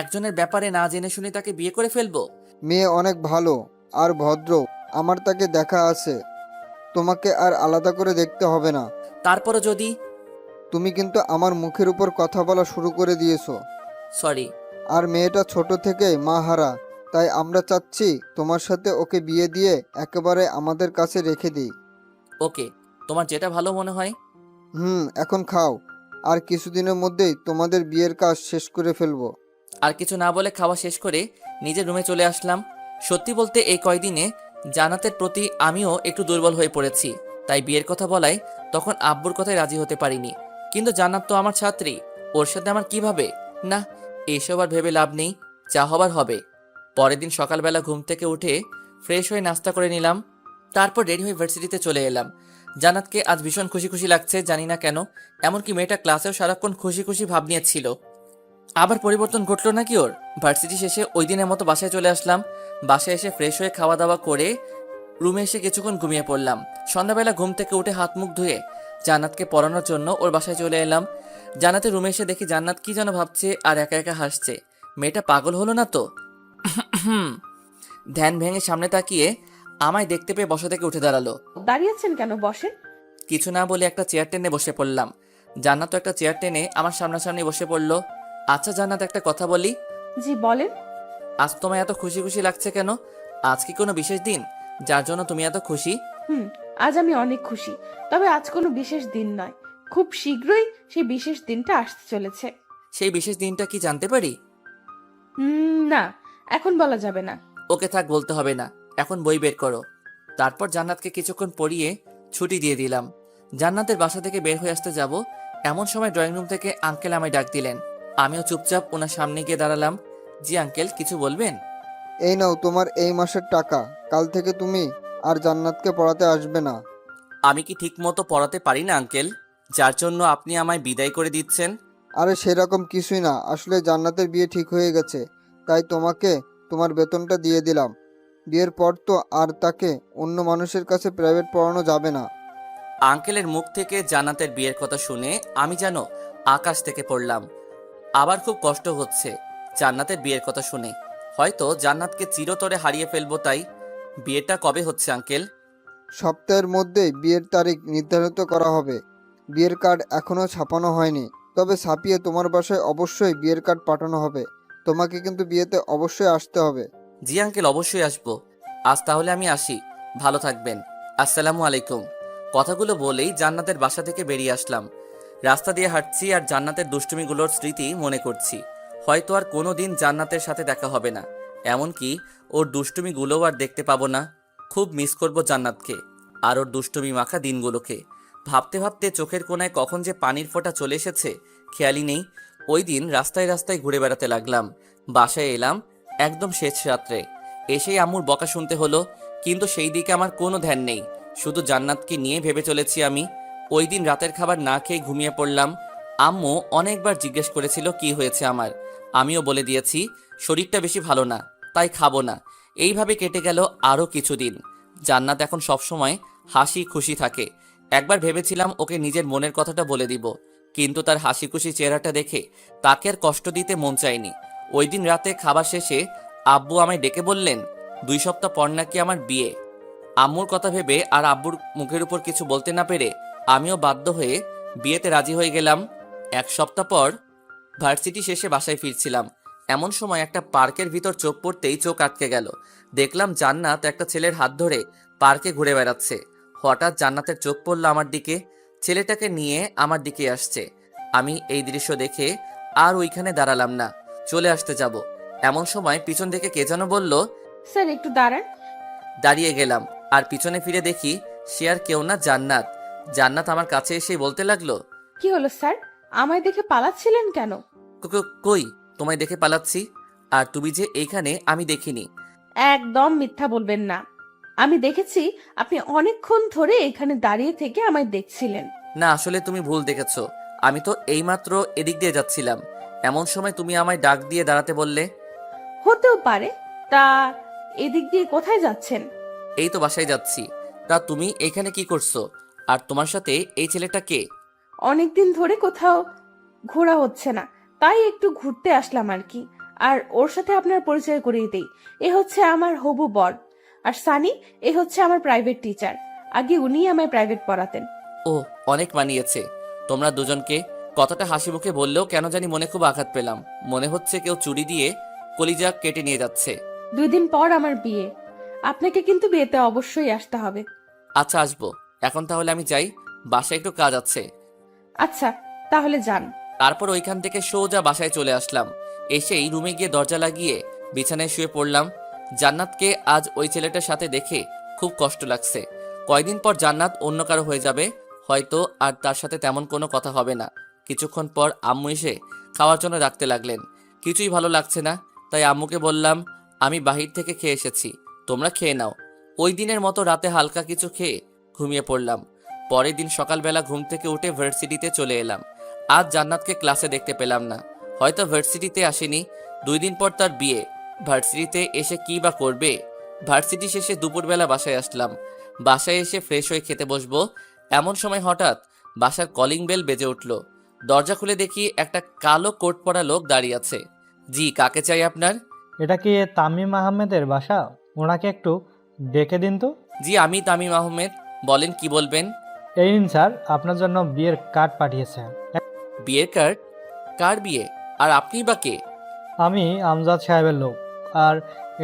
একজনের ব্যাপারে না জেনে শুনে তাকে বিয়ে করে ফেলবো? মেয়ে অনেক ভালো আর ভদ্র, আমার তাকে দেখা আছে, তোমাকে আর আলাদা করে দেখতে হবে না। তারপরও যদি... তুমি কিন্তু আমার মুখের উপর কথা বলা শুরু করে দিয়েছো। সরি। আর মেয়েটা ছোট থেকেই মা হারা, তাই আমরা চাচ্ছি তোমার সাথে ওকে বিয়ে দিয়ে একেবারে আমাদের কাছে রেখে দিই। ওকে, তোমার যেটা ভালো মনে হয়। এখন খাও, আর কিছুদিনের মধ্যেই তোমাদের বিয়ের কাজ শেষ করে ফেলবো। আর কিছু না বলে খাওয়া শেষ করে নিজের রুমে চলে আসলাম। সত্যি বলতে এই কয়দিনে জান্নাতের প্রতি আমিও একটু দুর্বল হয়ে পড়েছি। তাই বিয়ের কথা বলায় তখন আব্বুর কথায় রাজি হতে পারিনি। কিন্তু জান্নাত তো আমার ছাত্রী, ওর সাথে আমার কিভাবে? না, এইসব আর ভেবে লাভ নেই, যা হবার হবে। পরের দিন সকালবেলা ঘুম থেকে উঠে ফ্রেশ হয়ে নাস্তা করে নিলাম, তারপর রেডি হয়ে ভার্সিটিতে চলে এলাম। জান্নাতকে আজ ভীষণ খুশি খুশি লাগছে, জানি না কেন। এমনকি মেয়েটা ক্লাসেও সারাক্ষণ খুশি খুশি ভাব নিয়েছিল। আবার পরিবর্তন ঘটলো নাকি ওর? ভার্সিটি শেষে ওই দিনের মতো বাসায় চলে আসলাম। বাসায় এসে ফ্রেশ হয়ে খাওয়া দাওয়া করে রুমে এসে কিছুক্ষণ ঘুমিয়ে পড়লাম। সন্ধ্যাবেলা ঘুম থেকে উঠে হাত মুখ ধুয়ে জান্নাতকে পড়ানোর জন্য ওর বাসায় চলে এলাম। জান্নাতের রুমে এসে দেখি জান্নাত কি যেন ভাবছে আর একা একা হাসছে। মেয়েটা পাগল হলো না তো? ধ্যান ভেঙে সামনে তাকিয়ে আমায় দেখতে পেয়ে বসা থেকে উঠে দাঁড়ালো। দাঁড়িয়েছেন কেন, বসেন। কিছু না বলে একটা চেয়ার টেনে বসে পড়লাম। জান্নাত একটা চেয়ার টেনে আমার সামনাসামনি বসে পড়লো। আচ্ছা জান্নাত, একটা কথা বলি। জি বলেন। আজ তোমায় এত খুশি খুশি লাগছে কেন? আজ কি কোনো বিশেষ দিন যার জন্য তুমি এত খুশি? আজ আমি অনেক খুশি, তবে আজ কোনো বিশেষ দিন নয়। খুব শীঘ্রই সেই বিশেষ দিনটা আসতে চলেছে। সেই বিশেষ দিনটা কি জানতে পারি? না, এখন বলা যাবে না। ওকে থাক, বলতে হবে না। এখন বই বের করো। তারপর জান্নাতকে কিছুক্ষণ পড়িয়ে ছুটি দিয়ে দিলাম। জান্নাতের বাসা থেকে বের হয়ে আসতে যাব, এমন সময় ড্রয়িং রুম থেকে আঙ্কেল আমায় ডাক দিলেন। আমিও চুপচাপ ওনার সামনে গিয়ে দাঁড়ালাম। জি আঙ্কেল, কিছু বলবেন? এই নাও তোমার এই মাসের টাকা, কাল থেকে তুমি আর জান্নাতকে পড়াতে আসবে না। আমি কি ঠিক মতো পড়াতে পারি না আঙ্কেল, যার জন্য আপনি আমায় বিদায় করে দিচ্ছেন? আরে সেরকম কিছুই না, আসলে জান্নাতের বিয়ে ঠিক হয়ে গেছে, তাই তোমাকে তোমার বেতনটা দিয়ে দিলাম। বিয়ের পর তো আর তাকে অন্য মানুষের কাছে প্রাইভেট পড়ানো যাবে না। আঙ্কেলের মুখ থেকে জান্নাতের বিয়ের কথা শুনে আমি যেন আকাশ থেকে পড়লাম। আবার খুব কষ্ট হচ্ছে জান্নাতের বিয়ের কথা শুনে। হয়তো জান্নাতকে চিরতরে হারিয়ে ফেলবো। তাই বিয়েটা কবে হচ্ছে আঙ্কেল? সপ্তাহের মধ্যেই বিয়ের তারিখ নির্ধারিত করা হবে। বিয়ের কার্ড এখনও ছাপানো হয়নি, তবে ছাপিয়ে তোমার বাসায় অবশ্যই বিয়ের কার্ড পাঠানো হবে। তোমাকে কিন্তু বিয়েতে অবশ্যই আসতে হবে। জি আঙ্কেল, অবশ্যই আসবো। আজ তাহলে আমি আসি, ভালো থাকবেন। আসসালামু আলাইকুম। কথাগুলো বলেই জান্নাতের বাসা থেকে বেরিয়ে আসলাম। রাস্তা দিয়ে হাঁটছি আর জান্নাতের দুষ্টুমিগুলোর স্মৃতি মনে করছি। হয়তো আর কোনো দিন জান্নাতের সাথে দেখা হবে না, এমনকি ওর দুষ্টুমিগুলোও আর দেখতে পাবো না। খুব মিস করব জান্নাতকে আর ওর দুষ্টুমি মাখা দিনগুলোকে। ভাবতে ভাবতে চোখের কোণায় কখন যে পানির ফোঁটা চলে এসেছে খেয়ালই নেই। ওই দিন রাস্তায় রাস্তায় ঘুরে বেড়াতে লাগলাম। বাসায় এলাম একদম শেষ রাত্রে। এসেই আম্মুর বকা শুনতে হলো, কিন্তু সেই দিকে আমার কোনো ধ্যান নেই। শুধু জান্নাতকে নিয়ে ভেবে চলেছি আমি। ওই দিন রাতের খাবার না খেয়ে ঘুমিয়ে পড়লাম। আম্মু অনেকবার জিজ্ঞেস করেছিল কি হয়েছে আমার। আমিও বলে দিয়েছি শরীরটা বেশি ভালো না, তাই খাবো না। এইভাবে কেটে গেল আরও কিছুদিন। জান্নাত এখন সবসময় হাসি খুশি থাকে। একবার ভেবেছিলাম ওকে নিজের মনের কথাটা বলে দিব, কিন্তু তার হাসি খুশি চেহারাটা দেখে তাকে আর কষ্ট দিতে মন চায়নি। ওই দিন রাতে খাবার শেষে আব্বু আমায় ডেকে বললেন 2 সপ্তাহ পর নাকি আমার বিয়ে। আম্মুর কথা ভেবে আর আব্বুর মুখের উপর কিছু বলতে না পেরে আমিও বাধ্য হয়ে বিয়েতে রাজি হয়ে গেলাম। 1 সপ্তাহ পর ভার্সিটি শেষে বাসায় ফিরছিলাম। এমন সময় একটা পার্কের ভিতর চোখ পড়তেই চোখ আটকে গেল। দেখলাম জান্নাত একটা ছেলের হাত ধরে পার্কে ঘুরে বেড়াচ্ছে। হঠাৎ জান্নাতের চোখ পড়ল আমার দিকে, ছেলেটাকে নিয়ে আমার দিকে আসছে। আমি এই দৃশ্য দেখে আর ওইখানে দাঁড়ালাম না, চলে আসতে যাব। এমন সময় পিছন থেকে কে যেন বলল, স্যার একটু দাঁড়ান। দাঁড়িয়ে গেলাম আর পিছনে ফিরে দেখি সে আর কেউ না, জান্নাত। জান্নাত আমার কাছে এসে বলতে লাগলো, কি হলো স্যার, আমায় দেখে পালাচ্ছিলেন কেন? কই তোমায় দেখে পালাচ্ছি? আর তুমি যে এইখানে আমি দেখিনি। একদম মিথ্যা বলবেন না, আমি দেখেছি আপনি অনেকক্ষণ ধরে এখানে দাঁড়িয়ে থেকে আমায় দেখছিলেন। না, আসলে তুমি ভুল দেখেছো। আমি তো এইমাত্র এদিক দিয়ে যাচ্ছিলাম, এমন সময় তুমি আমায় ডাক দিয়ে দাঁড়াতে বললে। হতেও পারে, তা এদিক দিয়ে কোথায় যাচ্ছেন? এই তো বাসায় যাচ্ছি। তা তুমি এখানে কি করছো? আর তোমার সাথে এই ছেলেটা কে? অনেকদিন ধরে কোথাও ঘোরা হচ্ছে না, তাই একটু ঘুরতে আসলাম আর কি। আর ওর সাথে আপনার পরিচয় করিয়ে দেই, এ হচ্ছে আমার হবু বর। আর সানি, এ হচ্ছে আমার প্রাইভেট টিচার। আগে উনিই আমায় প্রাইভেট পড়াতেন। ও, অনেক মানিয়েছে তোমরা দুজনকে। কথাটা হাসি মুখে বললেও কেন জানি মনে খুব আঘাত পেলাম। মনে হচ্ছে কেউ চুরি দিয়ে কলিজা কেটে নিয়ে যাচ্ছে। 2 দিন পর আমার বিয়ে, আপনাকে কিন্তু বিয়েতে অবশ্যই আসতে হবে। আচ্ছা, আসবো। এখন তাহলে আমি যাই, বাসায় একটু কাজ আছে। আচ্ছা, তাহলে যান। তারপর ওইখান থেকে সোজা বাসায় চলে আসলাম। এসেই রুমে গিয়ে দরজা লাগিয়ে বিছানায় শুয়ে পড়লাম। জান্নাতকে আজ ওই ছেলেটার সাথে দেখে খুব কষ্ট লাগছে। কয়দিন পর জান্নাত অন্য কারো হয়ে যাবে, হয়তো আর তার সাথে তেমন কোনো কথা হবে না। কিছুক্ষণ পর আম্মু এসে খাওয়ার জন্য রাখতে লাগলেন। কিছুই ভালো লাগছে না, তাই আম্মুকে বললাম, আমি বাহির থেকে খেয়ে এসেছি, তোমরা খেয়ে নাও। ওই দিনের মতো রাতে হালকা কিছু খেয়ে ঘুমিয়ে পড়লাম। পরের দিন সকালবেলা ঘুম থেকে উঠে ভার্সিটিতে চলে এলাম। আজ জান্নাতকে ক্লাসে দেখতে পেলাম না, হয়তো ভার্সিটিতে আসেনি। 2 দিন পর তার বিয়ে, ভার্সিটিতে এসে কি বা করবে। ভার্সিটি শেষে দুপুরবেলা বাসায় আসলাম। বাসায় এসে ফ্রেশ হয়ে খেতে বসবো, এমন সময় হঠাৎ বাসার কলিং বেল বেজে উঠল। দরজা খুলে দেখি একটা কালো কোট পরা লোক দাঁড়িয়ে আছে। জি, কাকে চাই আপনার? এটা কি তামিম আহমেদের বাসা? ওনাকে একটু ডেকে দিন তো। জি, আমি তামিম আহমেদ, বলেন কি বলবেন? এই নিন স্যার, আপনার জন্য বিয়ের কার্ড পাঠিয়েছে। বিয়ের কার্ড? কার বিয়ে? আর আপনি বা কে? আমি আমজাদ সাহেবের লোক, আর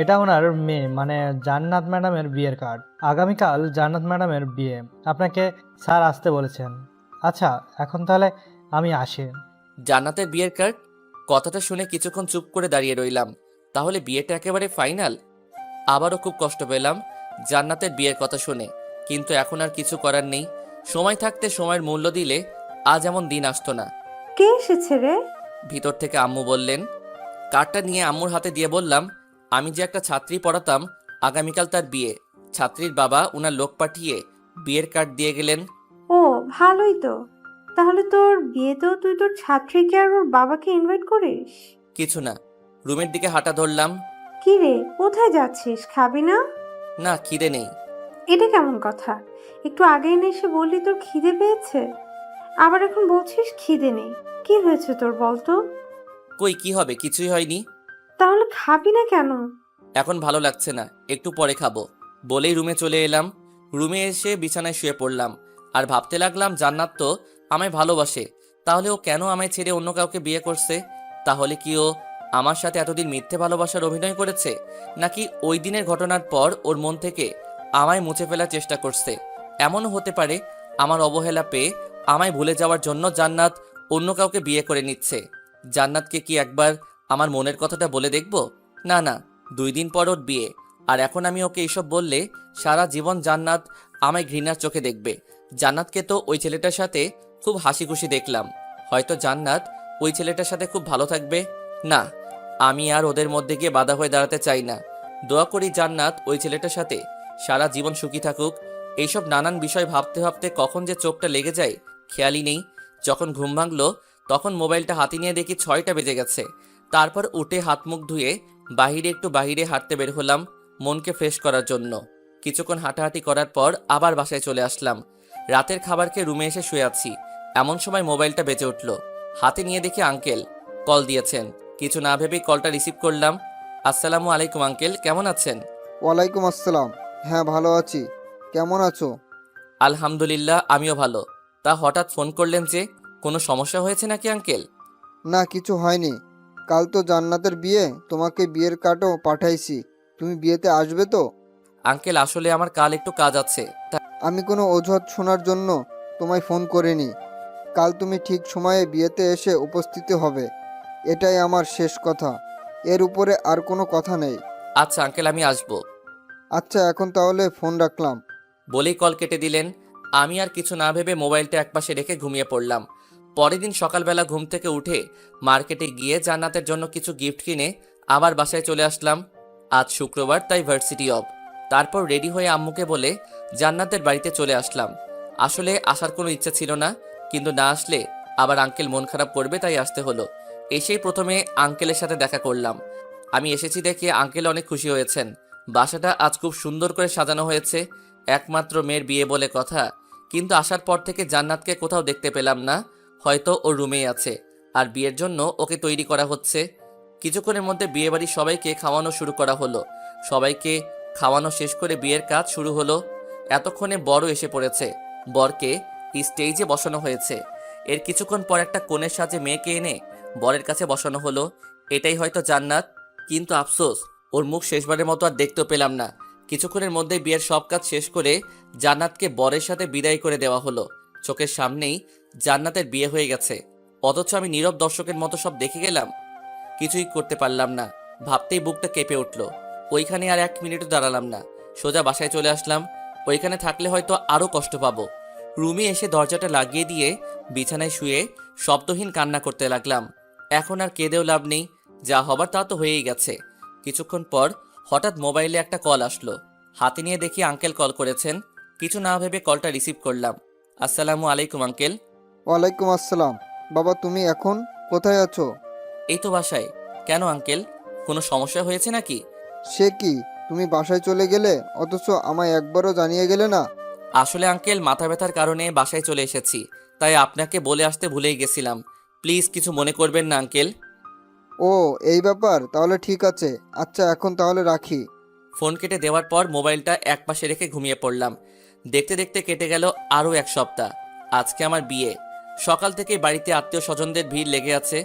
এটা ওনার মেয়ে মানে জান্নাত ম্যাডামের বিয়ের কার্ড। আগামীকাল জান্নাত ম্যাডামের বিয়ে, আপনাকে স্যার আসতে বলেছেন। আচ্ছা, এখন তাহলে আমি আসি। জান্নাতের বিয়ের কার্ড? কথাটা শুনে কিছুক্ষণ চুপ করে দাঁড়িয়ে রইলাম। তাহলে বিয়েটা একেবারে ফাইনাল? আবারও খুব কষ্ট পেলাম জান্নাতের বিয়ের কথা শুনে, কিন্তু এখন আর কিছু করার নেই। সময় থাকতে সময়ের মূল্য দিলে আজ এমন দিন আসতো না। কে এসেছে রে? ভিতর থেকে আম্মু বললেন। কার্ডটা নিয়ে আম্মুর হাতে দিয়ে বললাম, আমি যে একটা ছাত্রী পড়াতাম, আগামীকাল তার বিয়ে। ছাত্রীর বাবা উনার লোক পাঠিয়ে বিয়ের কার্ড দিয়ে গেলেন। ও, ভালোই তো। তাহলে তোর বিয়েতেও তুই তোর ছাত্রীকে আর ওর বাবাকে ইনভাইট করিস? কিছু না, রুমের দিকে হাঁটা ধরলাম। কি রে, কোথায় যাচ্ছিস? খাবি না? না, খিদে নেই। এটা কেমন কথা? একটু আগে এনে এসে বললি তোর খিদে পেয়েছে, আবার এখন বলছিস খিদে নেই। কি হয়েছে তোর বলতো? কই, কি হবে? কিছুই হয়নি। তাহলে খাবি না কেন? এখন ভালো লাগছে না, একটু পরে খাবো বলেই রুমে চলে এলাম। রুমে এসে বিছানায় শুয়ে পড়লাম আর ভাবতে লাগলাম, জান্নাত তো আমায় ভালোবাসে, তাহলে ও কেন আমায় ছেড়ে অন্য কাউকে বিয়ে করছে? তাহলে কি ও আমার সাথে এতদিন মিথ্যে ভালোবাসার অভিনয় করেছে, নাকি ওই দিনের ঘটনার পর ওর মন থেকে আমায় মুছে ফেলার চেষ্টা করছে? এমনও হতে পারে আমার অবহেলা পেয়ে আমায় ভুলে যাওয়ার জন্য জান্নাত অন্য কাউকে বিয়ে করে নিচ্ছে। জান্নাতকে কি একবার আমার মনের কথাটা বলে দেখব? না না, 2 দিন পর ওর বিয়ে, আর এখন আমি ওকে এইসব বললে সারা জীবন জান্নাত আমায় ঘৃণার চোখে দেখবে। জান্নাতকে তো ওই ছেলেটার সাথে খুব হাসি খুশি দেখলাম, হয়তো জান্নাত ওই ছেলেটার সাথে খুব ভালো থাকবে। না, আমি আর ওদের মধ্যে গিয়ে বাধা হয়ে দাঁড়াতে চাই না। দোয়া করি জান্নাত ওই ছেলেটার সাথে সারা জীবন সুখী থাকুক। এইসব নানান বিষয় ভাবতে ভাবতে কখন যে চোখটা লেগে যায় খেয়ালই নেই। যখন ঘুম ভাঙলো তখন মোবাইলটা হাতে নিয়ে দেখি 6টা বেজে গেছে। তারপর উঠে হাত মুখ ধুয়ে বাইরে হাঁটতে বের হলাম মনকে ফ্রেশ করার জন্য। কিছুক্ষণ হাঁটাহাঁটি করার পর আবার বাসায় চলে আসলাম। রাতের খাবার খেয়ে রুমে এসে শুয়ে আছি, এমন সময় মোবাইলটা বেজে উঠল। হাতে নিয়ে দেখি আঙ্কেল কল দিয়েছেন। কিছু না ভেবেই কলটা রিসিভ করলাম। আসসালামু আলাইকুম আঙ্কেল, কেমন আছেন? ওয়ালাইকুম আসসালাম। হ্যাঁ, ভালো আছি। কেমন আছো? আলহামদুলিল্লাহ, আমিও ভালো। তা হঠাৎ ফোন করলেন যে, কোনো সমস্যা হয়েছে নাকি আঙ্কেল? না, কিছু হয়নি। কাল তো জান্নাতের বিয়ে, তোমাকে বিয়ের কার্ডও পাঠাইছি। তুমি বিয়েতে আসবে তো? আঙ্কেল, আসলে আমার কাল একটু কাজ আছে। আমি কোনো অজুহাত শোনার জন্য তোমায় ফোন করিনি। কাল তুমি ঠিক সময়ে বিয়েতে এসে উপস্থিত হবে, এটাই আমার শেষ কথা। এর উপরে আর কোনো কথা নেই। আচ্ছা আঙ্কেল, আমি আসবো। আচ্ছা, এখন তাহলে ফোন রাখলাম। বলেই কল কেটে দিলেন। আমি আর কিছু না ভেবে মোবাইলটা একপাশে রেখে ঘুমিয়ে পড়লাম। পরের দিন সকালবেলা ঘুম থেকে উঠে মার্কেটে গিয়ে জান্নাতের জন্য কিছু গিফট কিনে আবার বাসায় চলে আসলাম। আজ শুক্রবার, তাই ভার্সিটি অফ। তারপর রেডি হয়ে আম্মুকে বলে জান্নাতের বাড়িতে চলে আসলাম। আসলে আসার কোনো ইচ্ছা ছিল না, কিন্তু না আসলে আবার আঙ্কেল মন খারাপ করবে, তাই আসতে হলো। এসেই প্রথমে আঙ্কেলের সাথে দেখা করলাম। আমি এসেছি দেখে আঙ্কেল অনেক খুশি হয়েছেন। বাসাটা আজ খুব সুন্দর করে সাজানো হয়েছে, একমাত্র মেয়ের বিয়ে বলে কথা। কিন্তু আসার পর থেকে জান্নাতকে কোথাও দেখতে পেলাম না, হয়তো ওর রুমেই আছে। আর বিয়ের জন্য ওকে তৈরি করা হচ্ছে। কিছুক্ষণের মধ্যে বিয়েবাড়ির সবাইকে খাওয়ানো শুরু করা হলো। সবাইকে খাওয়ানো শেষ করে বিয়ের কাজ শুরু হলো। এতক্ষণে বরও এসে পড়েছে। বরকে স্টেজে বসানো হয়েছে। এর কিছুক্ষণ পর একটা কনের সাজে মেয়েকে এনে বরের কাছে বসানো হলো। এটাই হয়তো জান্নাত, কিন্তু আফসোস ওর মুখ শেষবারের মতো আর দেখতেও পেলাম না। কিছুক্ষণের মধ্যে বিয়ের সব কাজ শেষ করে জান্নাতকে বরের সাথে বিদায় করে দেওয়া হলো। চোখের সামনেই জান্নাতের বিয়ে হয়ে গেছে, অথচ আমি নীরব দর্শকের মতো সব দেখে গেলাম। কিছুই করতে পারলাম না। ভাবতেই বুকটা কেঁপে উঠল। ওইখানে আর 1 মিনিটও দাঁড়ালাম না, সোজা বাসায় চলে আসলাম। ওইখানে থাকলে হয়তো আরও কষ্ট পাবো। রুমে এসে দরজাটা লাগিয়ে দিয়ে বিছানায় শুয়ে শব্দহীন কান্না করতে লাগলাম। এখন আর কেঁদেও লাভ নেই, যা হবার তা তো হয়েই গেছে। কিছুক্ষণ পর হঠাৎ মোবাইলে একটা কল আসলো। হাতে নিয়ে দেখি আঙ্কেল কল করেছেন। কিছু না ভেবে কলটা রিসিভ করলাম। আসসালামু আলাইকুম আঙ্কেল। ওয়ালাইকুম আসসালাম। বাবা, তুমি এখন কোথায় আছো? এই তো বাসায়। কেন আঙ্কেল, কোনো সমস্যা হয়েছে নাকি? সে কি, তুমি বাসায় চলে গেলে অথচ আমায় একবারও জানিয়ে গেলে না? আসলে আঙ্কেল, মাথা ব্যথার কারণে বাসায় চলে এসেছি, তাই আপনাকে বলে আসতে ভুলেই গেছিলাম। প্লিজ কিছু মনে করবেন না আঙ্কেল। ও, এই ব্যাপার, তাহলে ঠিক আছে। আচ্ছা, এখন তাহলে রাখি। ফোন কেটে দেওয়ার পর মোবাইলটা একপাশে রেখে ঘুমিয়ে পড়লাম। দেখতে দেখতে কেটে গেল আরও 1 সপ্তাহ। আজকে আমার বিয়ে। সকাল থেকে বাড়িতে আত্মীয় স্বজনদের ভিড় লেগে আছে।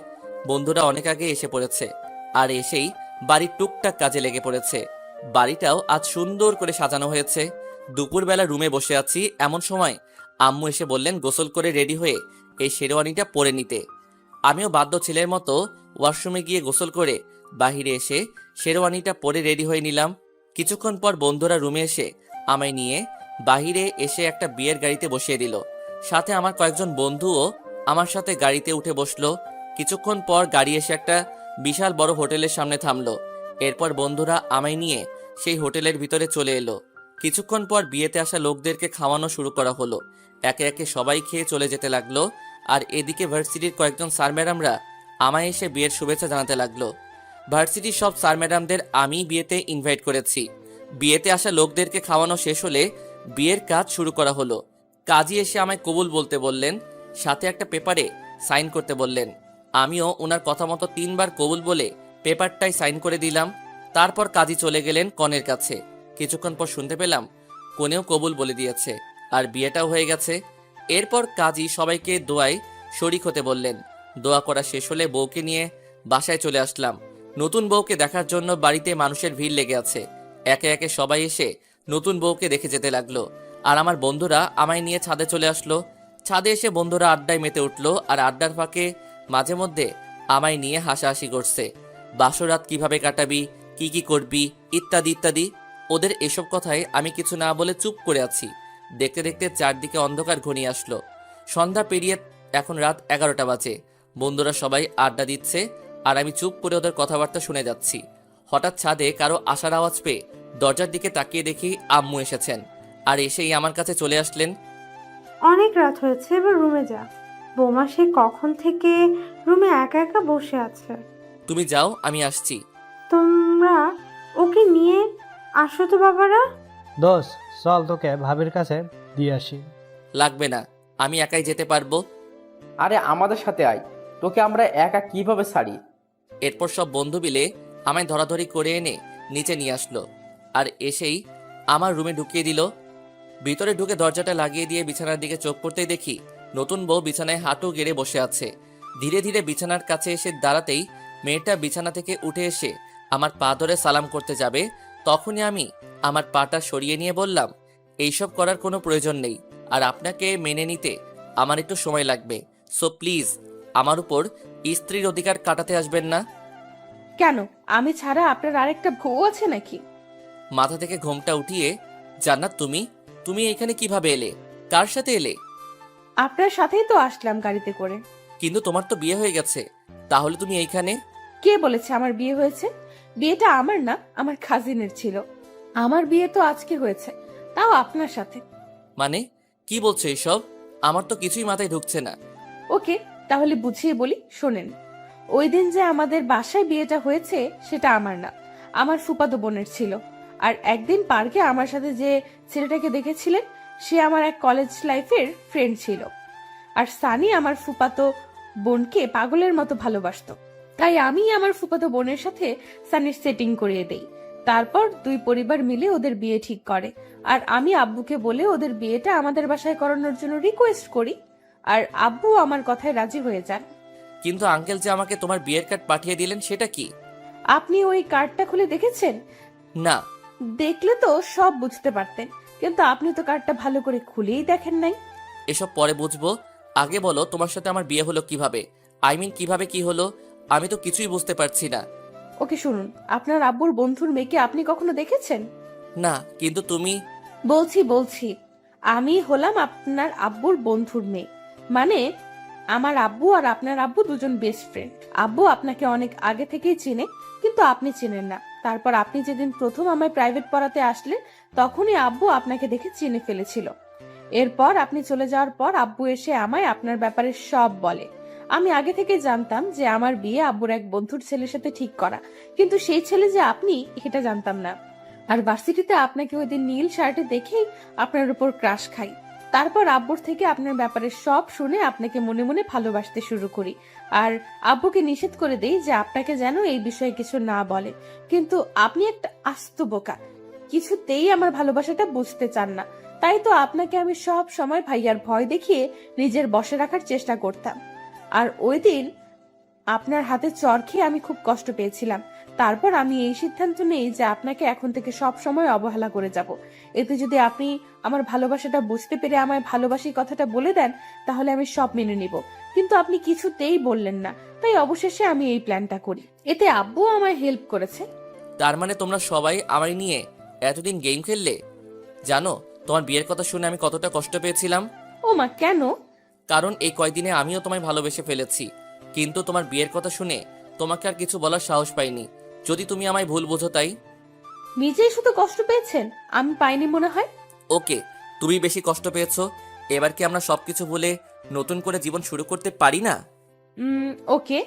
বন্ধুরা অনেক আগে এসে পড়েছে, আর এসেই বাড়ির টুকটাক কাজে লেগে পড়েছে। বাড়িটাও আজ সুন্দর করে সাজানো হয়েছে। দুপুরবেলা রুমে বসে আছি, এমন সময় আম্মু এসে বললেন গোসল করে রেডি হয়ে এই শেরওয়ানিটা পরে নিতে। আমিও বাধ্য ছেলের মতো ওয়াশরুমে গিয়ে গোসল করে বাহিরে এসে শেরওয়ানিটা পরে রেডি হয়ে নিলাম। কিছুক্ষণ পর বন্ধুরা রুমে এসে আমায় নিয়ে বাহিরে এসে একটা বিয়ের গাড়িতে বসিয়ে দিল। সাথে আমার কয়েকজন বন্ধুও আমার সাথে গাড়িতে উঠে বসলো। কিছুক্ষণ পর গাড়ি এসে একটা বিশাল বড় হোটেলের সামনে থামলো। এরপর বন্ধুরা আমায় নিয়ে সেই হোটেলের ভিতরে চলে এলো। কিছুক্ষণ পর বিয়েতে আসা লোকদেরকে খাওয়ানো শুরু করা হলো। একে একে সবাই খেয়ে চলে যেতে লাগলো। আর এদিকে ভার্সিটির কয়েকজন স্যার ম্যাডামরা আমায় এসে বিয়ের শুভেচ্ছা জানাতে লাগলো। ভার্সিটির সব স্যার ম্যাডামদের আমি বিয়েতে ইনভাইট করেছি। বিয়েতে আসা লোকদেরকে খাওয়ানো শেষ হলে বিয়ের কাজ শুরু করা হলো। কাজী এসে আমায় কবুল বলতে বললেন, সাথে একটা পেপারে সাইন করতে বললেন। আমিও ওনার কথা মতো 3 বার কবুল বলে পেপারটাই সাইন করে দিলাম। তারপর কাজী চলে গেলেন কনের কাছে। কিছুক্ষণ পর শুনতে পেলাম কনেও কবুল বলে দিয়েছে, আর বিয়েটাও হয়ে গেছে। এরপর কাজী সবাইকে দোয়ায় শরিক হতে বললেন। দোয়া করা শেষ হলে বউকে নিয়ে বাসায় চলে আসলাম। নতুন বউকে দেখার জন্য বাড়িতে মানুষের ভিড় লেগে আছে। একে একে সবাই এসে নতুন বউকে দেখে যেতে লাগলো। আর আমার বন্ধুরা আমায় নিয়ে ছাদে চলে আসলো। ছাদে এসে বন্ধুরা আড্ডায় মেতে উঠলো, আর আড্ডার ফাঁকে মাঝে মধ্যে আমায় নিয়ে হাসাহাসি করছে। বাসরাত কিভাবে কাটাবি, কি কি করবি, ইত্যাদি ইত্যাদি। ওদের এসব কথায় আমি কিছু না বলে চুপ করে আছি। দেখতে দেখতে চারদিকে অন্ধকার ঘনিয়ে আসলো। সন্ধ্যা পেরিয়ে এখন রাত 11টা বাজে। বন্ধুরা সবাই আড্ডা দিচ্ছে, আর আমি চুপ করে ওদের কথাবার্তা শুনে যাচ্ছি। হঠাৎ ছাদে কারো আসার আওয়াজ পেয়ে দরজার দিকে তাকিয়ে দেখি আম্মু এসেছেন, আর এসেই আমার কাছে চলে আসলেন। অনেক রাত হয়েছে, এবার রুমে যা। বৌমা সে কখন থেকে রুমে একা একা বসে আছে। তুমি যাও, আমি আসছি। তোমরা ওকে নিয়ে আসো তো বাবারা। দোষ, চল তোকে ভাবির কাছে দিয়ে আসি। লাগবে না, আমি একাই যেতে পারবো। আরে আমাদের সাথে আয়, তোকে আমরা একা কিভাবে ছাড়ি? এরপর সব বন্ধু মিলে আমায় ধরাধরি করে এনে নিচে নিয়ে আসলো, আর এসেই আমার রুমে ঢুকিয়ে দিল। ভিতরে ঢুকে দরজাটা লাগিয়ে দিয়ে বিছানার দিকে চোখ পড়তেই দেখি নতুন বউ বিছানায় হাঁটু গেড়ে বসে আছে। ধীরে ধীরে বিছানার কাছে এসে দাঁড়াতেই মেয়েটা বিছানা থেকে উঠে এসে আমার পা ধরে সালাম করতে যাবে। তখনই আমি আমার পাটা সরিয়ে নিয়ে বললাম, এইসব করার কোনো প্রয়োজন নেই, আর আপনাকে মেনে নিতে আমার একটু সময় লাগবে। সো প্লিজ আমার উপর স্ত্রীর অধিকার কাটাতে আসবেন না। কেন, আমি ছাড়া আপনার আরেকটা বউ আছে নাকি? মাথা থেকে ঘোমটা উঠিয়ে, জান্নাত তুমি তুমি এখানে কিভাবে এলে, কার সাথে এলে? আপনার সাথেই তো আসলাম গাড়িতে করে। কিন্তু তোমার তো বিয়ে হয়ে গেছে, তাহলে তুমি এইখানে? কে বলেছে আমার বিয়ে হয়েছে? বিয়েটা আমার না, আমার কাজিনের ছিল। আমার বিয়ে তো আজকে হয়েছে, তাও আপনার সাথে। মানে কি বলছো এইসব? আমার তো কিছুই মাথায় ঢুকছে না। ওকে, তাহলে বুঝিয়ে বলি, শোনেন। ওই দিন যে আমাদের বাসায় বিয়েটা হয়েছে সেটা আমার না, আমার ফুফাতো বোনের ছিল। আর একদিন পার্কে আমার সাথে যে ছেলেটাকে দেখেছিলেন, সে আমার এক কলেজ লাইফের ফ্রেন্ড ছিল। আর সানি আমার ফুফাতো বোনকে পাগলের মতো ভালোবাসতো। তাই আমি আমার ফুফাতো বোনের সাথে সানির সেটিং করিয়ে দেই। তারপর দুই পরিবার মিলে ওদের বিয়ে ঠিক করে। আর আমি আব্বুকে বলে ওদের বিয়েটা আমাদের বাসায় করানোর জন্য রিকোয়েস্ট করি। আর আব্বু আমার কথায় রাজি হয়ে যান। কিন্তু আঙ্কেল যে আমাকে তোমার বিয়ের কার্ড পাঠিয়ে দিলেন সেটা কি? আপনি ওই কার্ডটা খুলে দেখেছেন? না। দেখলে তো সব বুঝতে পারতেন, কিন্তু আপনি তো কার্ডটা ভালো করে খুলেই দেখেন নাই। এসব পরে বুঝবো, আগে বলো তোমার সাথে আমার বিয়ে হলো কিভাবে? কিভাবে কি হলো? আমি তো কিছুই বুঝতে পারছি না। ওকে শুনুন, আপনার আব্বুর বন্ধুর মেয়েকে আপনি কখনো দেখেছেন? না, কিন্তু তুমি। বলছি আমি হলাম আপনার আব্বুর বন্ধুর মেয়ে। মানে আমার আব্বু আর আপনার আব্বু দুজন বেস্ট ফ্রেন্ড। আব্বু আপনাকে অনেক আগে থেকেই চেনে, কিন্তু আপনি চেনেন না। তারপর আপনি যেদিন প্রথম আমায় প্রাইভেট পড়াতে আসলেন, তখনই আব্বু আপনাকে দেখে চিনে ফেলেছিল। এরপর আপনি চলে যাওয়ার পর আব্বু এসে আমায় আপনার ব্যাপারে সব বলে। আমি আগে থেকে জানতাম যে আমার বিয়ে আব্বুর এক বন্ধুর ছেলের সাথে ঠিক করা, কিন্তু সেই ছেলে যে আপনি এটা জানতাম না। আর ভার্সিটিতে আপনাকে ওই দিন নীল শার্টে দেখেই আপনার উপর ক্রাশ খাই। তারপর আব্বুর থেকে আপনার ব্যাপারে সব শুনে আপনাকে মনে মনে ভালোবাসতে শুরু করি। আর আব্বুকে নিষেধ করে দেই যে আপনাকে যেন এই বিষয়ে কিছু না বলে। কিন্তু আপনি একটা আস্ত বোকা, কিছুতেই আমার ভালোবাসাটা বুঝতে চান না। তাই তো আপনাকে আমি সব সময় ভাইয়ার ভয় দেখিয়ে নিজের বশে রাখার চেষ্টা করতাম। আর ওই দিন আপনার হাতে চর খেয়ে আমি খুব কষ্ট পেয়েছিলাম। তারপর আমি এই সিদ্ধান্ত নেই যে আপনাকে এখন থেকে সব সময় অবহেলা করে যাব। এতে যদি আপনি আমার ভালোবাসাটা বুঝতে পেরে আমায় ভালোবাসি কথাটা বলে দেন, তাহলে আমি সব মেনে নিব। কিন্তু আপনি কিছুতেই বললেন না, তাই অবশেষে আমি এই প্ল্যানটা করি। এতে আব্বু আমায় হেল্প করেছে। তার মানে তোমরা সবাই আমায় নিয়ে এতদিন গেম খেললে? জানো তোমার বিয়ের কথা শুনে আমি কতটা কষ্ট পেয়েছিলাম? ও মা, কেন? কারণ এই কয়দিনে আমিও তোমায় ভালোবেসে ফেলেছি, কিন্তু তোমার বিয়ের কথা শুনে তোমাকে আর কিছু বলার সাহস পাইনি। যদি তুমি আমায় ভুল বোঝো তাই। নিজেই শুধু কষ্ট পেয়েছেন, আমি পাইনি মনে হয়। ওকে, তুমি বেশি কষ্ট পেয়েছো। এবার কি আমরা সবকিছু ভুলে নতুন করে জীবন শুরু করতে পারি না? ওকে,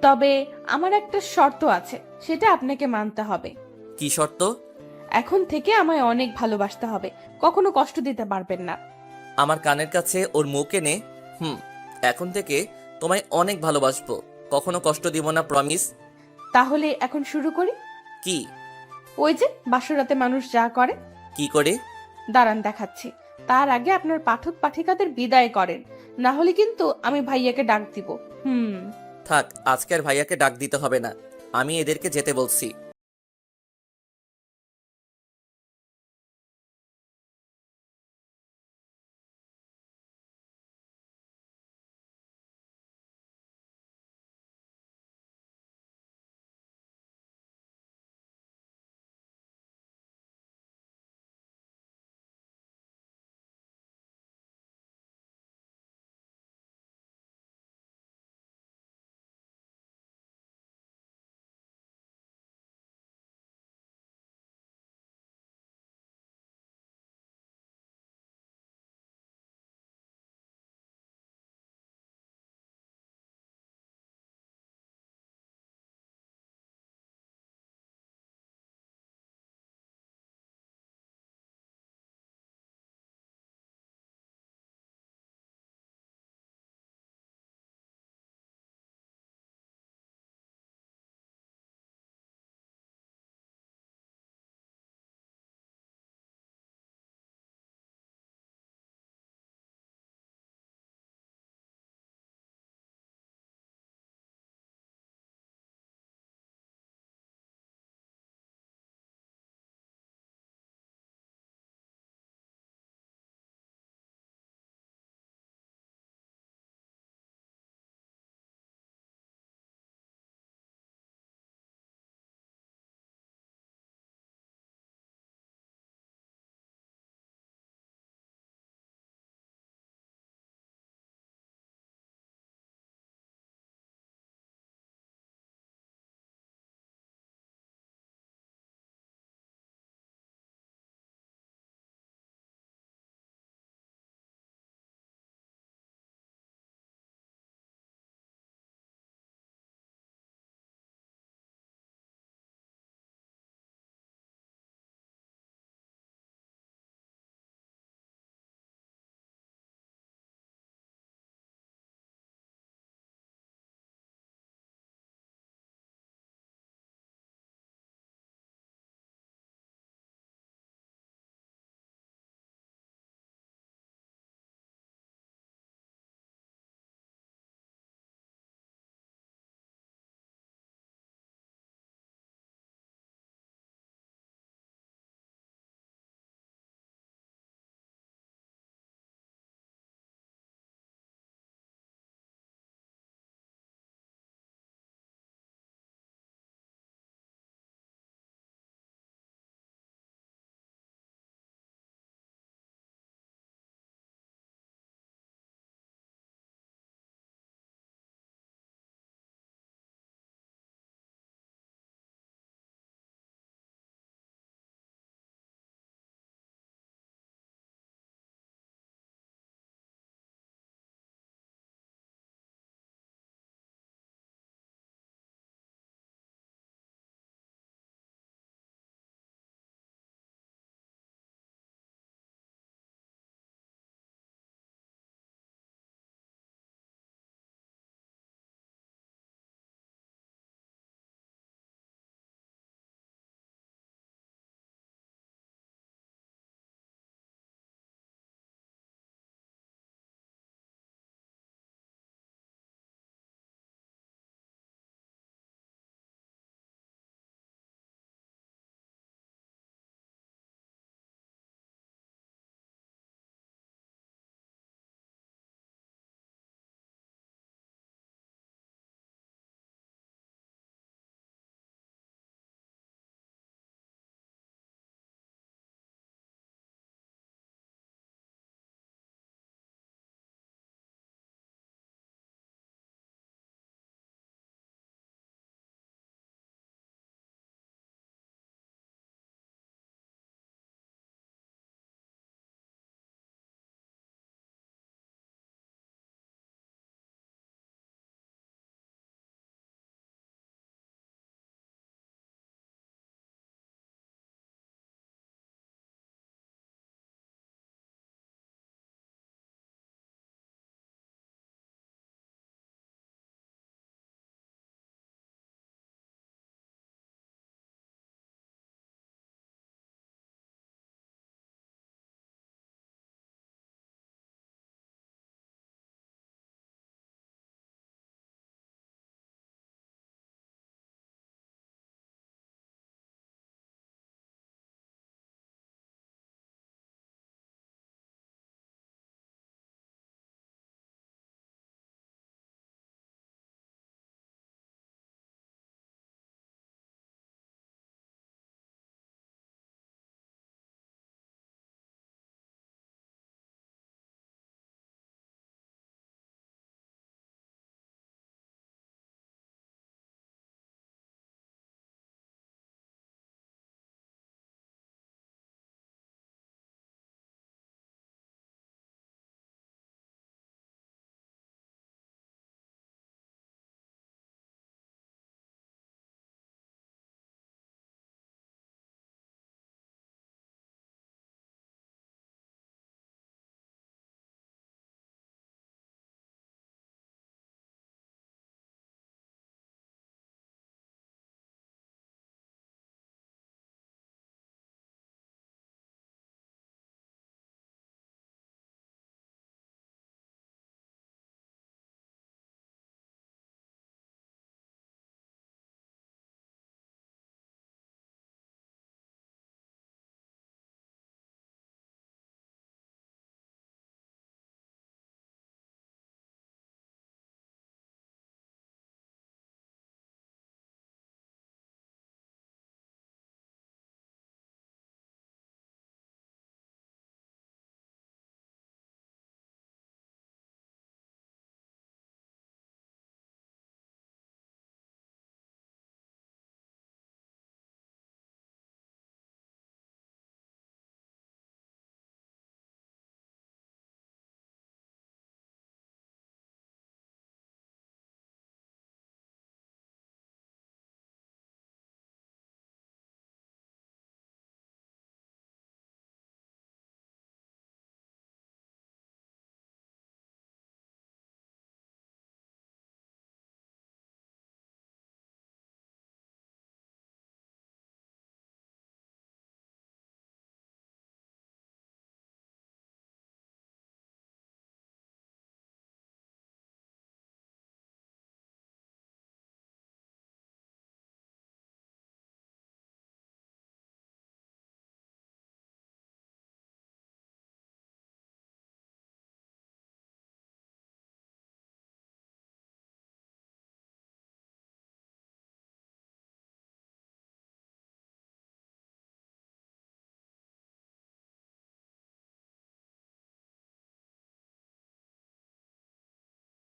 তবে আমার একটা শর্ত আছে, সেটা আপনাকে মানতে হবে। কি শর্ত? এখন থেকে আমায় অনেক ভালোবাসতে হবে, কখনো কষ্ট দিতে পারবেন না। আমার কানের কাছে ওর মুখ এনে এখন থেকে তোমায় অনেক ভালোবাসবো, কখনো কষ্ট দিব না, প্রমিস। তাহলে এখন শুরু করি। কি? ওই যে বাসরাতে মানুষ যা করে। কি করে? দাঁড়ান দেখাচ্ছি। তার আগে আপনার পাঠক পাঠিকাদের বিদায় করেন, না হলে কিন্তু আমি ভাইয়াকে ডাক দিব। থাক, আজকে আর ভাইয়াকে ডাক দিতে হবে না, আমি এদেরকে যেতে বলছি।